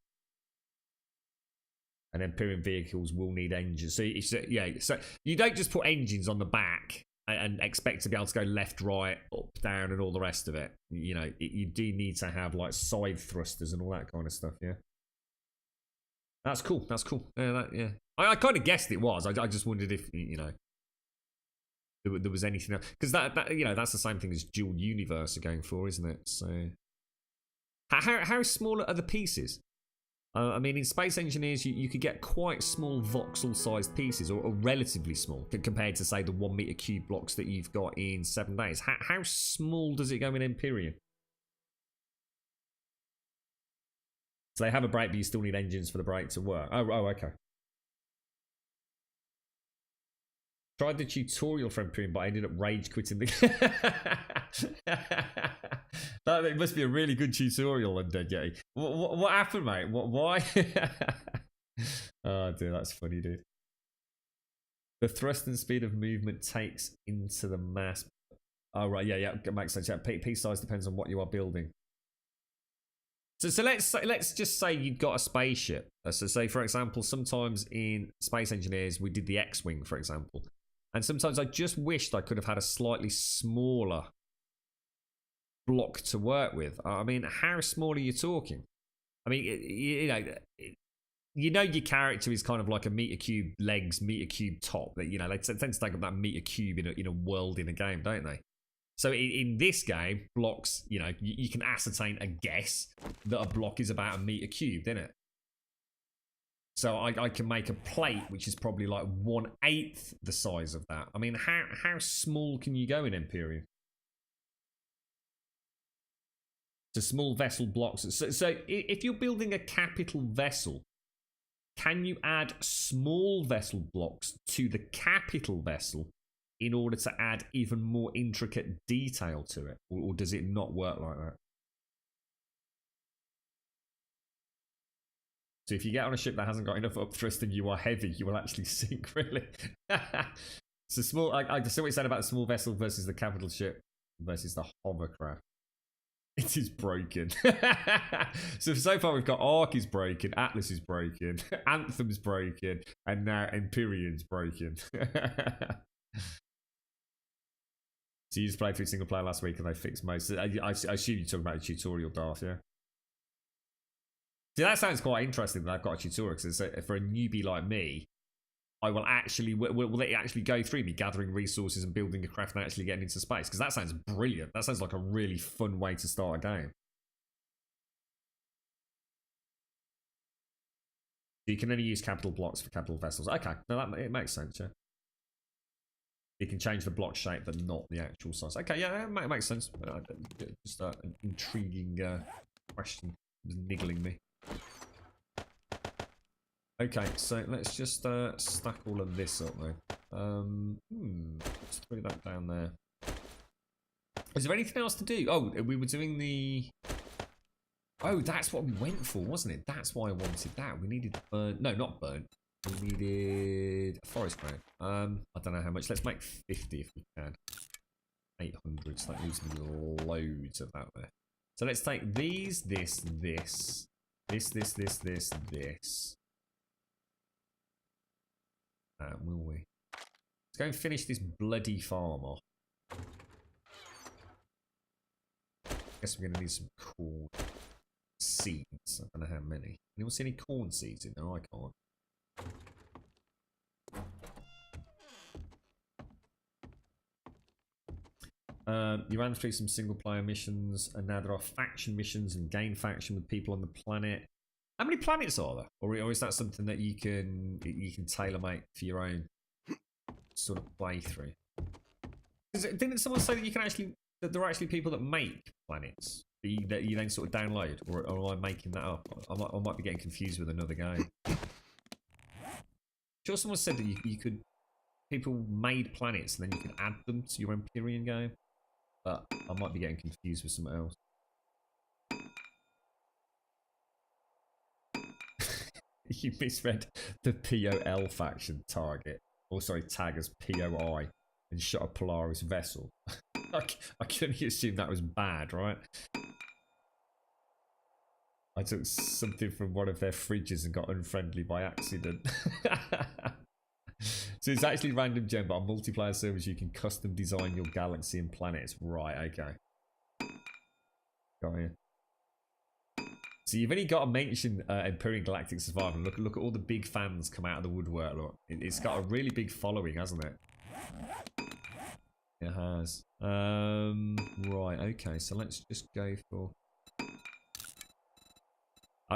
And Empyrean vehicles will need engines. So you don't just put engines on the back and expect to be able to go left, right, up, down, and all the rest of it. You know, you do need to have, like, side thrusters and all that kind of stuff. Yeah. That's cool. That's cool. Yeah. I kind of guessed it was. I just wondered if, you know, there was anything else, because that you know, that's the same thing as dual universe are going for, isn't it? So How small are the pieces? I mean, in Space Engineers, you could get quite small voxel-sized pieces, or relatively small, compared to, say, the 1 meter cube blocks that you've got in 7 Days. How small does it go in Empyrean? So they have a brake, but you still need engines for the brake to work. Oh, okay. Tried the tutorial for Empyrean, but I ended up rage quitting the... It must be a really good tutorial, Undead Yeti. What happened, mate? Why? Oh, dude, that's funny, dude. The thrust and speed of movement takes into the mass. Oh, right, yeah, it makes sense. Yeah, piece size depends on what you are building. So let's just say you've got a spaceship. So say, for example, sometimes in Space Engineers, we did the X-Wing, for example. And sometimes I just wished I could have had a slightly smaller block to work with. I mean, how small are you talking? I mean, you know your character is kind of like a meter cube legs, meter cube top. That, you know, they tend to take up that meter cube in a world in a game, don't they? So in this game, blocks, you know, you can ascertain a guess that a block is about a meter cubed, isn't it? So I can make a plate which is probably like 1/8 the size of that. I mean, how small can you go in Empyrean? To small vessel blocks. So if you're building a capital vessel, can you add small vessel blocks to the capital vessel in order to add even more intricate detail to it? Or does it not work like that? So if you get on a ship that hasn't got enough upthrust and you are heavy, you will actually sink, really. So small. I see what you said about the small vessel versus the capital ship versus the hovercraft. It is broken. So far we've got Ark is broken, Atlas is broken, Anthem's broken, and now Empyrean's broken. So you just played through single player last week and they fixed most. I assume you're talking about a tutorial, Darth, yeah? See, that sounds quite interesting that I've got a tutorial, because for a newbie like me, I will actually, will it actually go through me gathering resources and building a craft and actually getting into space? Because that sounds brilliant. That sounds like a really fun way to start a game. You can only use capital blocks for capital vessels. Okay, no, it makes sense, yeah. You can change the block shape, but not the actual size. Okay, yeah, that makes sense. Just an intriguing question. It was niggling me. Okay, so let's just stack all of this up though. Let's put that down there. Is there anything else to do? Oh, we were doing the... Oh, that's what we went for, wasn't it? That's why I wanted that. We needed burnt... No, not burnt. We needed forest ground. I don't know how much. Let's make 50 if we can. 800, so that leaves me loads of that there. So let's take these, this. Will we? Let's go and finish this bloody farm off. Guess we're going to need some corn seeds. I don't know how many. Anyone see any corn seeds in there? I can't. You ran through some single player missions, and now there are faction missions and game faction with people on the planet. How many planets are there? Or is that something that you can tailor make for your own sort of playthrough? Didn't someone say that you can actually, that there are actually people that make planets that you then sort of download, or am I making that up? I might be getting confused with another game. Sure, someone said that you could, people made planets and then you can add them to your Empyrean game, but I might be getting confused with something else. You misread the POL faction target, or sorry, tag as POI, and shot a Polaris vessel. I can only assume that was bad, right? I took something from one of their fridges and got unfriendly by accident. So it's actually random gem, but on multiplayer servers you can custom design your galaxy and planets. Right, okay. Got you. So you've only got to mention Empyrean Galactic Survival. Look at all the big fans come out of the woodwork. Look, it's got a really big following, hasn't it? It has. Right, okay. So let's just go for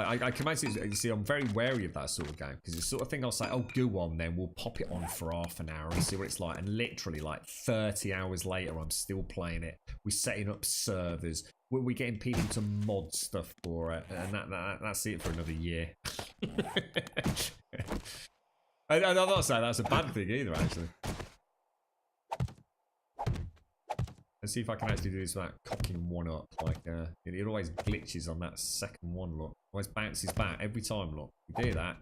I can imagine, you see, I'm very wary of that sort of game because it's the sort of thing I'll say, oh, go on then, we'll pop it on for half an hour and see what it's like. And literally, like 30 hours later, I'm still playing it. We're setting up servers. We're getting people to mod stuff for it, and that's it for another year. I'm not saying that's a bad thing either, actually. Let's see if I can actually do this without cocking one up. Like, it always glitches on that second one, look. Always bounces back every time, look. You do that,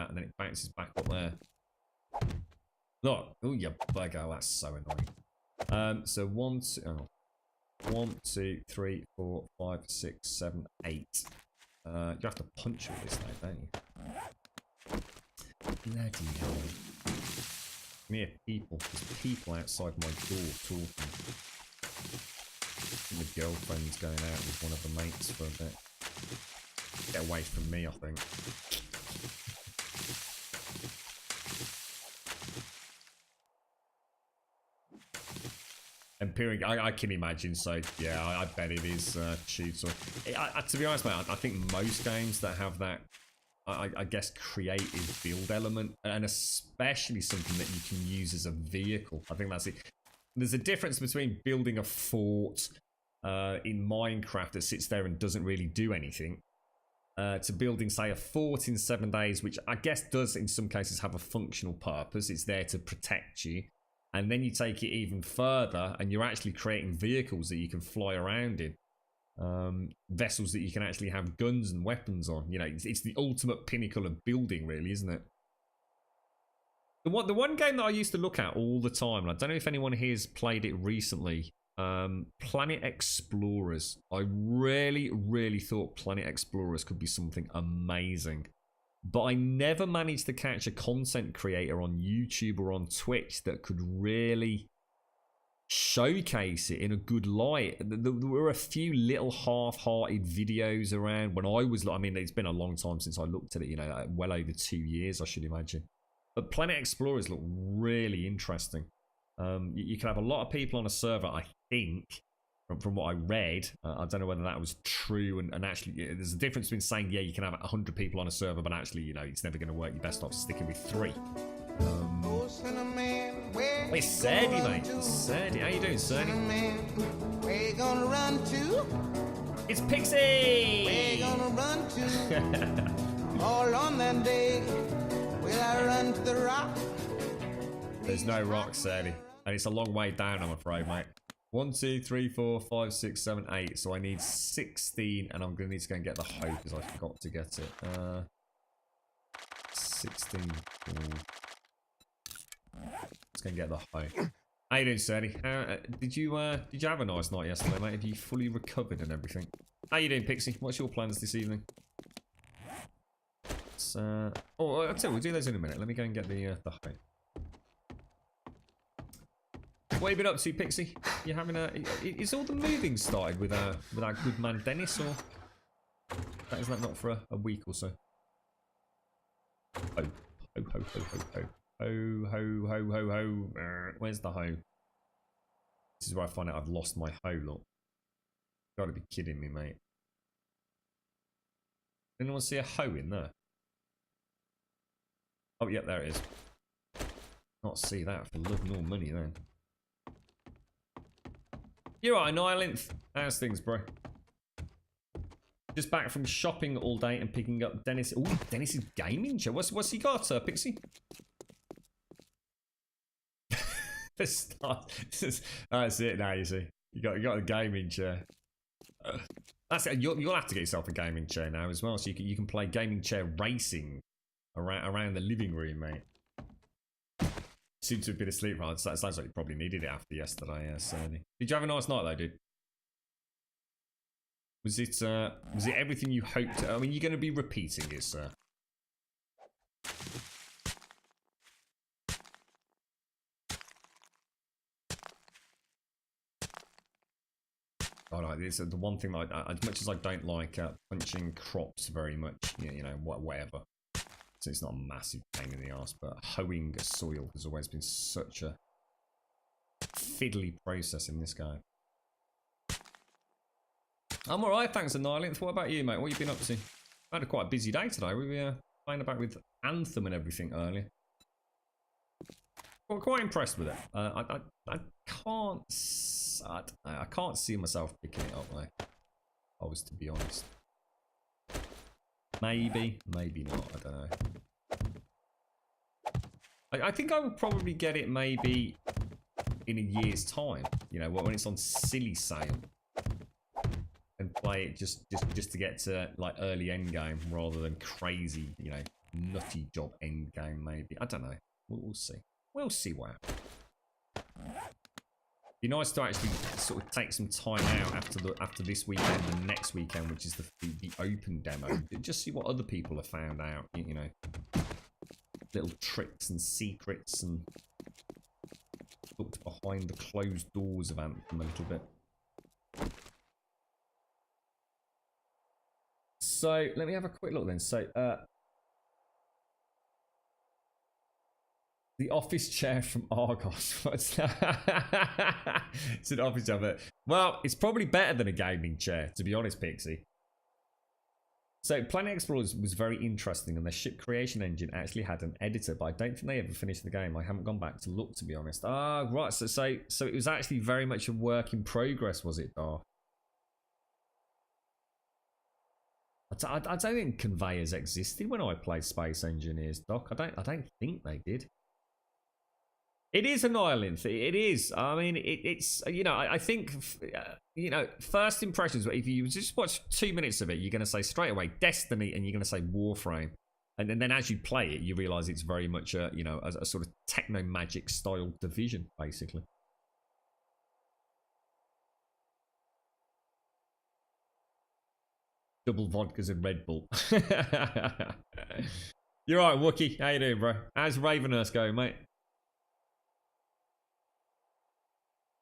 and then it bounces back up there. Look, oh, you bugger, that's so annoying. So 1, 2, 3, 4, 5, 6, 7, 8. You have to punch all this now, don't you? Bloody hell. Mere people. There's people outside my door talking. The girlfriend's going out with one of the mates for a bit. Get away from me, I think. And peering, I can imagine, so yeah, I bet it is chewed. So, to be honest, mate, I think most games that have that, I guess, creative build element, and especially something that you can use as a vehicle, I think that's it. There's a difference between building a fort in Minecraft that sits there and doesn't really do anything, to building, say, a fort in 7 days, which I guess does in some cases have a functional purpose. It's there to protect you. And then you take it even further and you're actually creating vehicles that you can fly around in. Vessels that you can actually have guns and weapons on. You know, it's the ultimate pinnacle of building, really, isn't it? The one game that I used to look at all the time, and I don't know if anyone here has played it recently, Planet Explorers. I really thought Planet Explorers could be something amazing. But I never managed to catch a content creator on YouTube or on Twitch that could really showcase it in a good light. There were a few little half-hearted videos around when I was, I mean, it's been a long time since I looked at it, you know, well over 2 years, I should imagine. But Planet Explorers look really interesting. You can have a lot of people on a server, I think, from what I read. I don't know whether that was true, and actually, there's a difference between saying, yeah, you can have 100 people on a server, but actually, you know, it's never going to work. You're best off sticking with 3. It's Serdy, mate. It's Serdy. How you doing, Serdy? Where you gonna run to? It's Pixie! Where you gonna run to? All on that day, will I run to the rock? There's no rock, Serdy. And it's a long way down, I'm afraid, mate. 1, 2, 3, 4, 5, 6, 7, 8. So I need 16, and I'm going to need to go and get the hoe because I forgot to get it. 16. Let's go and get the hoe. How you doing, Serdy? Did you have a nice night yesterday, mate? Have you fully recovered and everything? How you doing, Pixie? What's your plans this evening? Oh, I'll tell you, we'll do those in a minute. Let me go and get the hoe. What have you been up to, Pixie? You having a? Is all the moving started with our good man Dennis, or is that not for a week or so? Ho ho ho ho ho ho ho ho ho ho. Where's the hoe? This is where I find out I've lost my hoe. Look, gotta be kidding me, mate. Anyone see a hoe in there? Oh, yep, there it is. Not see that for love nor money then. You're right, Annihilanth. How's things, bro? Just back from shopping all day and picking up Dennis. Oh, Dennis's gaming chair. What's he got, Pixie? That's it now. You see, you got a gaming chair. That's it. You'll have to get yourself a gaming chair now as well, so you can play gaming chair racing around the living room, mate. Seemed to have been asleep, right? So that sounds like you probably needed it after yesterday, yeah, certainly. Did you have a nice night though, dude? Was it everything you hoped? I mean, you're going to be repeating it, sir. Oh, no, this is the one thing that as much as I don't like punching crops very much, you know, whatever. So it's not a massive pain in the arse, but hoeing a soil has always been such a fiddly process in this game. I'm alright, thanks, Annihilanth. What about you, mate? What have you been up to? had a quite busy day today. We were playing about with Anthem and everything earlier. Well, quite impressed with it. I can't see myself picking it up, though. I was, to be honest. Maybe not. I don't know. I think I will probably get it maybe in a year's time. You know, when it's on silly sale, and play it just to get to like early end game rather than crazy, you know, nutty job end game. Maybe, I don't know. We'll see. We'll see what happens. Be nice to actually sort of take some time out after this weekend and next weekend, which is the open demo. Just see what other people have found out. You know, little tricks and secrets, and looked behind the closed doors of Anthem a little bit. So let me have a quick look then. So the office chair from Argos. What's that? It's an office chair, but well, it's probably better than a gaming chair, to be honest, Pixie. So Planet Explorers was very interesting, and the ship creation engine actually had an editor, but I don't think they ever finished the game. I haven't gone back to look, to be honest. Ah, right. So it was actually very much a work in progress, was it, Dar? I don't think conveyors existed when I played Space Engineers, Doc. I don't think they did. It is an island. It is. I mean, it's, you know, I think, you know, first impressions, if you just watch 2 minutes of it, you're going to say straight away Destiny, and you're going to say Warframe. And then as you play it, you realise it's very much a, you know, a sort of techno-magic style Division, basically. Double vodkas and Red Bull. You're right, Wookie. How you doing, bro? How's Ravenhurst going, mate?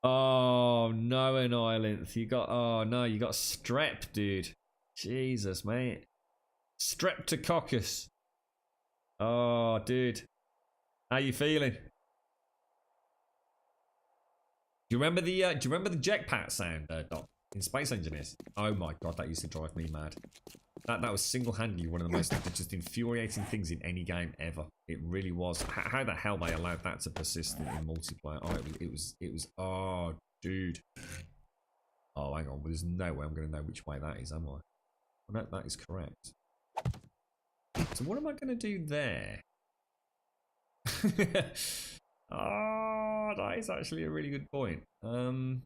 Oh, no, an island. You got, oh no, you got strep, dude. Jesus, mate. Streptococcus. Oh, dude. How you feeling? Do you remember the jetpack sound, Doc, in Space Engineers? Oh my god, that used to drive me mad. That was single-handedly one of the most just infuriating things in any game ever. It really was. How the hell they allowed that to persist in multiplayer? Oh, it was. Oh, dude. Oh, hang on. Well, there's no way I'm going to know which way that is, am I? Well, that is correct. So what am I going to do there? Oh, that is actually a really good point. I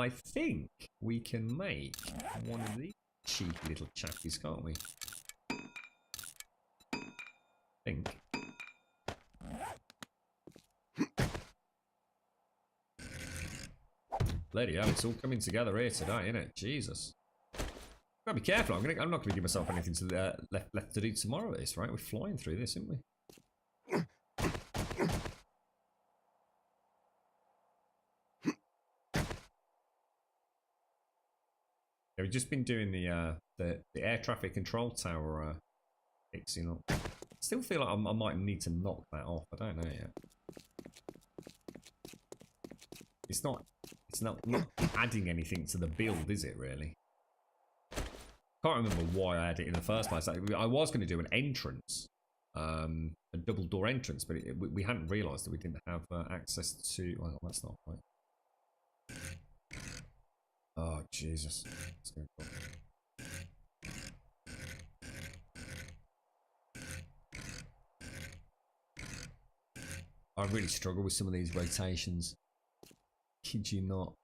think we can make one of these cheeky little chappies, can't we? I think. Bloody hell, it's all coming together here today, isn't it? Jesus. Gotta be careful. I'm not gonna give myself anything to left to do tomorrow with this, right? We're flying through this, aren't we? Yeah, we've just been doing the air traffic control tower fixing up. I still feel like I might need to knock that off. I don't know yet. It's not adding anything to the build, is it? Really? Can't remember why I had it in the first place. I was going to do an entrance, a double door entrance, but we hadn't realised that we didn't have access to. Well, that's not right. Oh, Jesus. I really struggle with some of these rotations. Kid you not.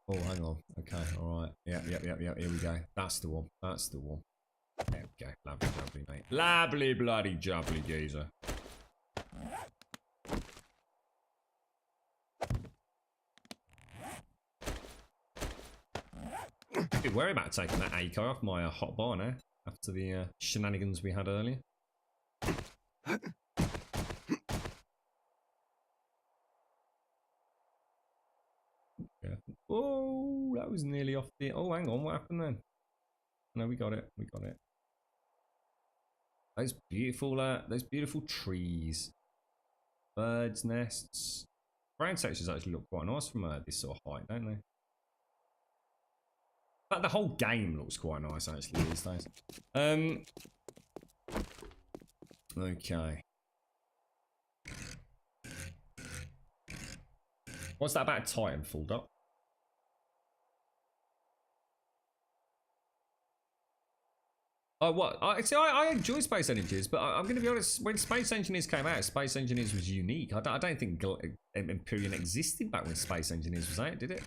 Oh, hang on. Okay, alright. Yep. Here we go. That's the one. That's the one. There we go. Lovely jubbly, mate. Lovely bloody jubbly geezer. A bit worried about taking that ACO off my hot bar now, after the shenanigans we had earlier. Yeah. Oh, that was nearly off the... Oh, hang on, what happened then? No, we got it, we got it. Those beautiful trees. Birds' nests. Ground textures actually look quite nice from this sort of height, don't they? But the whole game looks quite nice actually these days. Okay. What's that about Titanfall, Doc? Oh, what? I enjoy Space Engineers, but I'm going to be honest. When Space Engineers came out, Space Engineers was unique. I don't think Empyrean existed back when Space Engineers was out, did it?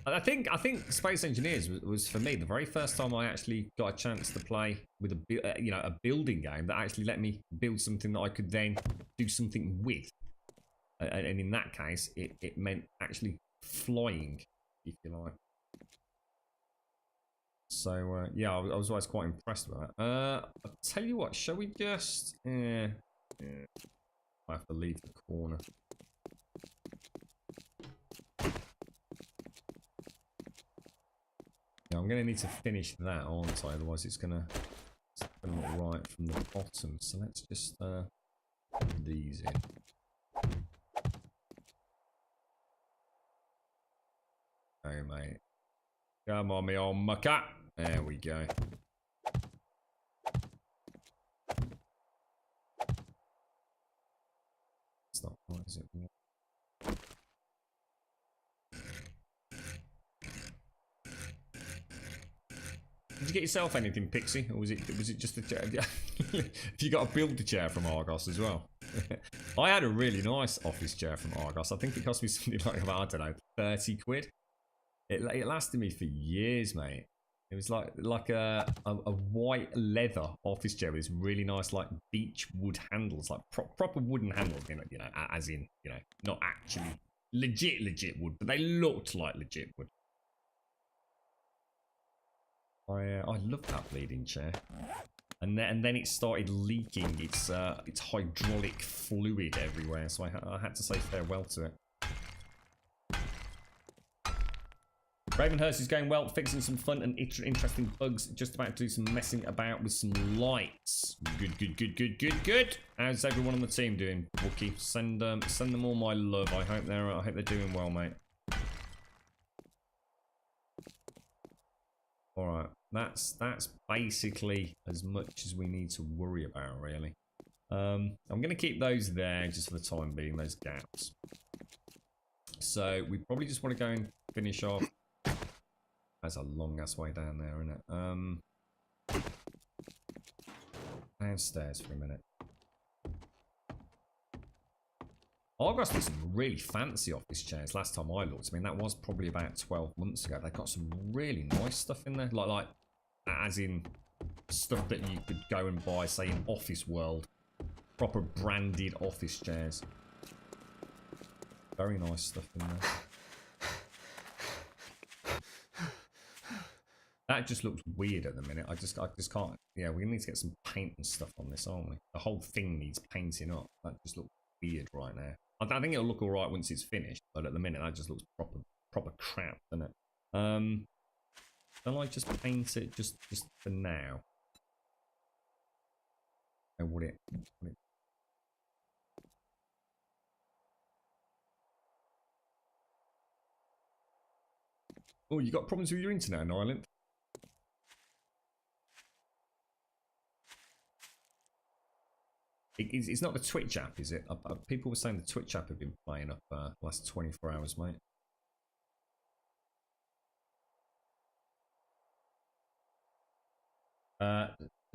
I think Space Engineers was for me the very first time I actually got a chance to play with a building game that actually let me build something that I could then do something with, and in that case it meant actually flying, if you like. So yeah, I was always quite impressed with that. I'll tell you what, shall we just I have to leave the corner. I'm going to need to finish that, aren't I? Otherwise it's going to look right from the bottom. So let's just put these in. Oh, mate. Come on, me old mucker. There we go. It's not right, is it? Did you get yourself anything, Pixie, or was it just a chair? You got to build the chair from Argos as well. I had a really nice office chair from Argos. I think it cost me something like about, I don't know, 30 quid. It lasted me for years, mate. It was like a white leather office chair with this really nice like beech wood handles, like proper wooden handles, you know, as in, you know, not actually legit wood, but they looked like legit wood. I love that bleeding chair, and then it started leaking its hydraulic fluid everywhere, so I had to say farewell to it. Ravenhurst is going well, fixing some fun and interesting bugs. Just about to do some messing about with some lights. Good. How's everyone on the team doing, Wookie? Send them all my love. I hope they're doing well, mate. All right, that's basically as much as we need to worry about, really. I'm gonna keep those there just for the time being, those gaps. So we probably just want to go and finish off. That's a long ass way down there, isn't it? Downstairs for a minute. Argos did some really fancy office chairs last time I looked. I mean, that was probably about 12 months ago. They got some really nice stuff in there, like as in stuff that you could go and buy, say, in Office World. Proper branded office chairs. Very nice stuff in there. That just looks weird at the minute. I just can't. Yeah, we need to get some paint and stuff on this, aren't we? The whole thing needs painting up. That just looks weird right now. I think it'll look all right once it's finished, but at the minute that just looks proper crap, doesn't it? Don't I just paint it just for now? Or would it? Oh, you got problems with your internet in Ireland? It's not the Twitch app, is it? People were saying the Twitch app had been playing up last 24 hours, mate.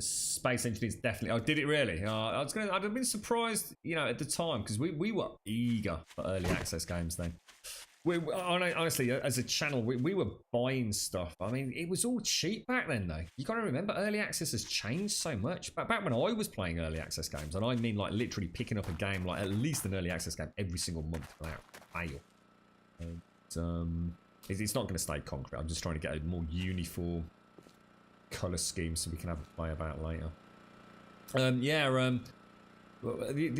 Space Engineers definitely. Oh, did it really? I'd have been surprised, you know, at the time, because we were eager for early access games then. Honestly, as a channel, we were buying stuff. I mean, it was all cheap back then, though. You got to remember, early access has changed so much. Back when I was playing early access games, and I mean like literally picking up a game, like at least an early access game every single month without fail. It's not going to stay concrete. I'm just trying to get a more uniform colour scheme so we can have a play about later. The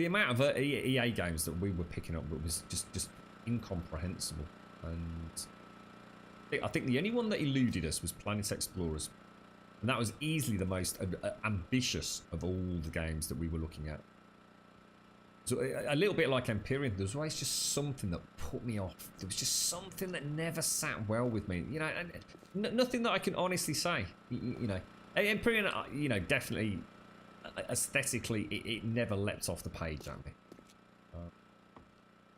amount of EA games that we were picking up was just incomprehensible, and I think the only one that eluded us was Planet Explorers, and that was easily the most ambitious of all the games that we were looking at. So a little bit like Empyrean, there was always just something that put me off. There was just something that never sat well with me. You know, and nothing that I can honestly say. You know, Empyrean, you know, definitely aesthetically, it never leapt off the page at me.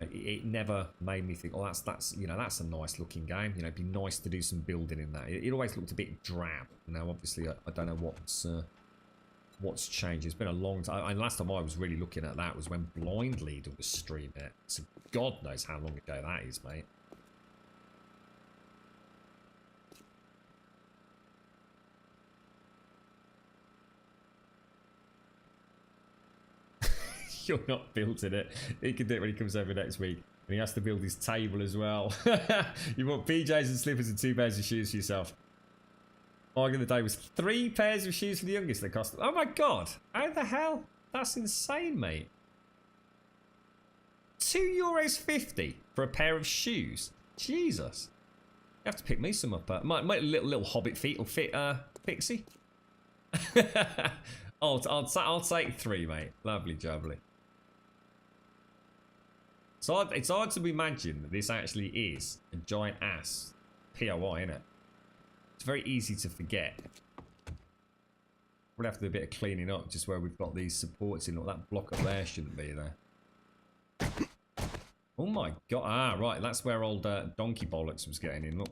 It never made me think, oh, that's you know, that's a nice looking game. You know, it'd be nice to do some building in that. It always looked a bit drab. Now, obviously, I don't know what's changed. It's been a long time. And last time I was really looking at that was when Blind Leader was streaming it. So God knows how long ago that is, mate. You're not building it. He can do it when he comes over next week. And he has to build his table as well. You want PJs and slippers and 2 pairs of shoes for yourself. Back in the day was 3 pairs of shoes for the youngest that cost. Oh my God. How the hell? That's insane, mate. €2.50 for a pair of shoes. Jesus. You have to pick me some up. My little hobbit feet will fit Pixie. I'll take 3, mate. Lovely jubbly. So it's hard to imagine that this actually is a giant ass POI, isn't it? It's very easy to forget. We'll have to do a bit of cleaning up just where we've got these supports in. Look, that block up there shouldn't be there. Oh my God. Ah, right. That's where old Donkey Bollocks was getting in. Look.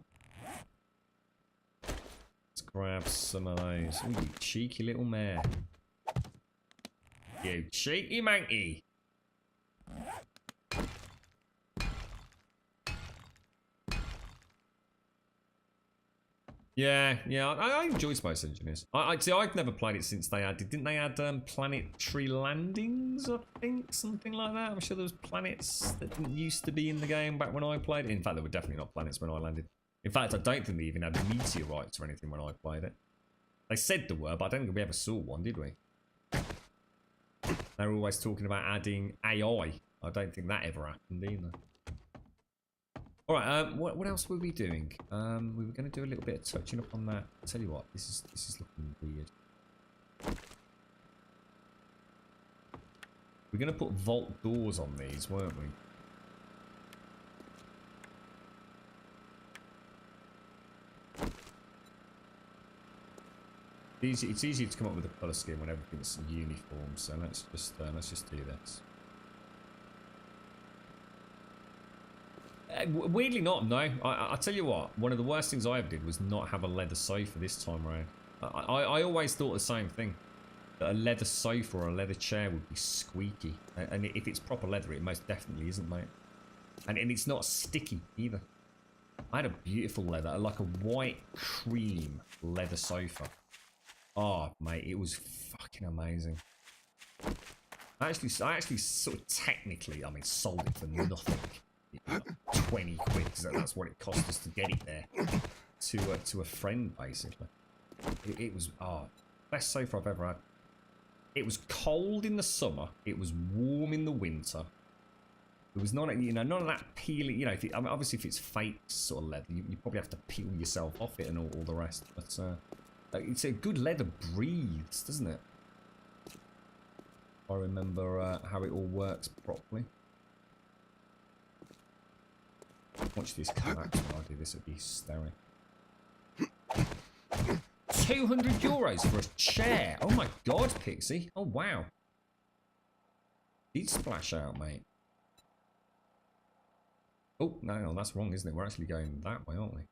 Let's grab some of those. Oh, you cheeky little mare. You cheeky monkey. Yeah, I enjoy Space Engineers. I'd say I've never played it since they added. Didn't they add planetary landings? I think something like that. I'm sure there was planets that didn't used to be in the game back when I played it. In fact, there were definitely not planets when I landed. In fact, I don't think they even had meteorites or anything when I played it. They said there were, but I don't think we ever saw one, did we? They were always talking about adding AI. I don't think that ever happened either. Alright, what else were we doing? We were going to do a little bit of touching up on that. I'll tell you what, this is looking weird. We're going to put vault doors on these, weren't we? It's easy to come up with a colour scheme when everything's uniform, so let's just do this. Weirdly not, no. I'll tell you what, one of the worst things I ever did was not have a leather sofa this time around. I always thought the same thing. That a leather sofa or a leather chair would be squeaky. And if it's proper leather, it most definitely isn't, mate. And it's not sticky either. I had a beautiful leather, like a white cream leather sofa. Oh, mate, it was fucking amazing. I actually sort of technically, I mean, sold it for nothing. 20 quid, because that's what it cost us to get it there. To a friend, basically. It was, best sofa I've ever had. It was cold in the summer. It was warm in the winter. There was none of that peeling. You know, obviously if it's fake sort of leather, you probably have to peel yourself off it and all the rest. But it's a good leather breathes, doesn't it? I remember how it all works properly. Watch this collapse when I do this, it'd be hysterical. €200 for a chair. Oh my God, Pixie. Oh wow. These splash out, mate. Oh no, that's wrong, isn't it? We're actually going that way, aren't we?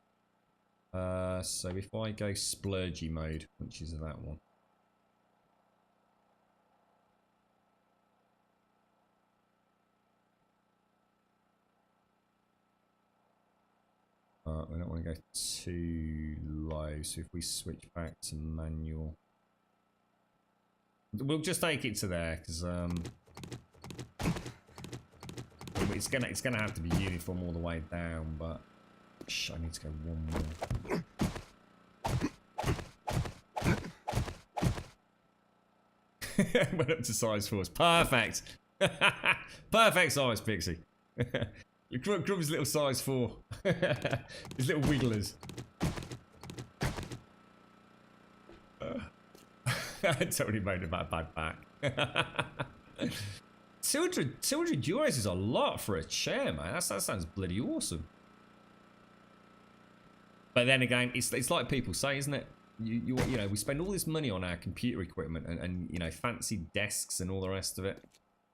So if I go splurgy mode, which is that one. We don't want to go too low, so if we switch back to manual, we'll just take it to there because it's gonna have to be uniform all the way down. But I need to go one more. Went up to size 4. Perfect. Perfect size, Pixie. Grub's little size 4. His little wigglers. I totally made him a bad back. 200 euros is a lot for a chair, man. That sounds bloody awesome. But then again, it's like people say, isn't it? You know, we spend all this money on our computer equipment and you know, fancy desks and all the rest of it,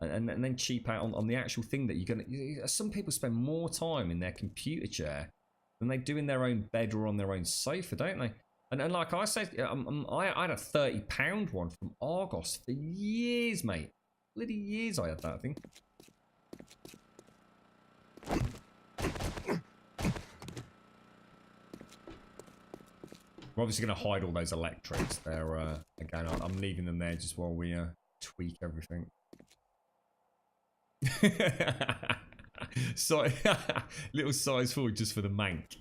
and then cheap out on the actual thing that you're gonna. Some people spend more time in their computer chair than they do in their own bed or on their own sofa, don't they? And like I said, I had a £30 one from Argos for years, mate. Bloody years I had that thing. We're obviously going to hide all those electrodes there. Again, I'm leaving them there just while we tweak everything. So, little size 4 just for the mank.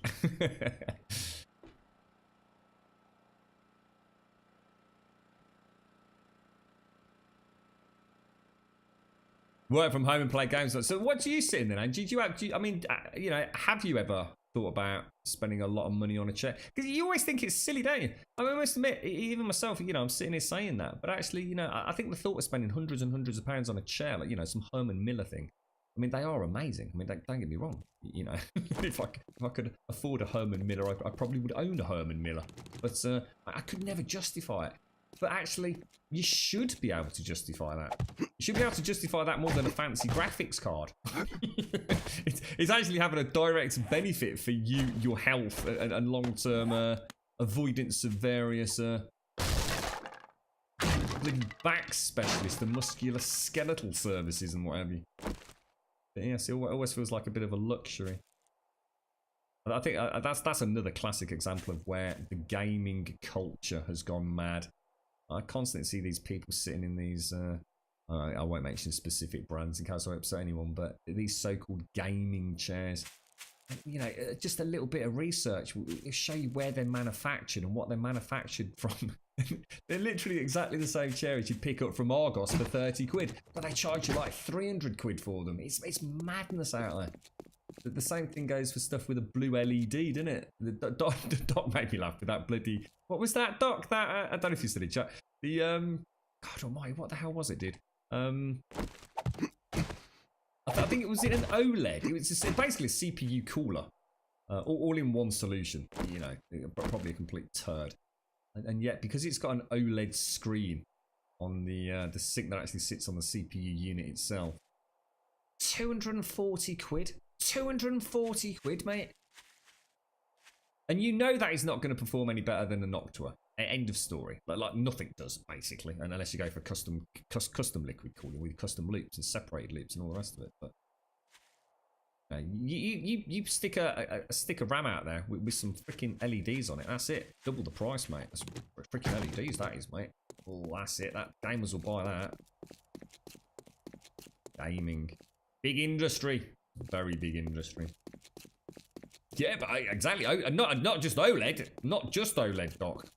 Work from home and play games. So what do you sit in then, Angie? I mean, you know, have you ever thought about spending a lot of money on a chair? Because you always think it's silly, don't you? I mean, I must admit, even myself, you know, I'm sitting here saying that. But actually, you know, I think the thought of spending hundreds and hundreds of pounds on a chair, like, you know, some Herman Miller thing, I mean, they are amazing. I mean, don't get me wrong. You know, if I could afford a Herman Miller, I probably would own a Herman Miller. But I could never justify it. But actually, you should be able to justify that. You should be able to justify that more than a fancy graphics card. It's actually having a direct benefit for you, your health, and long-term avoidance of various back specialists and musculoskeletal services and what have you. But yes, it always feels like a bit of a luxury. I think that's another classic example of where the gaming culture has gone mad. I constantly see these people sitting in these, I won't mention specific brands in case I upset anyone, but these so-called gaming chairs. You know, just a little bit of research will show you where they're manufactured and what they're manufactured from. They're literally exactly the same chair as you pick up from Argos for 30 quid, but they charge you like 300 quid for them. It's madness out there. The same thing goes for stuff with a blue LED, doesn't it? The doc made me laugh with that bloody... What was that, Doc? That I don't know if you said it, chat. The God almighty, what the hell was it, dude? I think it was in an OLED. It was just basically a CPU cooler, all in one solution. You know, probably a complete turd. And yet, because it's got an OLED screen on the SIC that actually sits on the CPU unit itself, 240 quid. 240 quid, mate. And you know that is not going to perform any better than a Noctua. End of story. Like nothing does, basically, and unless you go for custom liquid cooling with custom loops and separated loops and all the rest of it. But you stick a stick of RAM out there with some freaking LEDs on it. That's it. Double the price, mate. That's freaking LEDs. That is, mate. Oh, that's it. That gamers will buy that. Gaming, big industry. Very big industry. Yeah, but exactly. Not just OLED. Not just OLED, Doc.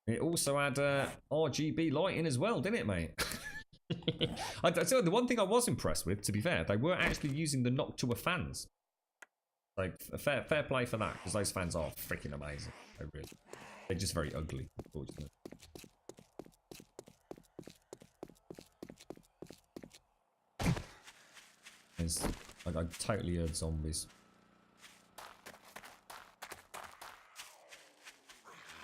It also had RGB lighting as well, didn't it, mate? So the one thing I was impressed with, to be fair, they were actually using the Noctua fans. Like, fair play for that, because those fans are freaking amazing. They're just very ugly, unfortunately. I totally heard zombies.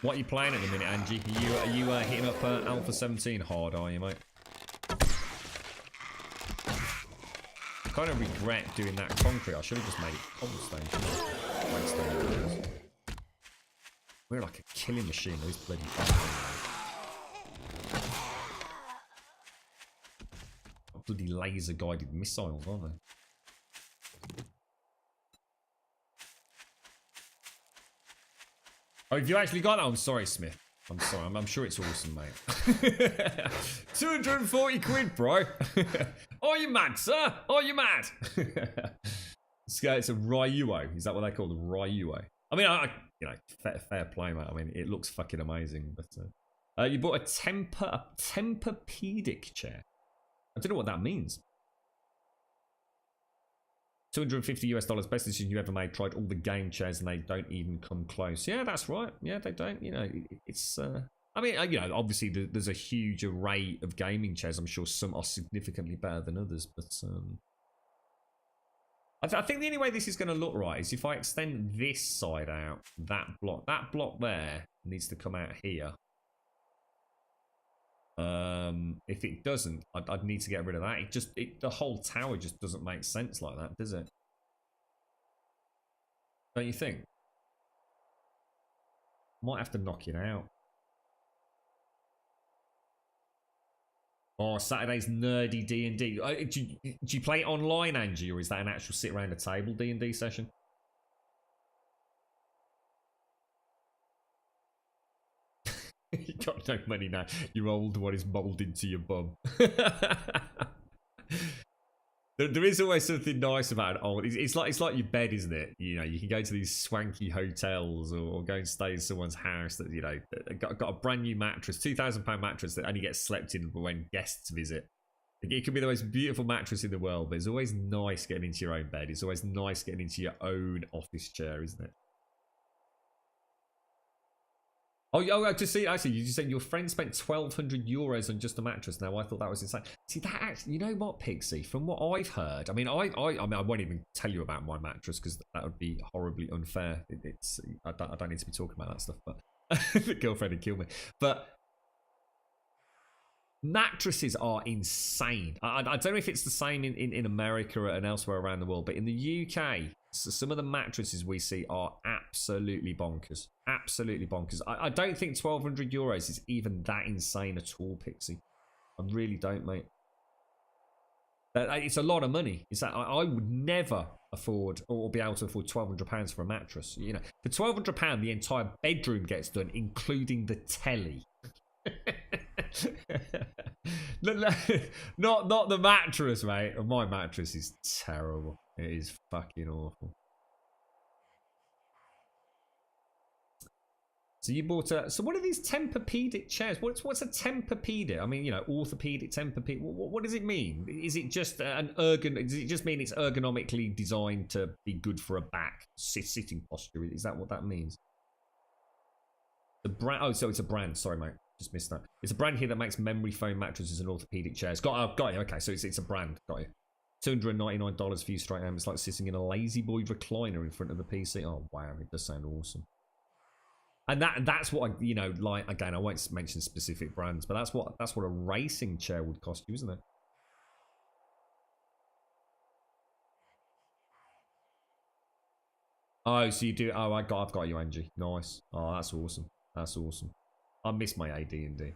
What are you playing at the minute, Angie? Are you hitting up Alpha 17 hard, are you, mate? I kind of regret doing that concrete. I should have just made it cobblestone. We're like a killing machine, those bloody bloody laser guided missiles, aren't they? Oh, have you actually got that? I'm sorry, Smith. I'm sorry. I'm sure it's awesome, mate. 240 quid, bro. Are you mad, sir? Are you mad? It's a Ryuo. Is that what they call the Ryuo? I mean, you know, fair play, mate. I mean, it looks fucking amazing. But you bought a Tempur-Pedic chair. I don't know what that means. $250 best decision you ever made. Tried all the game chairs and they don't even come close. Yeah, that's right. Yeah, they don't. You know, it's I mean, you know, obviously there's a huge array of gaming chairs. I'm sure some are significantly better than others, but I think the only way this is going to look right is if I extend this side out. That block there needs to come out here. If it doesn't, I'd need to get rid of that. The whole tower just doesn't make sense like that, does it? Don't you think? Might have to knock it out. Oh, Saturday's nerdy D&D. Do you play it online, Angie, or is that an actual sit around a table D&D session? You got no money now. Your old one is molded into your bum. There is always something nice about it. Oh, it's like your bed, isn't it? You know, you can go to these swanky hotels or go and stay in someone's house that, you know, got a brand new mattress, £2,000 mattress that only gets slept in when guests visit. It can be the most beautiful mattress in the world, but it's always nice getting into your own bed. It's always nice getting into your own office chair, isn't it? Oh, to see, actually, you just said your friend spent €1,200 on just a mattress. Now, I thought that was insane. See, that actually, you know what, Pixie? From what I've heard, I mean, I won't even tell you about my mattress because that would be horribly unfair. I don't need to be talking about that stuff, but the girlfriend would kill me. But mattresses are insane. I don't know if it's the same in America and elsewhere around the world, but in the UK, some of the mattresses we see are absolutely bonkers. Absolutely bonkers. I don't think €1,200 is even that insane at all, Pixie. I really don't, mate. It's a lot of money. It's that I would never afford or be able to afford £1,200 for a mattress. You know, for £1,200, the entire bedroom gets done, including the telly. Not the mattress, mate. My mattress is terrible. It is fucking awful. So you bought a... So what are these Tempur-pedic chairs? What's a Tempur-pedic? I mean, you know, orthopedic, Tempur-pedic. What does it mean? Is it just Does it just mean it's ergonomically designed to be good for a back sitting posture? Is that what that means? The brand... Oh, so it's a brand. Sorry, mate. Just missed that. It's a brand here that makes memory foam mattresses and orthopedic chairs. Got you. Okay, so it's a brand. Got you. $299 for you straight home. It's like sitting in a lazy boy recliner in front of the PC. Oh wow, it does sound awesome. And that's what I, you know, like, again, I won't mention specific brands, but that's what a racing chair would cost you, isn't it? Oh, so you do. Oh, I've got you, Angie. Nice. Oh, that's awesome. That's awesome. I miss my AD&D.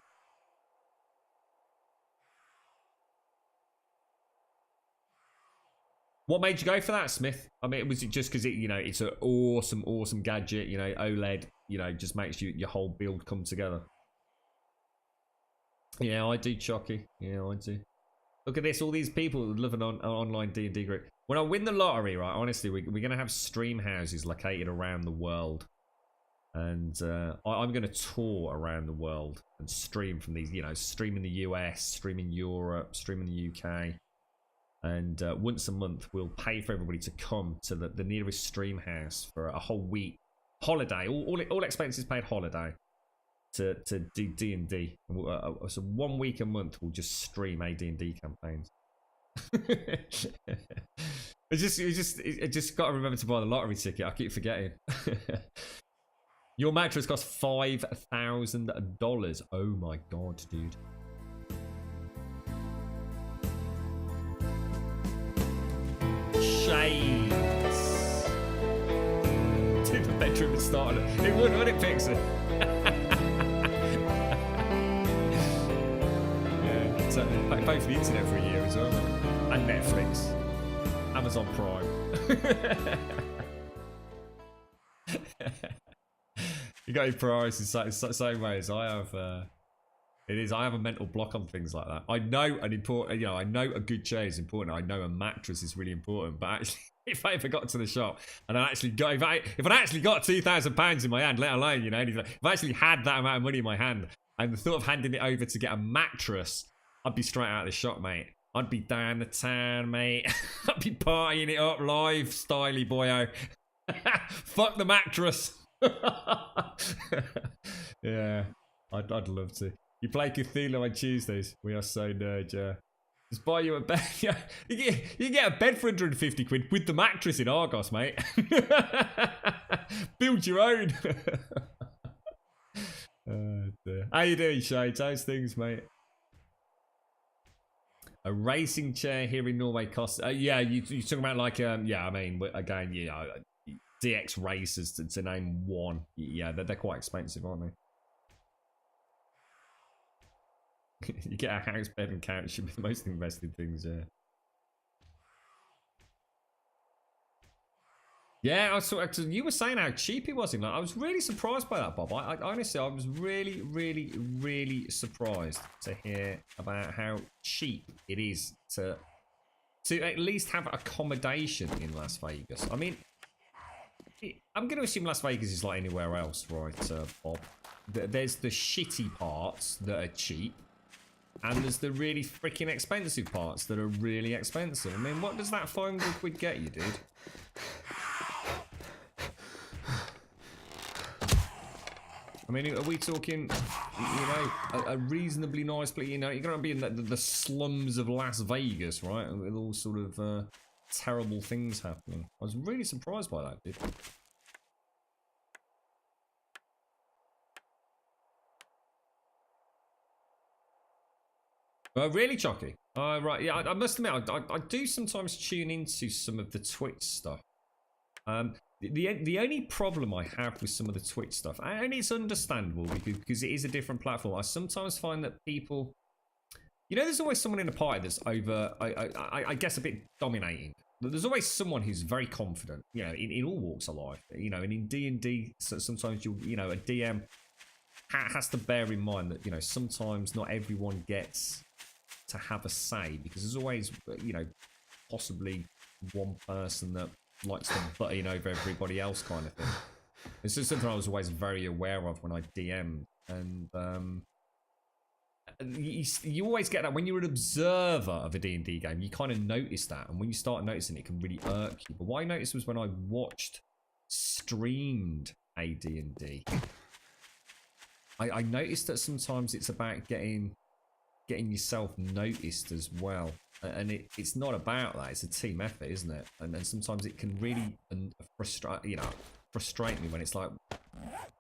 What made you go for that, Smith? I mean, was it just because it's an awesome gadget? You know, OLED. You know, just makes your whole build come together. Yeah, I do, Chucky. Yeah, I do. Look at this, all these people living on an online D&D group. When I win the lottery, right, honestly, we're going to have stream houses located around the world. And I'm going to tour around the world and stream from these, you know, stream in the US, stream in Europe, stream in the UK. And once a month, we'll pay for everybody to come to the nearest stream house for a whole week. Holiday, all expenses paid holiday to do D&D. So 1 week a month, we'll just stream AD&D campaigns. I just got to remember to buy the lottery ticket. I keep forgetting. Your mattress costs $5,000. Oh my god, dude. Shades. Dude, the bedroom is starting. It would, wouldn't it, Pixie? Yeah, so pay for the internet for a year as well, and Netflix, Amazon Prime. You got your priorities the same way as I have. It is. I have a mental block on things like that. I know an important. You know, I know a good chair is important. I know a mattress is really important. But actually, if I ever got to the shop and I actually got, if I actually got £2,000 in my hand, let alone, you know, if I actually had that amount of money in my hand, and the thought of handing it over to get a mattress, I'd be straight out of the shop, mate. I'd be down the town, mate. I'd be partying it up live, styly boyo. Fuck the mattress. Yeah. I'd love to. You play Cthulhu on Tuesdays. We are so nerds, yeah. Just buy you a bed. Yeah, you get a bed for 150 quid with the mattress in Argos, mate. Build your own. Oh, dear. How you doing, Shades? How's things, mate? A racing chair here in Norway costs. Yeah, you're talking about like yeah. I mean, again, yeah, DX racers to name one. Yeah, they're quite expensive, aren't they? You get a house, bed, and couch. Should be the most invested things, yeah. Yeah, I saw. You were saying how cheap it was. Like, I was really surprised by that, Bob. I honestly, I was really, really, really surprised to hear about how cheap it is to at least have accommodation in Las Vegas. I mean, I'm going to assume Las Vegas is like anywhere else, right, Bob? There's the shitty parts that are cheap. And there's the really freaking expensive parts that are really expensive. I mean, what does that 500 quid get you, dude? I mean, are we talking, you know, a reasonably nice place? You know, you're going to be in the slums of Las Vegas, right? With all sort of terrible things happening. I was really surprised by that, dude. Really, Chucky? Right, yeah, I must admit, I do sometimes tune into some of the Twitch stuff. The only problem I have with some of the Twitch stuff, and it's understandable because it is a different platform, I sometimes find that people... You know, there's always someone in a party that's over, I guess, a bit dominating. There's always someone who's very confident, you know, in all walks of life. You know, and in D&D, sometimes, you know, a DM has to bear in mind that, you know, sometimes not everyone gets to have a say, because there's always, you know, possibly one person that likes to butt in over everybody else, kind of thing. This is something I was always very aware of when I DM'd, and you always get that when you're an observer of a D&D game. You kind of notice that, and when you start noticing it, it can really irk you. But what I noticed was when I streamed a D&D, I noticed that sometimes it's about getting yourself noticed as well, and it's not about that. It's a team effort, isn't it? And then sometimes it can really frustrate me when it's like,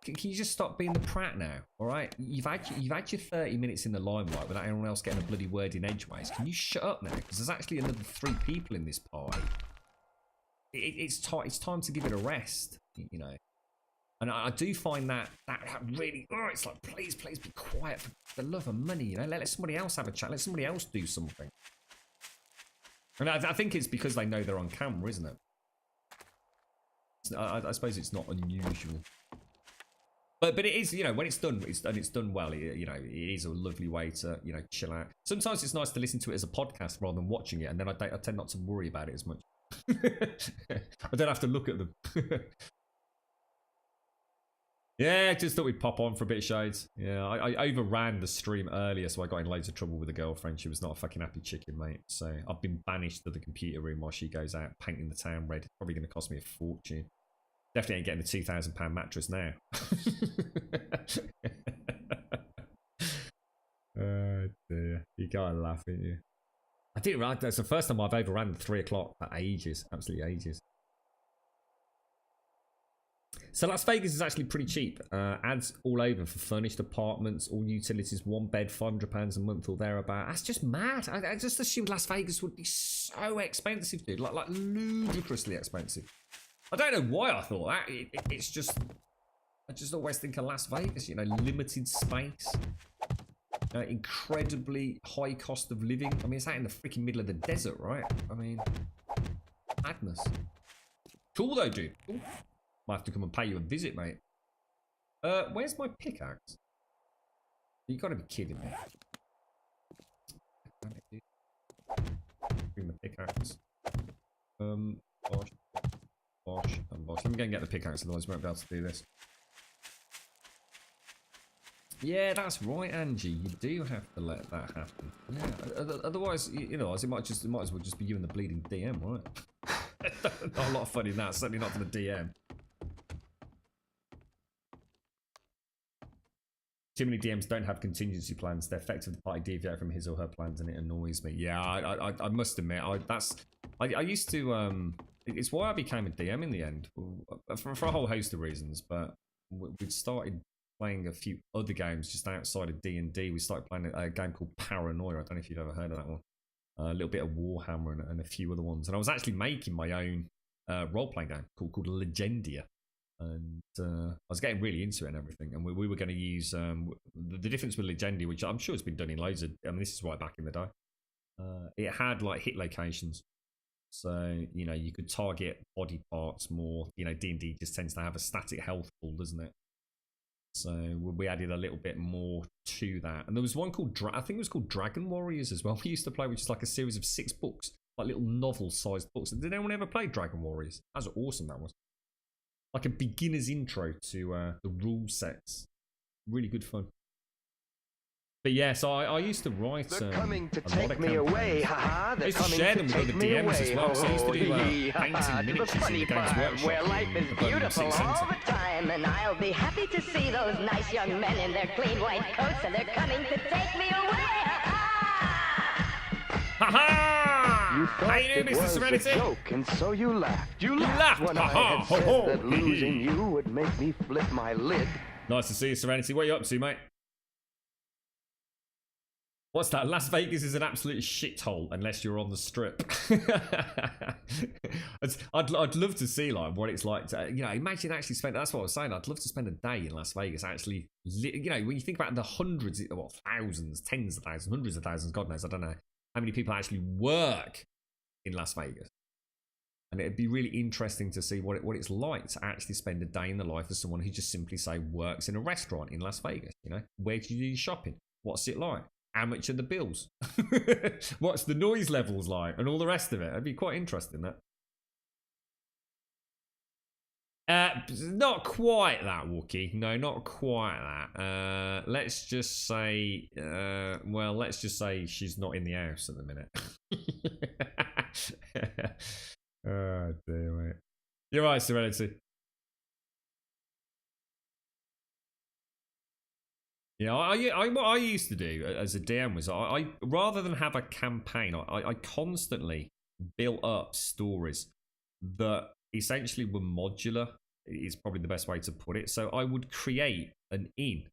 can you just stop being the prat now? All right, you've had your 30 minutes in the limelight without anyone else getting a bloody word in edgeways. Can you shut up now? Because there's actually another 3 people in this party. It's time to give it a rest, you know. And I do find that really, it's like, please be quiet for the love of money, you know. Let somebody else have a chat. Let somebody else do something. And I think it's because they know they're on camera, isn't it? I suppose it's not unusual. But it is, you know, when it's done, it's done well. You know, it is a lovely way to, you know, chill out. Sometimes it's nice to listen to it as a podcast rather than watching it, and then I tend not to worry about it as much. I don't have to look at them. Yeah, just thought we'd pop on for a bit of Shades. Yeah, I overran the stream earlier, so I got in loads of trouble with a girlfriend. She was not a fucking happy chicken, mate. So I've been banished to the computer room while she goes out painting the town red. Probably going to cost me a fortune. Definitely ain't getting the £2,000 mattress now. Oh dear, you gotta laugh, ain't you? I didn't realize that's the first time I've overran the 3 o'clock for ages, absolutely ages. So Las Vegas is actually pretty cheap. Ads all over for furnished apartments, all utilities, one bed, £500 a month or thereabout. That's just mad. I just assumed Las Vegas would be so expensive, dude. Like ludicrously expensive. I don't know why I thought that. It's just, I just always think of Las Vegas, you know, limited space, incredibly high cost of living. I mean, it's out in the freaking middle of the desert, right? I mean, madness. Cool though, dude. Cool. Might have to come and pay you a visit, mate. Where's my pickaxe? You gotta be kidding me. Bring the pickaxe. Bosh. Let me go and get the pickaxe, otherwise we won't be able to do this. Yeah, that's right, Angie. You do have to let that happen. Yeah. Otherwise, you know, it might as well just be you and the bleeding DM, right? Not a lot of fun in that. Certainly not for the DM. Too many DMs don't have contingency plans. They're effective the party deviate from his or her plans, and it annoys me. Yeah, I must admit, I used to. It's why I became a DM in the end, for a whole host of reasons. But we'd started playing a few other games just outside of D&D. We started playing a game called Paranoia. I don't know if you've ever heard of that one. A little bit of Warhammer and a few other ones. And I was actually making my own role-playing game called Legendia. And I was getting really into it and everything. And we were going to use the difference with Legendia, which I'm sure has been done in loads of. I mean, this is right back in the day. It had like hit locations, so you could target body parts more. D&D just tends to have a static health pool, doesn't it? So we added a little bit more to that. And there was one called I think it was called Dragon Warriors as well. We used to play, which is like a series of 6 books, like little novel-sized books. Did anyone ever play Dragon Warriors? That was awesome. That was. Like a beginner's intro to the rule sets. Really good fun. But yeah, so I used to write. They're coming to a lot take of me away, campaigns. haha. I They're used to coming share to them with other take me DMs away. as well. So I used to do painting To the miniatures in funny the Games farm Workshop where life in is the Birmingham beautiful City all Centre. the time, and I'll be happy to see those nice young men in their clean white coats, and they're coming to take me away. Ha ha! You How thought you doing, it Mr. was Serenity? a joke, and so you laughed. You laughed. when Ha I ha. had Ho, said ho. that losing you would make me flip my lid. Nice to see you, Serenity. What are you up to, mate? What's that? Las Vegas is an absolute shithole unless you're on the strip. I'd love to see like what it's like to, imagine actually spend. That's what I was saying. I'd love to spend a day in Las Vegas actually. When you think about the hundreds, thousands, tens of thousands, hundreds of thousands, God knows, I don't know how many people actually work in Las Vegas. And it'd be really interesting to see what it's like to actually spend a day in the life of someone who just simply say works in a restaurant in Las Vegas. Where do you do your shopping? What's it like? How much are the bills? What's the noise levels like? And all the rest of it. It'd be quite interesting, that. Not quite that, Wookie. No, not quite that. Let's just say, let's just say she's not in the house at the minute. Oh, dear, mate. You're right, Serenity. What I used to do as a DM was I rather than have a campaign, I constantly built up stories that essentially were modular, is probably the best way to put it. So I would create an inn,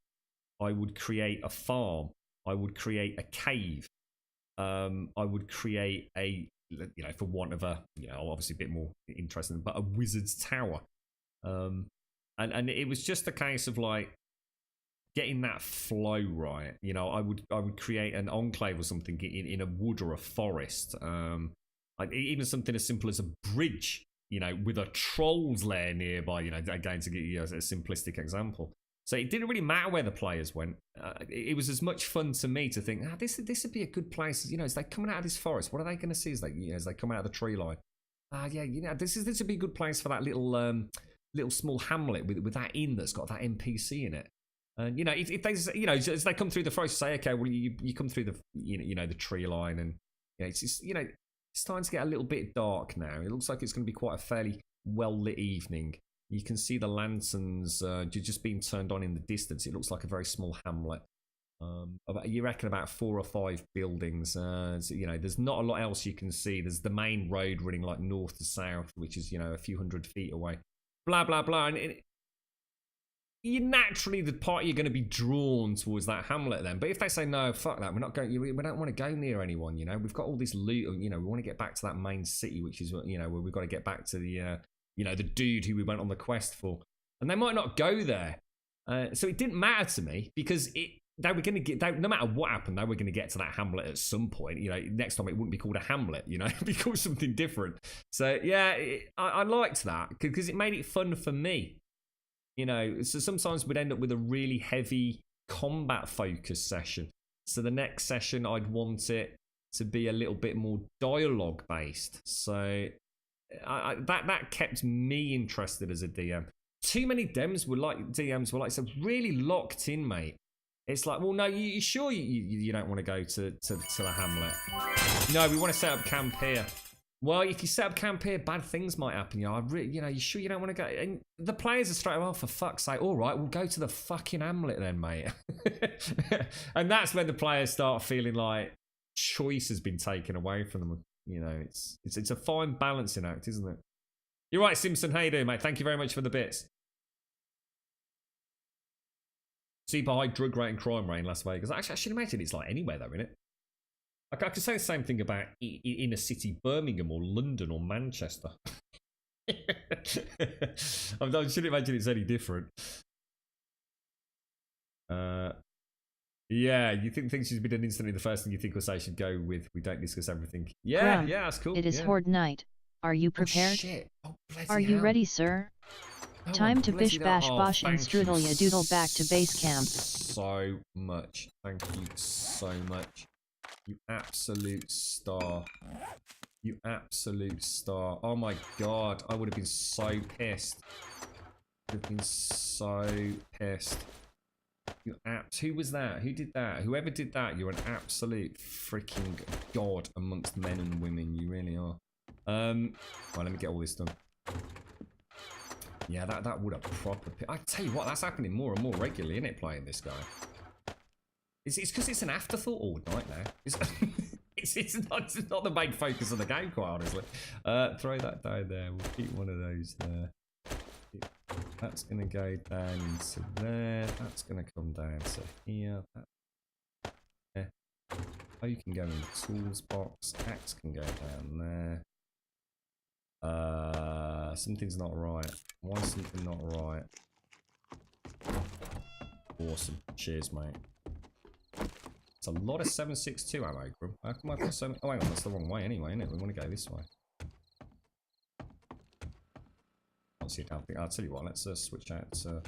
I would create a farm, I would create a cave, I would create a, for want of a, obviously a bit more interesting, but a wizard's tower. And it was just a case of like, getting that flow right. I would create an enclave or something in a wood or a forest. Even something as simple as a bridge, with a troll's lair nearby, again, to give you a simplistic example. So it didn't really matter where the players went. It was as much fun to me to think, this would be a good place. As they coming out of this forest, what are they going to see as they come out of the tree line? This would be a good place for that little small hamlet with that inn that's got that NPC in it. And if they, as they come through the forest, say, okay, well, you come through the, the tree line, and it's just, it's starting to get a little bit dark now. It looks like it's going to be quite a fairly well lit evening. You can see the lanterns just being turned on in the distance. It looks like a very small hamlet. You reckon about 4 or 5 buildings. There's not a lot else you can see. There's the main road running like north to south, which is a few hundred feet away. Blah blah blah, and you naturally the party you're going to be drawn towards that hamlet then. But if they say no, fuck that, we're not going. We don't want to go near anyone. We've got all this loot. We want to get back to that main city, which is where we've got to get back to the the dude who we went on the quest for. And they might not go there. So it didn't matter to me because they were going to get. No matter what happened, they were going to get to that hamlet at some point. Next time it wouldn't be called a hamlet. It'd be called something different. So yeah, I liked that because it made it fun for me. So sometimes we'd end up with a really heavy combat focused session. So the next session, I'd want it to be a little bit more dialogue based. So that kept me interested as a DM. Too many DMs were like so really locked in, mate. It's like, well, no, you sure you don't want to go to the hamlet? No, we want to set up camp here. Well, if you set up camp here, bad things might happen. You know, you sure you don't want to go? And the players are straight away, oh, for fuck's sake, all right, we'll go to the fucking hamlet then, mate. And that's when the players start feeling like choice has been taken away from them. You know, it's a fine balancing act, isn't it? You're right, Simpson. How you doing, mate? Thank you very much for the bits. Super high drug rate and crime rate in Las Vegas. Actually, I should imagine it's like anywhere though, innit? I could say the same thing about inner city Birmingham or London or Manchester. I shouldn't imagine it's any different. Yeah, you think things should be done instantly. The first thing you think or say should go with, we don't discuss everything. Yeah, Grump, yeah, that's cool. It is yeah. Horde night. Are you prepared? Oh, shit. Oh, Are you ready, sir? Oh, Time to bloody bish bash hell. bosh and Thank strudel you ya doodle back to base camp. So much. Thank you so much. You absolute star. You absolute star. Oh my god. I would have been so pissed. I would have been so pissed. You apps. Who was that? Who did that? Whoever did that, you're an absolute freaking god amongst men and women. You really are. Well, let me get all this done. Yeah, that would have proper... I tell you what, that's happening more and more regularly, isn't it, playing this guy? It's because it's an afterthought all night now. It's not the main focus of the game, quite honestly. Throw that down there. We'll keep one of those there. That's going to go down into there. That's going to come down to here. There. Oh, you can go in the tools box. Axe can go down there. Something's not right. Why is something not right? Awesome. Cheers, mate. It's a lot of 7.62 ammo, Grum. How come I've got so many? Oh, hang on, that's the wrong way anyway, isn't it? We want to go this way. Can't see it down. I'll tell you what, let's switch out to...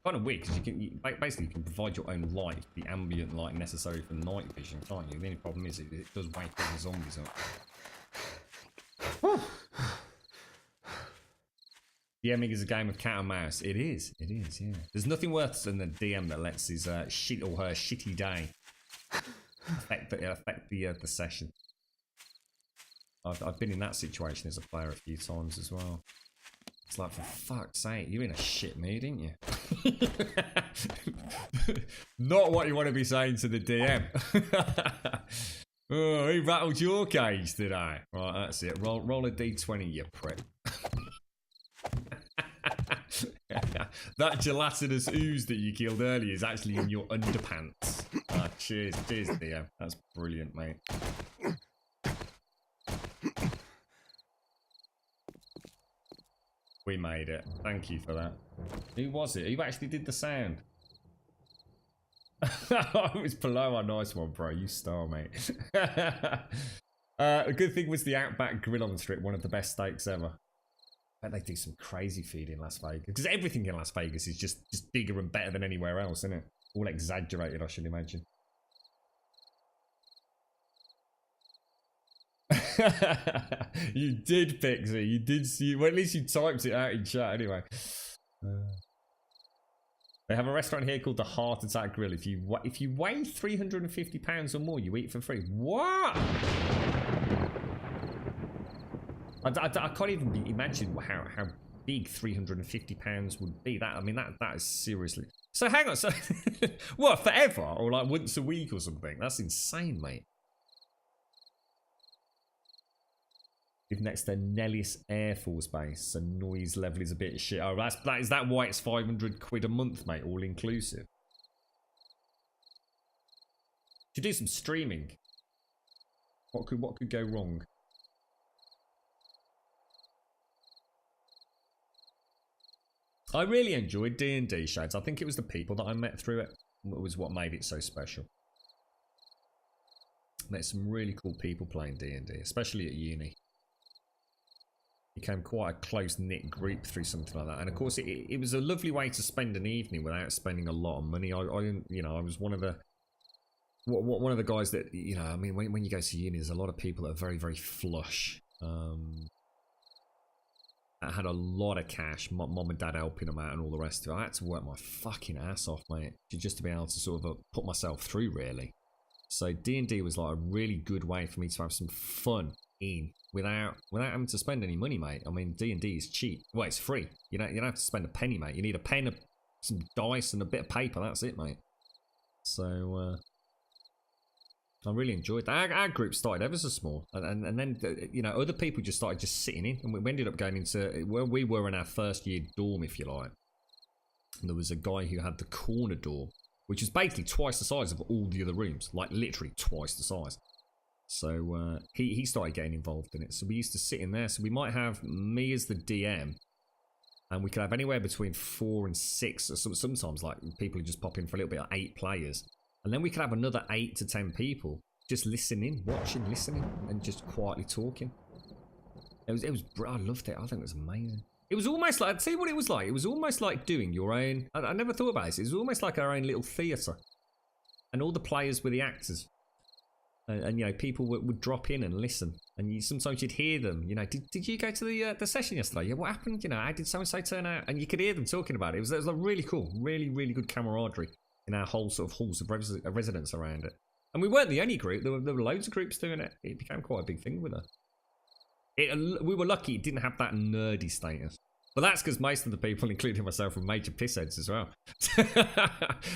kind of weird, because basically you can provide your own light, the ambient light necessary for night vision, can't you? The only problem is it does wake all the zombies up. DMing is a game of cat and mouse. It is, yeah. There's nothing worse than the DM that lets his shit or her shitty day affect the session. I've been in that situation as a player a few times as well. It's like, for fuck's sake, you're in a shit mood, ain't you? Not what you want to be saying to the DM. Oh, he rattled your cage today. Right, that's it. Roll a d20, you prick. That gelatinous ooze that you killed earlier is actually in your underpants. Cheers, DM. That's brilliant, mate. We made it. Thank you for that. Who was it? Who actually did the sound? It was Palo. Nice one, bro. You star, mate. The good thing was the Outback Grill on the Strip, one of the best steaks ever. I bet they do some crazy feed in Las Vegas. Because everything in Las Vegas is just bigger and better than anywhere else, isn't it? All exaggerated, I should imagine. You did, Pixie. You did see. Well, at least you typed it out in chat anyway. They have a restaurant here called the Heart Attack Grill. If you weigh 350 pounds or more, you eat for free. What? I can't even imagine how big 350 pounds would be. That is seriously. So hang on. So what, forever or like once a week or something? That's insane, mate. Live next to Nellis Air Force Base, so noise level is a bit shit. Oh, is that why it's 500 quid a month, mate, all inclusive? Should do some streaming. What could go wrong? I really enjoyed D&D, Shades. I think it was the people that I met through it that was what made it so special. Met some really cool people playing D&D, especially at uni. Became quite a close-knit group through something like that, and of course it was a lovely way to spend an evening without spending a lot of money. I was one of the guys that, you know, I mean, when you go to uni, there's a lot of people that are very, very flush. I had a lot of cash, mom and dad helping them out and all the rest of it. I had to work my fucking ass off, mate, just to be able to sort of put myself through, really. So D&D was like a really good way for me to have some fun in without having to spend any money, mate. I mean, D&D is cheap. Well, it's free. You don't have to spend a penny, mate. You need a pen, some dice, and a bit of paper. That's it, mate. So I really enjoyed that. Our group started ever so small, and then you know, other people just started just sitting in, and we ended up going into where we were in our first year dorm, if you like. And there was a guy who had the corner door, which is basically twice the size of all the other rooms, like literally twice the size. So he started getting involved in it. So we used to sit in there. So we might have me as the DM, and we could have anywhere between 4 and 6, or sometimes like people who just pop in for a little bit, like 8 players. And then we could have another 8 to 10 people just listening, watching, listening, and just quietly talking. I loved it. I think it was amazing. It was almost like, I'd tell you what it was like. It was almost like doing your own, I never thought about this. It was almost like our own little theatre. And all the players were the actors. And you know, people would drop in and listen. And sometimes you'd hear them, you know, did you go to the session yesterday? Yeah, what happened? You know, how did so-and-so turn out? And you could hear them talking about it. It was like really cool, really, really good camaraderie in our whole sort of halls of residence around it. And we weren't the only group. There were loads of groups doing it. It became quite a big thing with us. We were lucky it didn't have that nerdy status. But that's because most of the people, including myself, were major pissheads as well.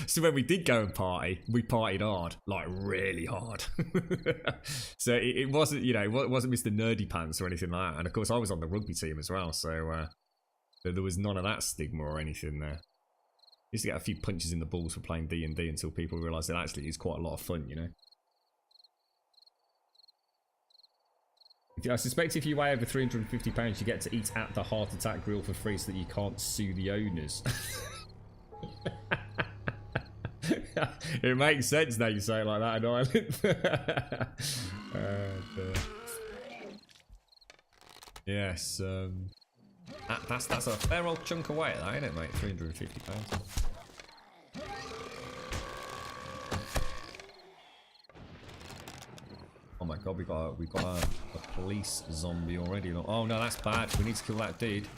So when we did go and party, we partied hard, like really hard. So it wasn't, you know, it wasn't Mr. Nerdy Pants or anything like that. And of course, I was on the rugby team as well, so there was none of that stigma or anything there. Used to get a few punches in the balls for playing D&D until people realised that actually it's quite a lot of fun, you know. I suspect if you weigh over £350, you get to eat at the Heart Attack Grill for free so that you can't sue the owners. It makes sense now you say it like that in Ireland. Yes, that's a fair old chunk of weight, that, isn't it, mate? £350. Oh my god, we got a police zombie already. Oh no, that's bad. We need to kill that dude.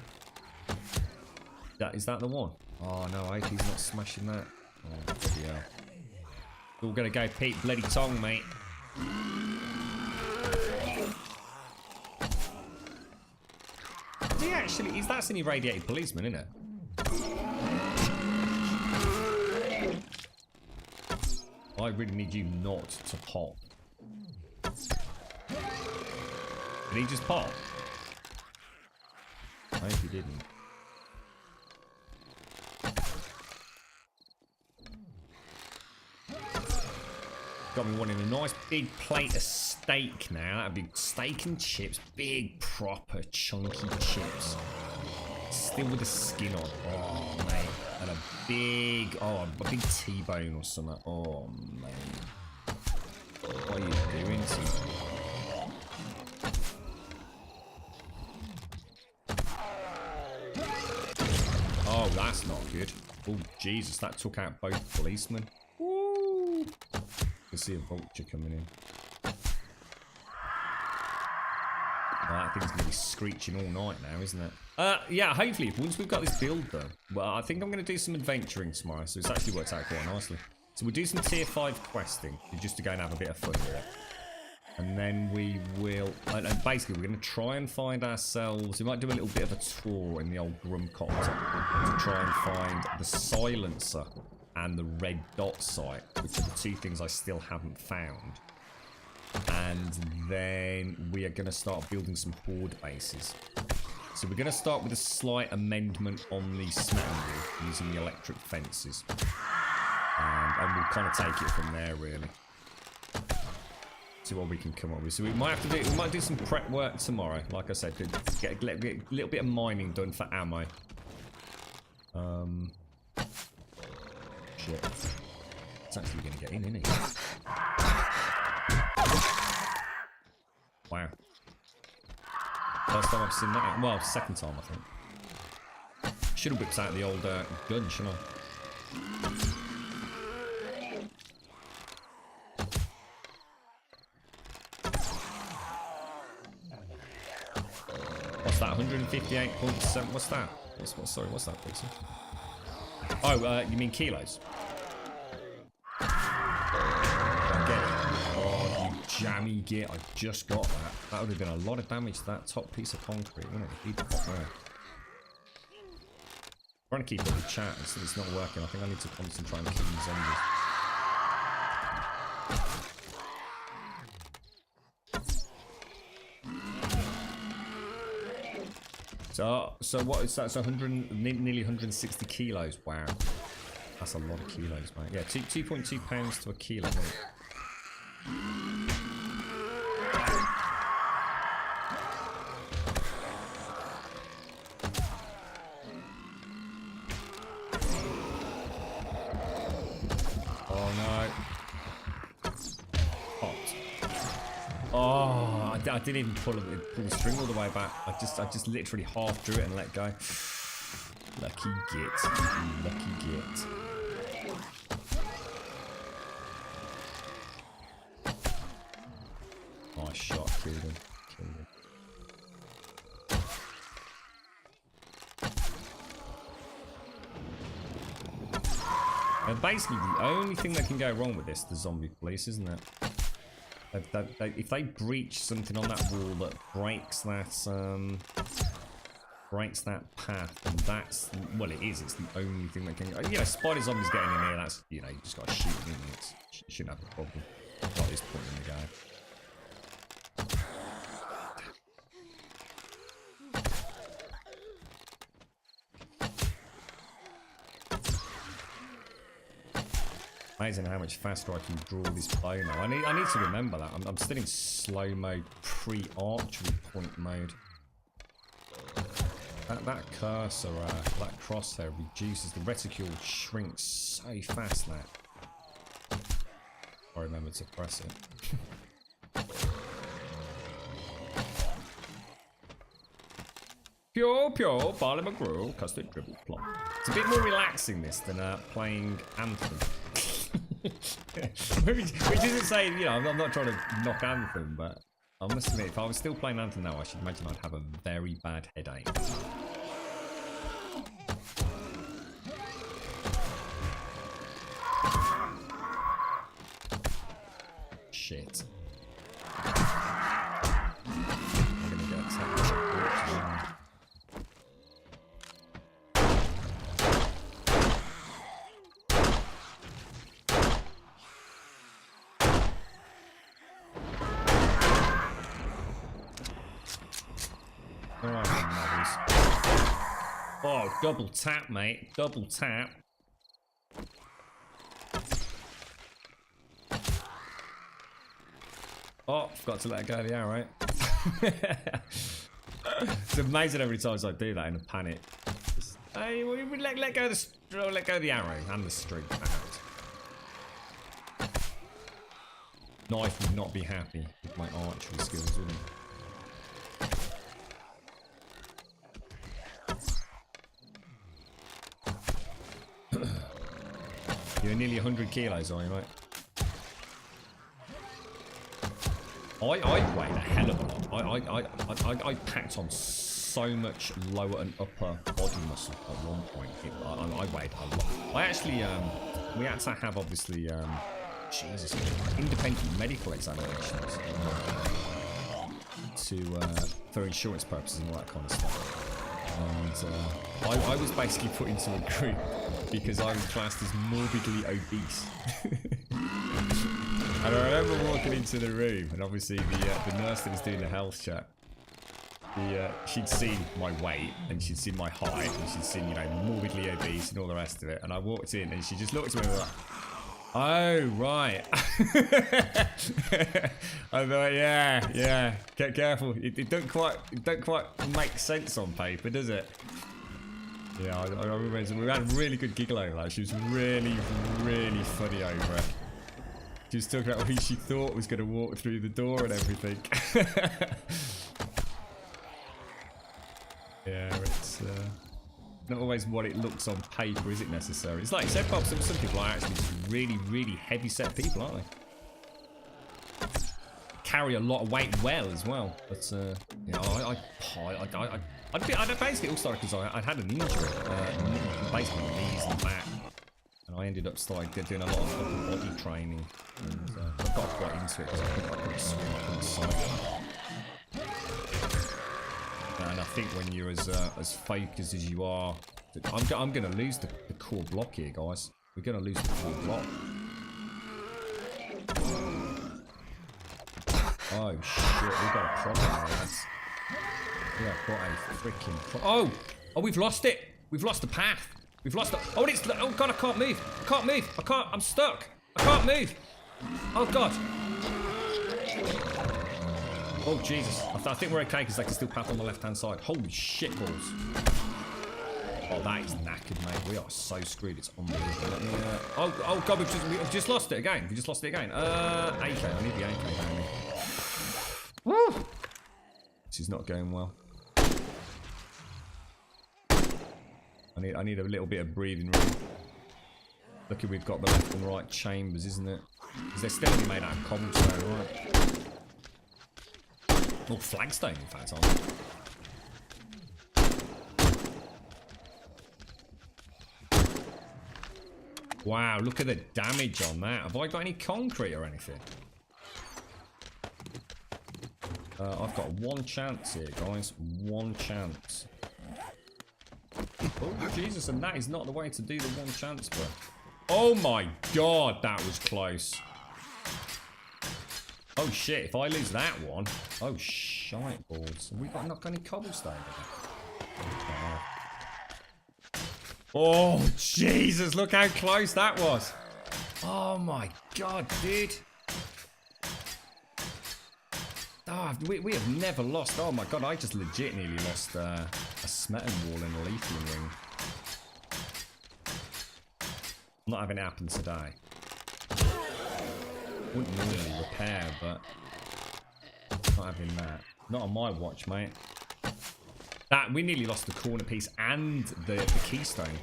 Is that the one? Oh no, I hope he's not smashing that. Oh yeah. We're all gonna go Pete bloody tongue, mate. That's an irradiated policeman, isn't it? I really need you not to pop. Did he just pop? I hope he didn't. Got me wanting a nice big plate of steak now. That'd be steak and chips. Big, proper, chunky chips. Still with the skin on. Oh, mate. And a big T-bone or something. Oh, man. What are you doing to me? Oh, that's not good. Oh, Jesus, that took out both policemen. Woo! I can see a vulture coming in. Oh, that thing's going to be screeching all night now, isn't it? Yeah, hopefully, once we've got this build done, well, I think I'm going to do some adventuring tomorrow, so it's actually worked out quite nicely. So we'll do some tier 5 questing, just to go and have a bit of fun with it. And then we will, and basically we're going to try and find ourselves, we might do a little bit of a tour in the old Grumcopter to try and find the silencer and the red dot site, which are the 2 things I still haven't found. And then we are going to start building some horde bases. So we're going to start with a slight amendment on the smelting roof using the electric fences. And we'll kind of take it from there, really. See what we can come up with. So we might have to we might do some prep work tomorrow. Like I said, to get a little bit of mining done for ammo. Shit. It's actually going to get in, isn't it? Wow. First time I've seen that. Well, second time, I think. Should have whipped out the old gun, shouldn't I? What's that? 158.7. What's that? Sorry, what's that, please? Oh, you mean kilos? I get it. jammy git. I just got that. That would have been a lot of damage to that top piece of concrete, wouldn't it? He'd pop there. Trying to keep up with chat, it's not working. I think I need to concentrate on killing zombies. So what is that? So nearly 160 kilos. Wow, that's a lot of kilos, mate. Yeah, 2.2 pounds to a kilo. Oh no! Hot. Oh, I didn't even pull the string all the way back. I just literally half drew it and let go. Lucky git. Lucky git. Nice shot, killed him. And basically, the only thing that can go wrong with this is the zombie police, isn't it? If they breach something on that wall that breaks that path, and that's, well, it is. It's the only thing that can. You know, spider zombies getting in here. That's, you know, you just got to shoot them. You shouldn't have a problem. Not at this point in the game. Amazing how much faster I can draw this bow now. I need to remember that. I'm still in slow mode, pre-archery point mode. That cursor, that crosshair reduces, the reticule shrinks so fast now. I remember to press it. Pure, Barley McGrew, custard dribble plot. It's a bit more relaxing this than playing Anthem. Which isn't saying, you know, I'm not trying to knock Anthem, but I must admit, if I was still playing Anthem now, I should imagine I'd have a very bad headache. Shit. I'm gonna get attacked. Oh, double tap, mate. Double tap. Oh, forgot to let go of the arrow. It's amazing how many times I do that in a panic. Hey, we let go of the arrow and the string. Knife would not be happy with my archery skills, would it? You're nearly 100 kilos, are you, mate? I weighed a hell of a lot. I packed on so much lower and upper body muscle at one point. I weighed a lot. I actually, we had to have, obviously, Jesus, independent medical examinations for insurance purposes and all that kind of stuff. And I was basically put into a group because I was classed as morbidly obese. And I remember walking into the room, and obviously the nurse that was doing the health check, she'd seen my weight, and she'd seen my height, and she'd seen, you know, morbidly obese and all the rest of it. And I walked in, and she just looked at me like, oh, right. I thought, yeah, get careful. It don't quite make sense on paper, does it? Yeah, I remember we had a really good giggle over that. She was really, really funny over it. She was talking about who she thought was going to walk through the door and everything. Yeah, it's not always what it looks on paper, is it necessarily? It's like you said, Bob, some people are actually just really, really heavy set people, aren't they? Carry a lot of weight well as well. But, you know, I basically all started because I'd had an injury, basically my knees and back. And I ended up doing a lot of fucking body training. And I got quite into it because I couldn't swim, I couldn't cycle. And I think when you're as focused as you are, I'm going to lose the core block here, guys. We're going to lose the core block. Oh shit, we've got a problem now, lads. We have got a freaking problem. Oh, we've lost it. We've lost the path. We've lost the. Oh, it's. Oh god, I can't move. I can't move. I can't. I'm stuck. I can't move. Oh god. Oh Jesus. I think we're okay because they can still path on the left hand side. Holy shit balls. Oh, that is knackered, mate. We are so screwed. It's unbelievable. Let me, oh god, we've just lost it again. We just lost it again. AK. I need the AK down me. Woo! This is not going well. I need a little bit of breathing room. Lucky we've got the left and right chambers, isn't it? Because they're still only made out of cobblestone, right? Or flagstone, in fact, aren't they? Wow, look at the damage on that. Have I got any concrete or anything? I've got one chance here, guys. One chance. Oh, Jesus, and that is not the way to do the one chance, bro. Oh my god, that was close. Oh shit, if I lose that one. Oh, shite balls. Have we not got any cobblestone? Oh, Jesus, look how close that was. Oh my god, dude. Oh, we have never lost. Oh my god, I just legit nearly lost a smetton wall in a leafling ring. I'm not having it happen today. Wouldn't normally repair, but not having that. Not on my watch, mate. That we nearly lost the corner piece and the keystone.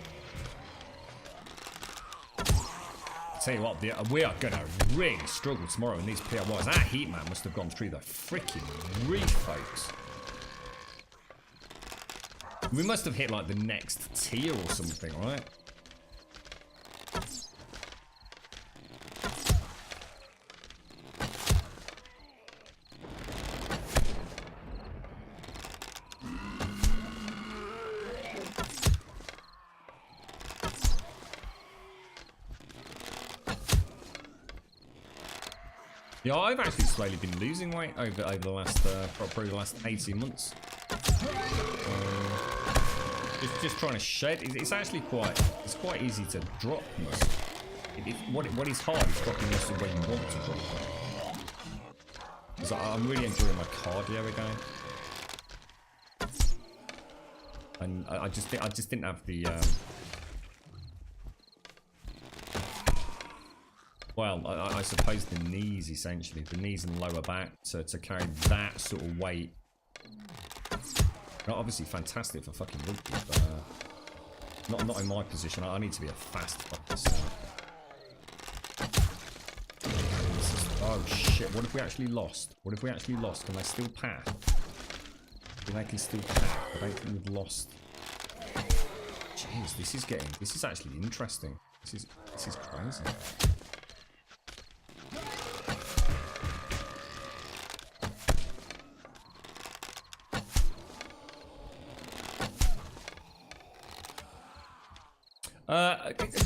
Tell you what, we are gonna really struggle tomorrow in these PRYs. That heat map must have gone through the freaking roof, folks. We must have hit like the next tier or something, right? Yeah, I've actually slowly been losing weight over the last probably the last 18 months. Just trying to shed. It's actually quite easy to drop muscle. What is hard is dropping muscle when you want to drop it. Because I'm really enjoying my cardio again, and I just didn't have the. Well, I suppose the knees, essentially. The knees and lower back to carry that sort of weight. Not obviously fantastic for fucking rugby, but not in my position. I need to be a fast fucker. So. Oh shit, what if we actually lost? What if we actually lost? Can they still path? They can still path. I don't think we've lost. Jeez, this is actually interesting. This is crazy.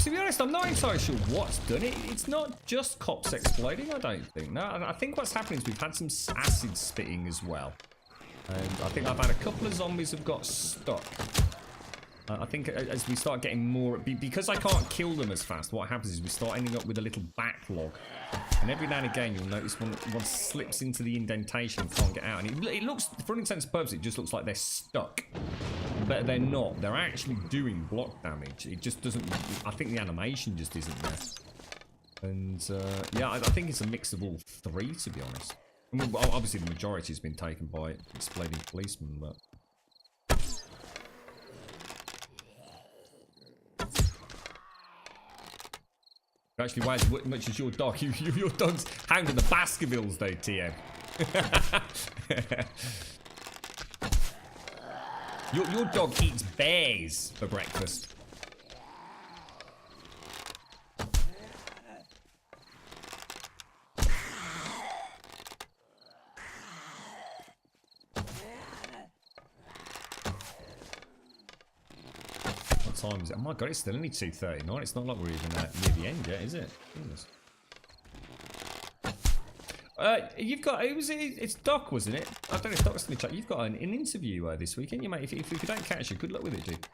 To be honest, I'm not entirely sure what's done it. It's not just cops exploding, I don't think. No, I think what's happening is we've had some acid spitting as well. And I think I've had a couple of zombies have got stuck. I think as we start getting more... Because I can't kill them as fast, what happens is we start ending up with a little backlog. And every now and again, you'll notice one slips into the indentation and can't get out. And it looks, for all intents and purposes, it just looks like they're stuck. But they're not. They're actually doing block damage. It just doesn't... I think the animation just isn't there. And, yeah, I think it's a mix of all three, to be honest. I mean, well, obviously, the majority has been taken by exploding policemen, but... Actually, why as much as your dog? Your dog's hounding the Baskervilles, though, TM. Your dog eats bears for breakfast. time is it? Oh my god, it's still only 2:39. It's not like we're even near the end yet, is it? Goodness. You've got, it's Doc, wasn't it? I don't know if Doc's in the chat. You've got an interview this weekend, you mate. If you don't catch it, good luck with it, dude.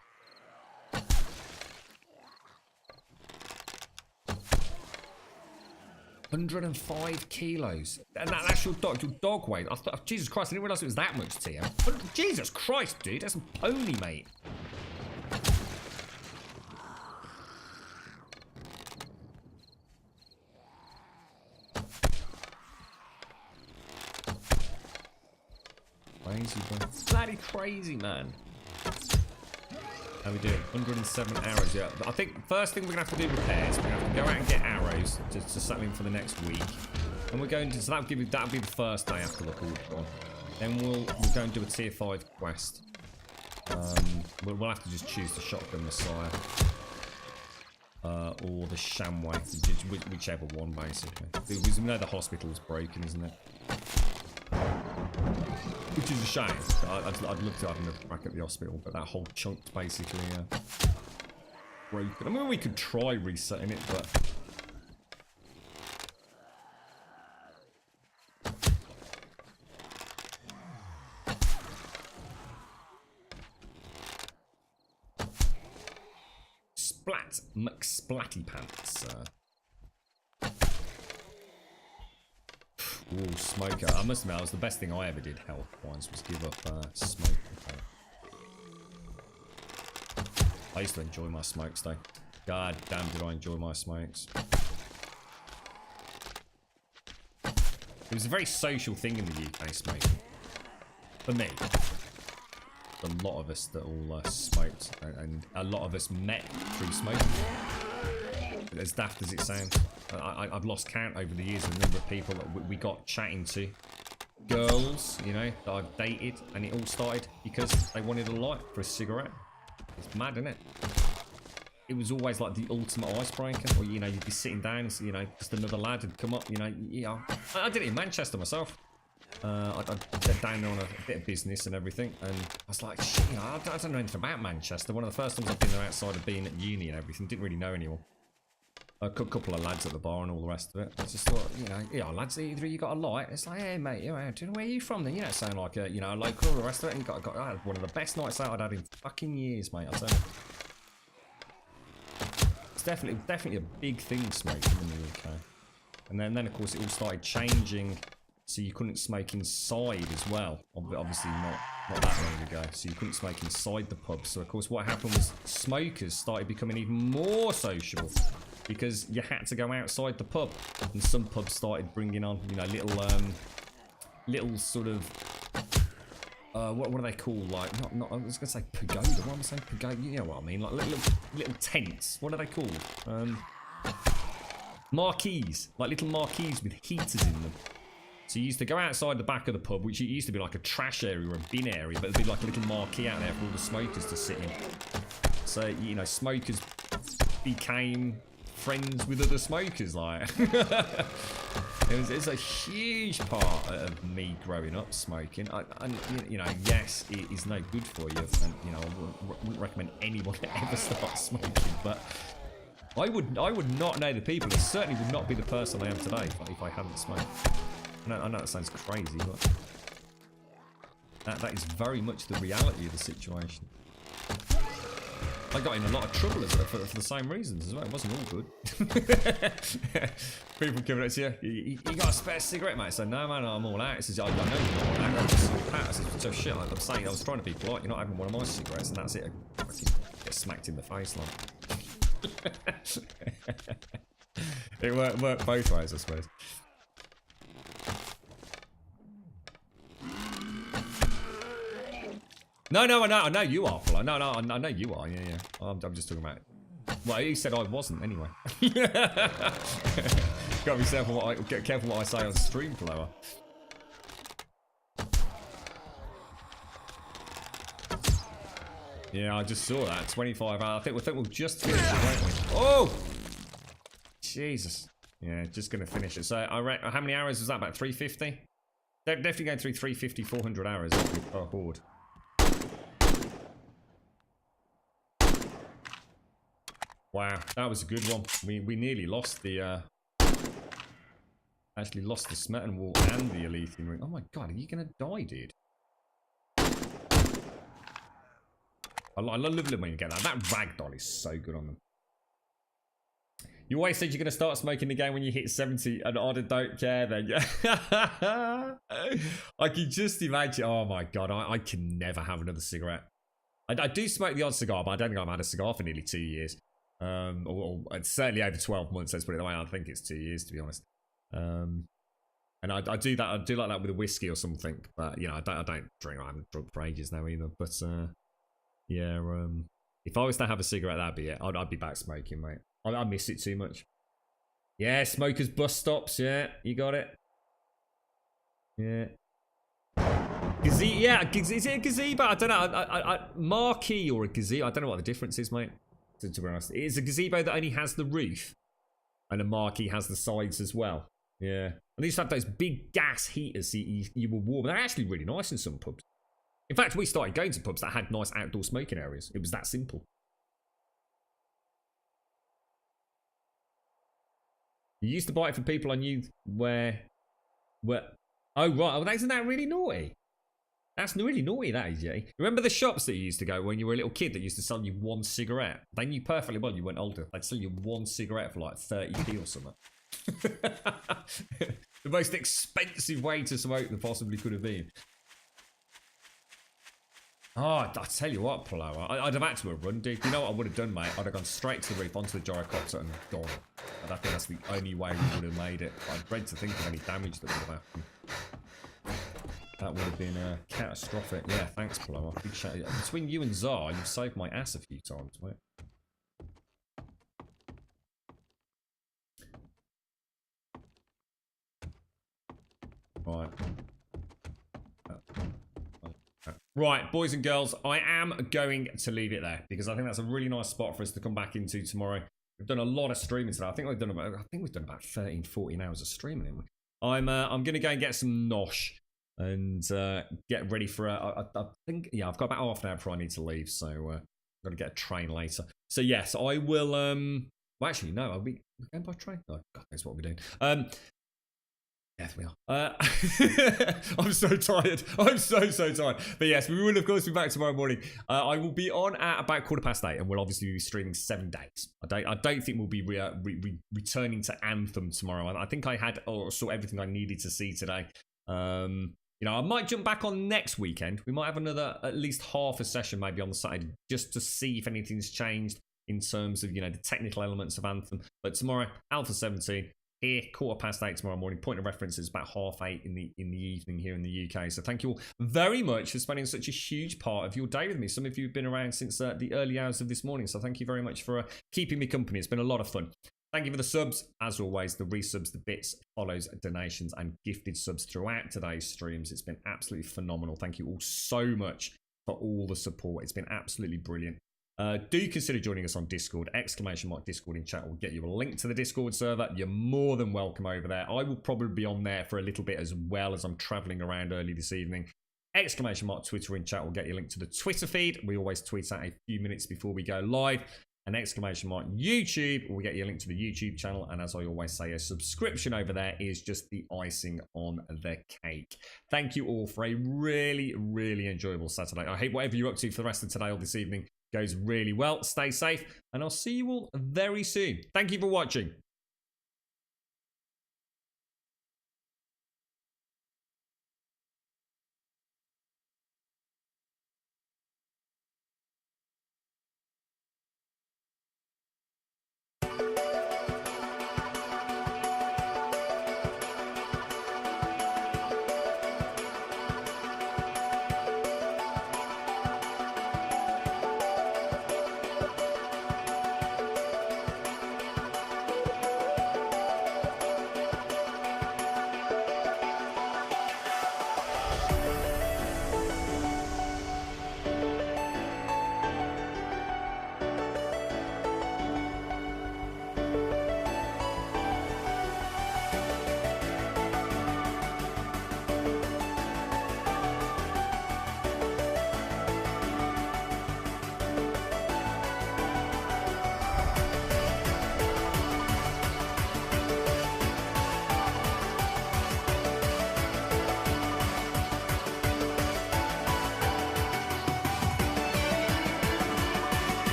105 kilos. And that's your dog weight. I thought, Jesus Christ, I didn't realise it was that much, Tia. Jesus Christ, dude, that's a pony, mate. Crazy, bro. Bloody crazy, man. How we doing? 107 arrows, yeah. I think first thing we're going to have to do repairs. We're going to have to go out and get arrows to settle in for the next week. And we're going to, so that'll be the first day after the horde. Then we'll go and do a tier 5 quest. We'll have to just choose the shotgun Messiah. Or the Shamway, whichever one basically. Because we know the hospital's broken, isn't it? Which is a shame. I'd love to have a crack at the hospital, but that whole chunk's basically broken. I mean, we could try resetting it, but Splat McSplatty Pants. Ooh, smoker. I must admit, that was the best thing I ever did health-wise, was give up smoke. I used to enjoy my smokes, though. God damn, did I enjoy my smokes. It was a very social thing in the UK, smoking. For me. A lot of us that all smoked, and a lot of us met through smoking. As daft as it sounds, I've lost count over the years of the number of people that we got chatting to. Girls, you know, that I've dated, and it all started because they wanted a light for a cigarette. It's mad, isn't it? It was always like the ultimate icebreaker, or, you know, you'd be sitting down and, you know, just another lad would come up, you know. Yeah, I did it in Manchester myself. I'd get down there on a bit of business and everything, and I was like, shit, you know, I don't know anything about Manchester. One of the first times I've been there outside of being at uni and everything, didn't really know anyone. A couple of lads at the bar and all the rest of it. I just thought, you know, yeah, lads, either you got a light. It's like, hey, mate, you know, where are you from then? You don't sound like a, you know, a local, all the rest of it. And I had one of the best nights out I'd had in fucking years, mate, I'll tell you. It's definitely a big thing, smoking in the UK. And then of course, it all started changing, so you couldn't smoke inside as well. Obviously not that long ago, so you couldn't smoke inside the pub. So of course, what happened was smokers started becoming even more sociable, because you had to go outside the pub, and some pubs started bringing on, you know, little sort of, what are they called? Like, not I was gonna say pagoda. What am I saying? Pagoda? You know what I mean? Like little tents. What are they called? Marquees, like little marquees with heaters in them. So you used to go outside the back of the pub, which used to be like a trash area or a bin area, but it'd be like a little marquee out there for all the smokers to sit in. So, you know, smokers became friends with other smokers, like. It's a huge part of me growing up smoking. And you know, yes, it is no good for you, and you know, I wouldn't recommend anyone ever start smoking. But I would not know the people. It certainly would not be the person I am today if I hadn't smoked. I know that sounds crazy, but that is very much the reality of the situation. I got in a lot of trouble for the same reasons as well. It wasn't all good. People giving it to you. You got a spare cigarette, mate? So no, man, I'm all out. He says, I know you're not all out. I'm just out. I says, tough shit. I'm saying, I was trying to be polite. You're not having one of my cigarettes, and that's it. I fucking get smacked in the face, like. It worked both ways, I suppose. No, I know you are, Flo. No, I know you are. Yeah. I'm just talking about. Well, he said I wasn't anyway. Gotta be careful what I say on stream, Flo. Yeah, I just saw that. 25 hours. I think we'll just finish it, won't we? Oh, Jesus. Yeah, just gonna finish it. So how many hours was that? About 350. Definitely going through 350, 400 hours per horde. Wow, that was a good one. We nearly lost the actually lost the Smetan Wall and the Elethine Ring. Oh my god, are you gonna die, dude? I love it when you get that. That ragdoll is so good on them. You always said you're gonna start smoking the game when you hit 70, and I don't care then. I can just imagine. Oh my god, I can never have another cigarette. I do smoke the odd cigar, but I don't think I've had a cigar for nearly 2 years. Or certainly over 12 months, let's put it that way. I think it's 2 years, to be honest. And I do that. I do like that with a whiskey or something. But you know, I don't drink. I haven't drunk for ages now either. But yeah. If I was to have a cigarette, that'd be it. I'd be back smoking, mate. I miss it too much. Yeah, smokers bus stops. Yeah, you got it. Yeah. Yeah, is it a gazebo? I don't know. Marquee or a gazebo? I don't know what the difference is, mate. To be honest, it's a gazebo that only has the roof, and a marquee has the sides as well. Yeah, and they used to have those big gas heaters. So you were warm. They're actually really nice in some pubs. In fact, we started going to pubs that had nice outdoor smoking areas. It was that simple. You used to buy it for people I knew where. Oh right, well, isn't that really naughty? That's really naughty, that is, yeah. Remember the shops that you used to go when you were a little kid that used to sell you one cigarette? They knew perfectly well you went older. They'd sell you one cigarette for like 30p or something. The most expensive way to smoke there possibly could have been. Oh, I tell you what, Plow, I'd have had to have run, dude. You know what I would have done, mate? I'd have gone straight to the roof, onto the gyrocopter and gone. And I think that's the only way we would have made it. I'd dread to think of any damage that would have happened. That would have been catastrophic. Yeah, thanks, Plow. Big shout. Between you and Zar, you've saved my ass a few times, mate. Right. Right, boys and girls, I am going to leave it there because I think that's a really nice spot for us to come back into tomorrow. We've done a lot of streaming today. I think we've done about 13, 14 hours of streaming. Haven't we? I'm going to go and get some nosh and get ready for I think, yeah, I've got about half an hour before I need to leave, so I've got to get a train later. So yes, I will. Well, actually, no, we're going by train. Oh, God knows what we're doing. Yes, we are. I'm so tired. I'm so tired. But yes, we will, of course, be back tomorrow morning. I will be on at about 8:15, and we'll obviously be streaming 7 days. I don't think we'll be returning to Anthem tomorrow. I think I had saw everything I needed to see today. You know, I might jump back on next weekend. We might have another, at least half a session maybe on the Saturday, just to see if anything's changed in terms of, you know, the technical elements of Anthem. But tomorrow, Alpha 17. Here, 8:15 tomorrow morning. Point of reference is about 8:30 in the evening here in the UK. So thank you all very much for spending such a huge part of your day with me. Some of you have been around since the early hours of this morning. So thank you very much for keeping me company. It's been a lot of fun. Thank you for the subs. As always, the resubs, the bits, follows, donations, and gifted subs throughout today's streams. It's been absolutely phenomenal. Thank you all so much for all the support. It's been absolutely brilliant. Do consider joining us on Discord. !Discord in chat will get you a link to the Discord server. You're more than welcome over there. I will probably be on there for a little bit as well as I'm traveling around early this evening. !Twitter in chat will get you a link to the Twitter feed. We always tweet out a few minutes before we go live. And !YouTube will get you a link to the YouTube channel. And as I always say, a subscription over there is just the icing on the cake. Thank you all for a really, really enjoyable Saturday. I hope whatever you're up to for the rest of today or this evening goes really well. Stay safe, and I'll see you all very soon. Thank you for watching.